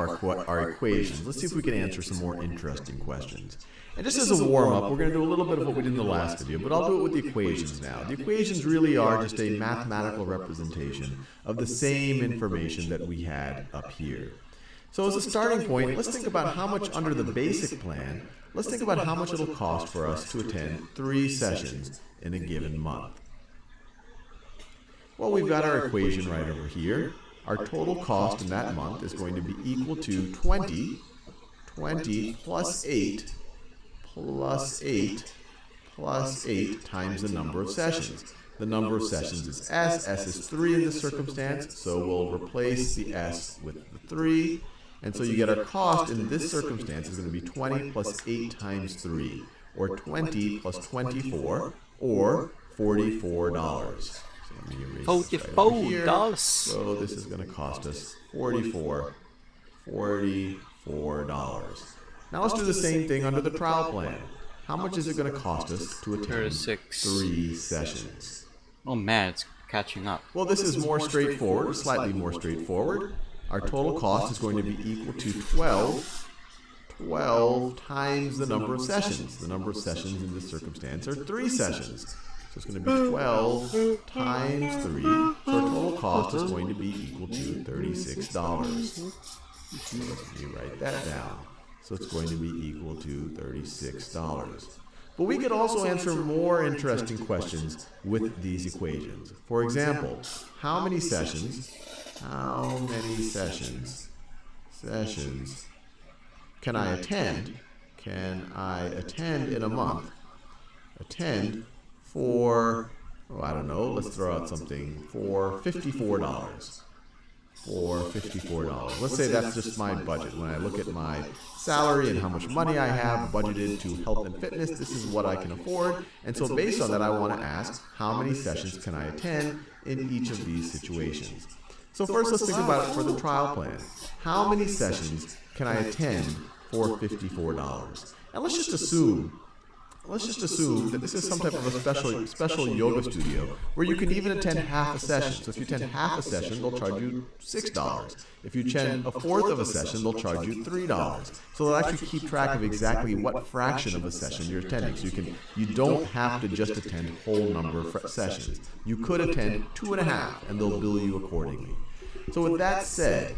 our equations, let's see if we can answer some more interesting questions. And just as a warm-up, we're going to do a little bit of what we did in the last video, but I'll do it with the equations now. The equations really are just a mathematical representation of the same information that we had up here. So as a starting point, let's think about how much under the basic plan, let's think about how much it'll cost for us to attend 3 sessions in a given month. Well, we've got our equation right over here. Our total cost in that month is going to be equal to 20 plus 8 plus 8 plus 8 times the number of sessions. The number of sessions is s. S is 3 in this circumstance, so we'll replace the s with the 3. And so you get our cost in this circumstance is going to be 20 plus 8 times 3, or 20 plus 24, or $44. So let me erase this right over here. So this is going to cost us $44. Now let's do the same thing under the trial plan. How much is it going to cost us to attend 3 sessions? Oh man, it's catching up. Well, this is more straightforward, slightly more straightforward. Our total cost is going to be equal to 12 times the number of sessions. The number of sessions in this circumstance are 3 sessions. So it's going to be 12 times 3. So our total cost is going to be equal to $36. So let me write that down. So it's going to be equal to $36. But we could also answer more interesting questions with these equations. For example, how many sessions can I attend? Can I attend in a month? Attend for, oh, I don't know, let's throw out something, for $54. For $54. Let's say that's just my budget. When I look at my salary and how much money I have budgeted to health and fitness, this is what I can afford. And so based on that, I want to ask, how many sessions can I attend in each of these situations? So first, let's think about it for the trial plan. How many sessions can I attend for $54? And let's just assume let's just assume that this is some type of a special yoga studio where you can even attend half a session. So if you attend half a session, they'll charge you $6. If you attend a fourth of a session, they'll charge you $3. So they'll actually keep track of exactly what fraction of a session you're attending. So you don't have to just attend whole number of sessions. You could attend 2.5, and they'll bill you accordingly. So with that said,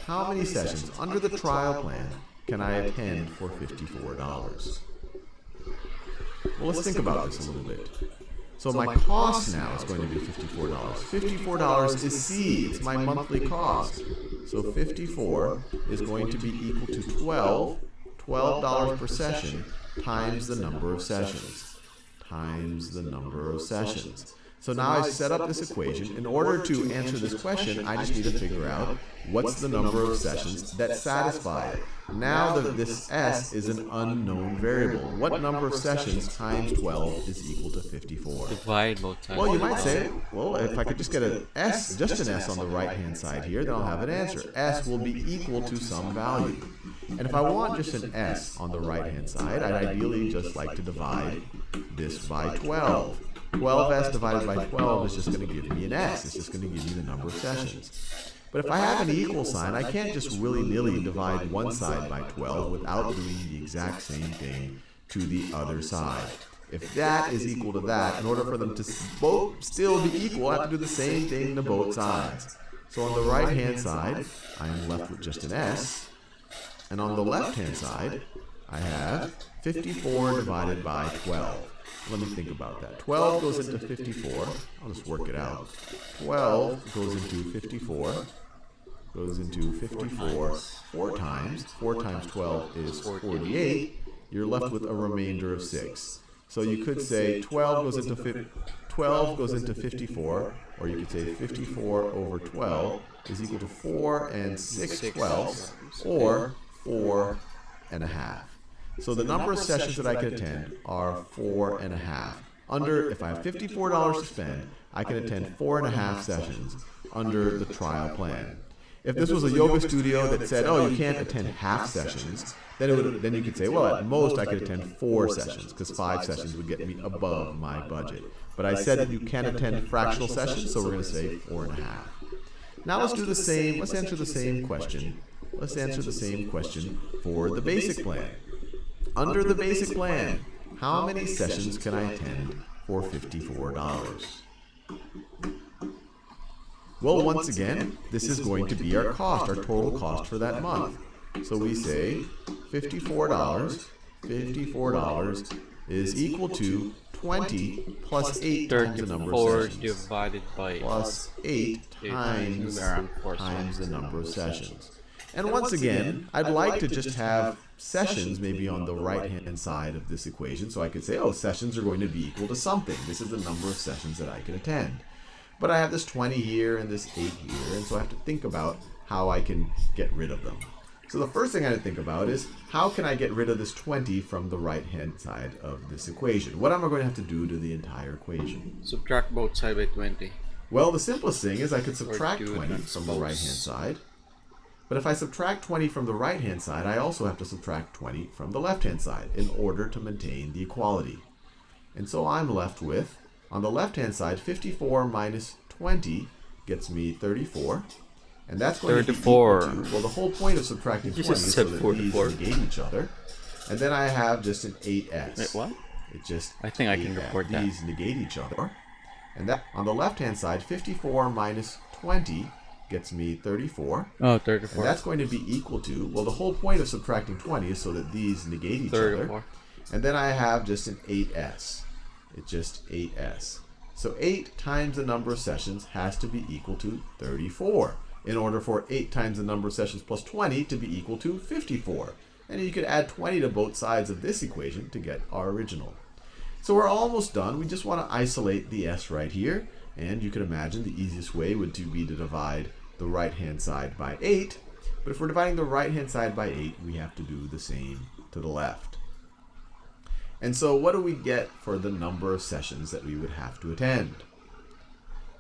how many sessions under the trial plan can I attend for $54? Well, let's think about this a little bit. So my cost now is going to be $54. $54 is C. It's my monthly cost. So 54 is going to be equal to $12 per session times the number of sessions. So now I've set up this equation. In order to answer this question, I just need to figure out what's the number of sessions that satisfy it. Now this S is an unknown variable. What number of sessions times 12 is equal to 54? Divide both sides. Well, you might say, well, if I could just get an S, just an S on the right-hand side here, then I'll have an answer. S will be equal to some value. And if I want just an S on the right-hand side, I'd ideally just like to divide this by 12. 12s divided by 12 is just going to give me an S. It's just going to give me the number of sessions. But if I have an equal sign, I can't just willy-nilly divide one side by 12 without doing the exact same thing to the other side. If that is equal to that, in order for them to both still be equal, I have to do the same thing to both sides. So on the right-hand side, I am left with just an S. And on the left-hand side, I have 54 divided by 12. Let me think about that. 12 goes into 54. I'll just work it out. 12 goes into 54. Goes into 54 4 times. 4 times 12 is 48. You're left with a remainder of 6. So you could say 12 goes into 54, or you could say 54 over 12 is equal to 4 and 6/12, or 4.5. So the number of sessions that I can attend are 4.5. If I have $54 to spend, I can attend 4.5 sessions under the trial plan. If this was a yoga studio that said, oh, you can't attend half sessions, then you could say, well, at most I could attend 4 sessions, because 5 sessions would get me above my budget. But I said that you can attend fractional sessions, so we're going to say 4.5. Now let's do the same. Let's answer the same question. Let's answer the same question for the basic plan. Under the basic plan, how many sessions can I attend for $54? Well, once again, this is going to be our cost, our total cost for that month. So we say $54 is equal to 20 plus 8 times the number of sessions. Divided by Plus 8 times the number of sessions. And once again, I'd like to just have sessions maybe on the right-hand side of this equation. So I could say, oh, sessions are going to be equal to something. This is the number of sessions that I can attend. But I have this 20 here and this 8 here, and so I have to think about how I can get rid of them. So the first thing I have to think about is, how can I get rid of this 20 from the right-hand side of this equation? What am I going to have to do to the entire equation? subtract both sides by 20. Well, the simplest thing is I could subtract 20 from the right-hand side. But if I subtract 20 from the right-hand side, I also have to subtract 20 from the left-hand side in order to maintain the equality. And so I'm left with, on the left-hand side, 54 minus 20 gets me 34. And that's going to be equal to, well, the whole point of subtracting 20 is so that these negate each other. And then I have just an 8s. Wait, what? I think I can report that. These negate each other. And that, on the left-hand side, 54 minus 20 gets me 34. Oh, 34. And that's going to be equal to, well, the whole point of subtracting 20 is so that these negate each other. And then I have just an 8s. It's just 8s. So 8 times the number of sessions has to be equal to 34. In order for 8 times the number of sessions plus 20 to be equal to 54. And you could add 20 to both sides of this equation to get our original. So we're almost done. We just want to isolate the s right here. And you can imagine the easiest way would be to divide the right-hand side by 8. But if we're dividing the right-hand side by 8, we have to do the same to the left. And so what do we get for the number of sessions that we would have to attend?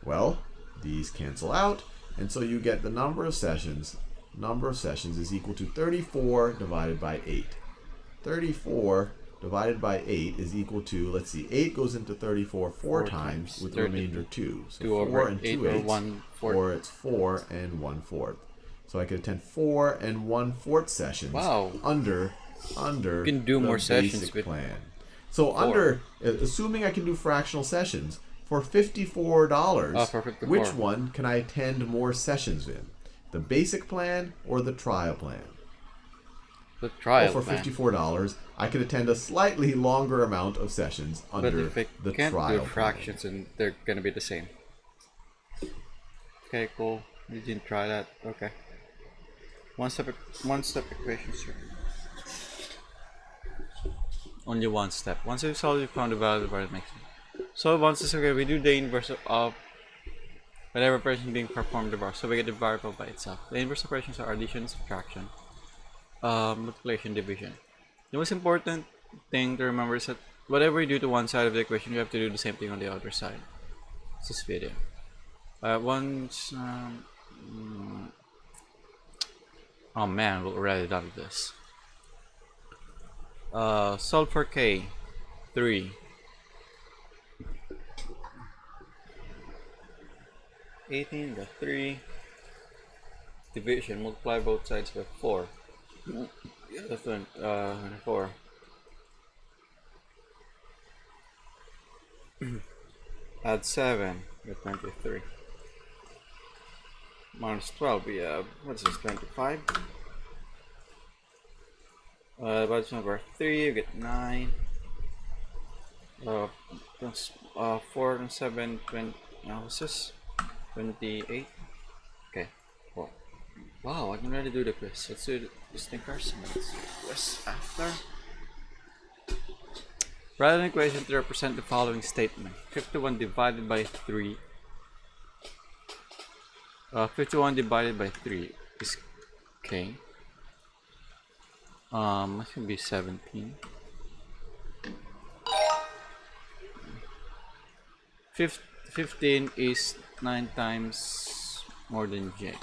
Well, these cancel out. And so you get the number of sessions. Number of sessions is equal to 34 divided by 8. 34 divided by 8 is equal to, let's see, 8 goes into 34 four times with the 30. remainder 2. So 2 4 over and 8 2 or eighths, 1/4. or it's 4 and 1/4. So I could attend 4 and 1/4 sessions Wow. under You can do the more sessions basic with plan. So 4. assuming I can do fractional sessions, for $54, For 54. which one can I attend more sessions in? The basic plan or the trial plan? The trial Well, for plan. $54, I could attend a slightly longer amount of sessions But under if I the can't trial do fractions, and they're gonna be the same. Okay, cool. You didn't try that. Okay. One step equations. Sure. Only one step. Once you solve, you found the value of the next. So once it's okay, we do the inverse of whatever operation being performed above. So we get the variable by itself. The inverse operations are addition, subtraction, multiplication, division. The most important thing to remember is that whatever you do to one side of the equation, you have to do the same thing on the other side. It's this video. Oh man, we're already done with this. Solve for k, 3. 18 by 3. Division, multiply both sides by 4. That's 4. Add 7 with 23. Minus 12, we have, what's this, 25? Divided by 3, you get 9. 4 and 7, 20, what's this? 28. Okay, well, wow, I can already do the quiz. Let's do this thing first, and let's do the quiz after. Write an equation to represent the following statement: 51 divided by 3. 51 divided by 3 is k. It can be 17. 15 is 9 times more than j.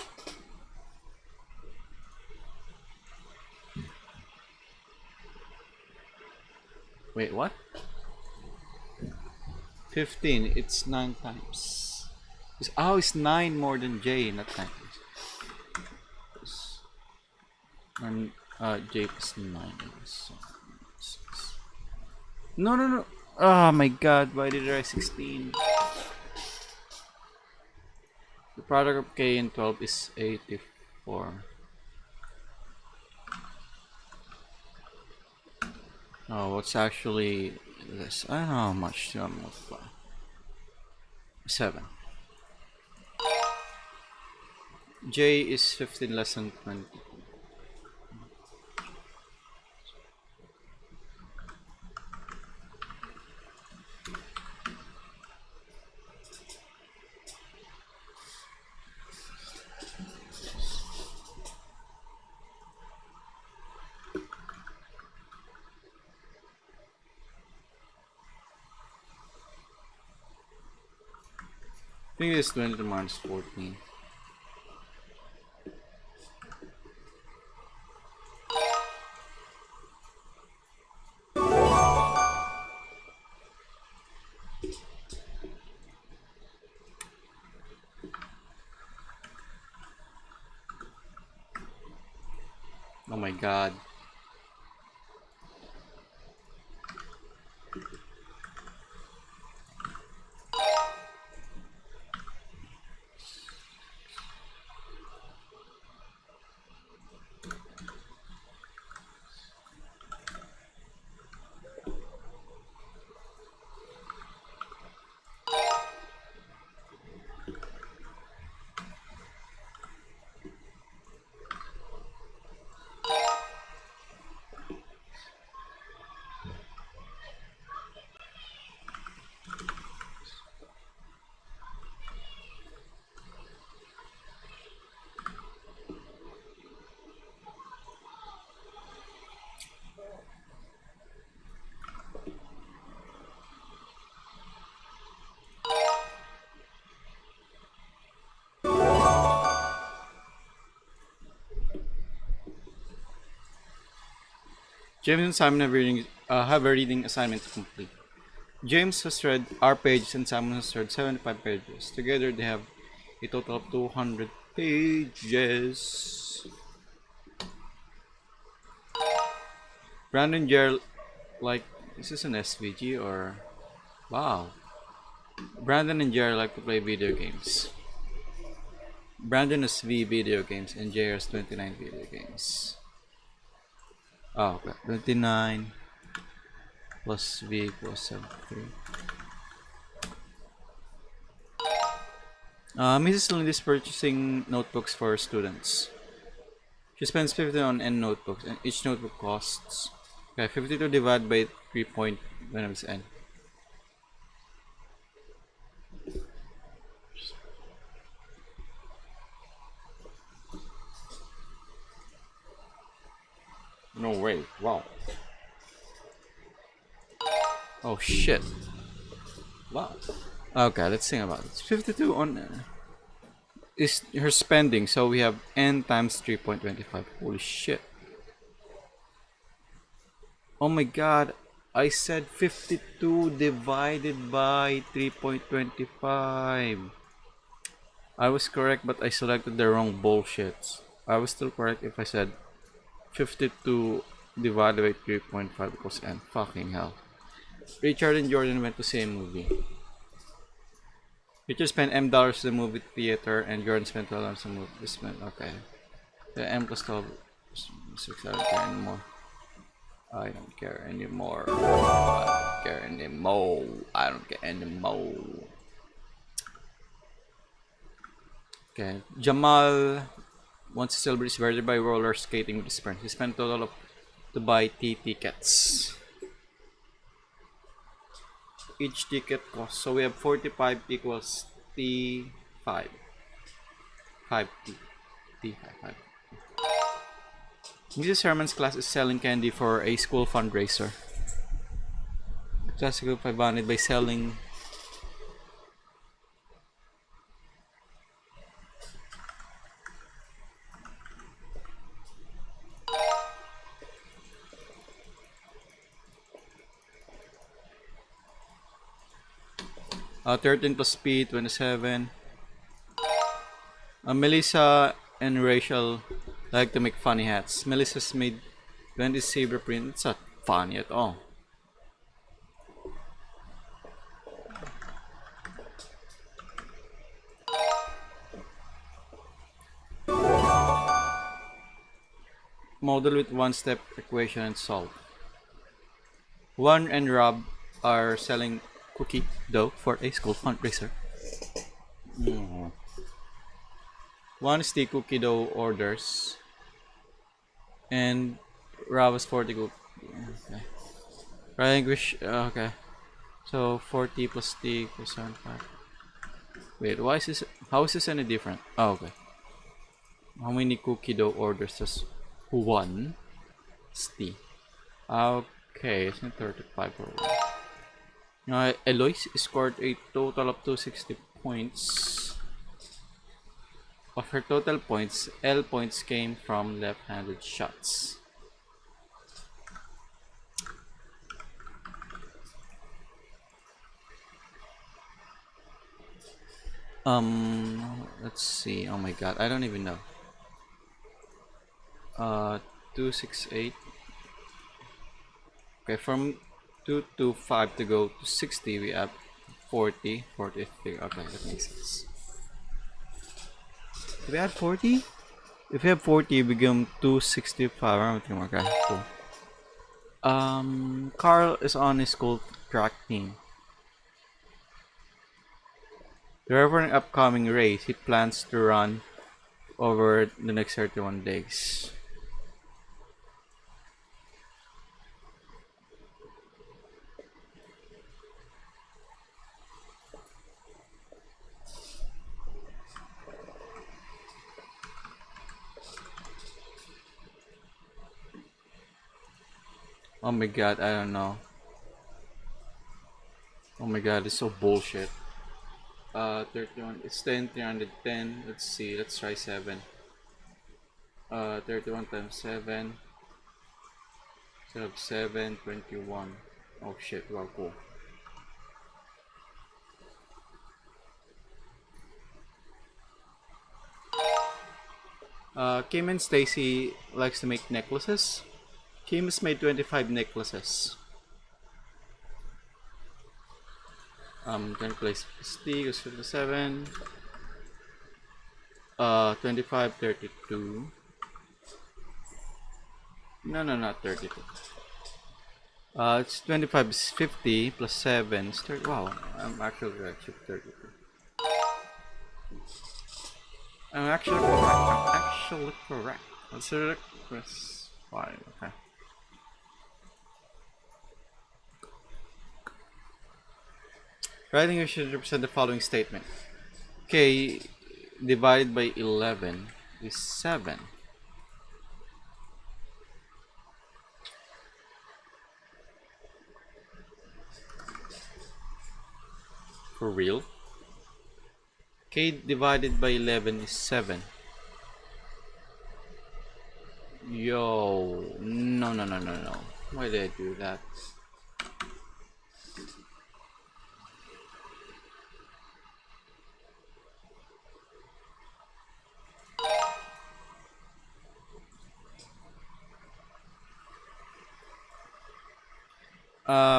Wait, what? 15, it's 9 times. It's 9 more than j, not 9 times. And j is 9. So, no. Oh my god, why did I write 16? The product of k and 12 is 84. Oh, what's actually this? I don't know how much to multiply. 7. J is 15 less than 20. I think it's 20 to minus 14. Oh my god. James and Simon have have a reading assignment to complete. James has read our pages and Simon has read 75 pages. Together they have a total of 200 pages. Brandon Jer, like, is this an SVG or? Wow. Brandon and Jer like to play video games. Brandon has V video games and Jer has 29 video games. Oh, okay. 29 plus V equals 73. Mrs. Lind is purchasing notebooks for students. She spends 50 on N notebooks, and each notebook costs. Okay, 52 divided by 3 point when it's N. No way! Wow. Oh shit! Wow. Okay, let's think about it. 52 on is her spending, so we have N times 3.25. Holy shit. Oh my god, I said 52 divided by 3.25. I was correct, but I selected the wrong bullshits. I was still correct if I said 52 divided by 3.5 equals N. Fucking hell. Richard and Jordan went to see a movie. Richard spent M dollars to the movie theater and Jordan spent $12 on the movie. Okay. The M plus 12 6 I don't care anymore. I don't care anymore. I don't care anymore. I don't care anymore. Okay. Jamal wants to celebrate his birthday by roller skating with his friends. He spent a total of to buy T tickets. Each ticket costs, so we have 45 equals T5. 5T. T5. Mrs. Herman's class is selling candy for a school fundraiser. The class group 500 by selling $13 plus P, 27. Melissa and Rachel like to make funny hats. Melissa's made 20 zebra print. It's not funny at all. Model with one-step equation and solve. Juan and Rob are selling cookie dough for a school fundraiser. One is the cookie dough orders, and Rob is 40 cookie. Okay. Right English. Okay. So 40 plus T equals 75. Wait, why is this? How is this any different? Oh, okay. How many cookie dough orders does one? It's T. Okay, it's not 35 or one. Eloise scored a total of 260 points. Of her total points, L points came from left-handed shots. Let's see. Oh my god, I don't even know. 268. Okay, from 225 to go to 60, we have 40, 43. Okay, that makes sense. If we add 40? If we have 40, we become 265. Okay, cool. Carl is on his school track team. For an upcoming race, he plans to run over the next 31 days. Oh my god, I don't know. Oh my god, it's so bullshit. 31, it's 10, 310. Let's see, let's try 7. 31 times 7. instead of 7, 21. Oh shit, wow, cool. Kim and Stacy likes to make necklaces. Kim has made 25 necklaces. Then place SD goes 57. 25, 32. No, not 32. It's 25 is 50 plus 7 is 30. Wow, I'm actually correct. 32. I'm actually correct. Let's do it. Press 5. Okay. Writing you should represent the following statement. K divided by 11 is 7. For real? K divided by 11 is 7. Yo, no. Why did I do that?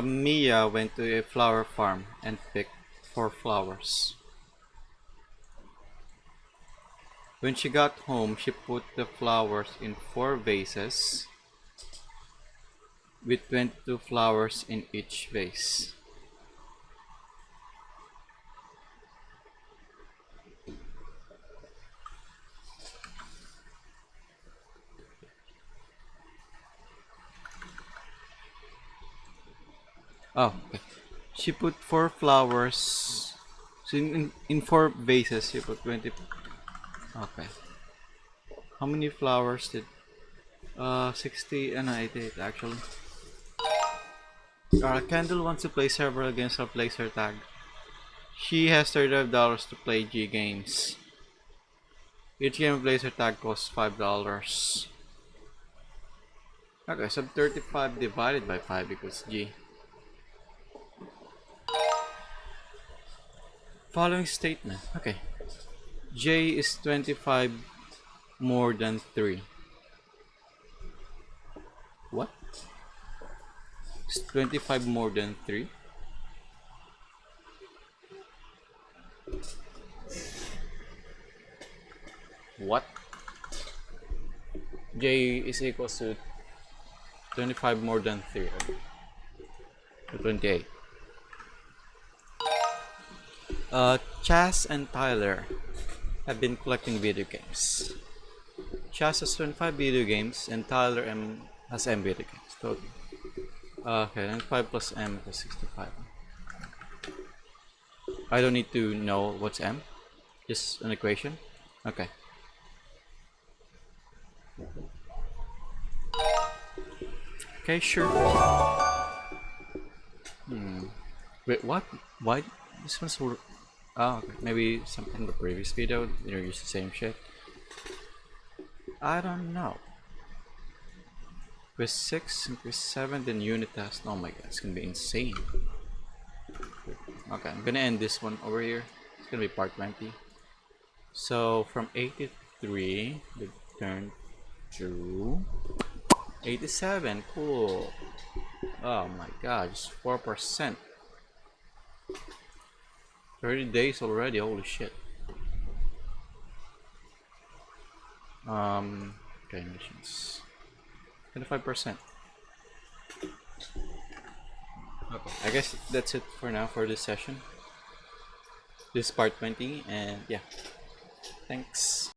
Mia went to a flower farm and picked 4 flowers. When she got home, she put the flowers in 4 vases with 22 flowers in each vase. Oh, okay. She put 4 flowers. So in 4 vases, she put 20. Okay. How many flowers did? 60 and 88 actually. Kendall wants to play several games. I'll place her tag. She has $35 to play G games. Each game plays her tag costs $5. Okay, so 35 divided by 5 equals G. Following statement. Okay. J is 25 more than 3. What? Is 25 more than 3? What? J is equals to 25 more than 3. So 28. Chas and Tyler have been collecting video games. Chas has 25 video games and Tyler has M video games. So, okay, then 5 plus M is 65. I don't need to know what's M, just an equation. Okay. Okay, sure. Wait, what? Why? This one's so. Oh, okay. Maybe something in the previous video, you use the same shit. I don't know. Quiz 6 and quiz 7, then unit test. Oh my god, it's gonna be insane. Okay, I'm gonna end this one over here. It's gonna be part 20. So from 83, we turn to 87. Cool. Oh my god, just 4%. 30 days already, holy shit. Okay, missions. 25%. Okay, I guess that's it for now for this session. This is part 20, and yeah. Thanks.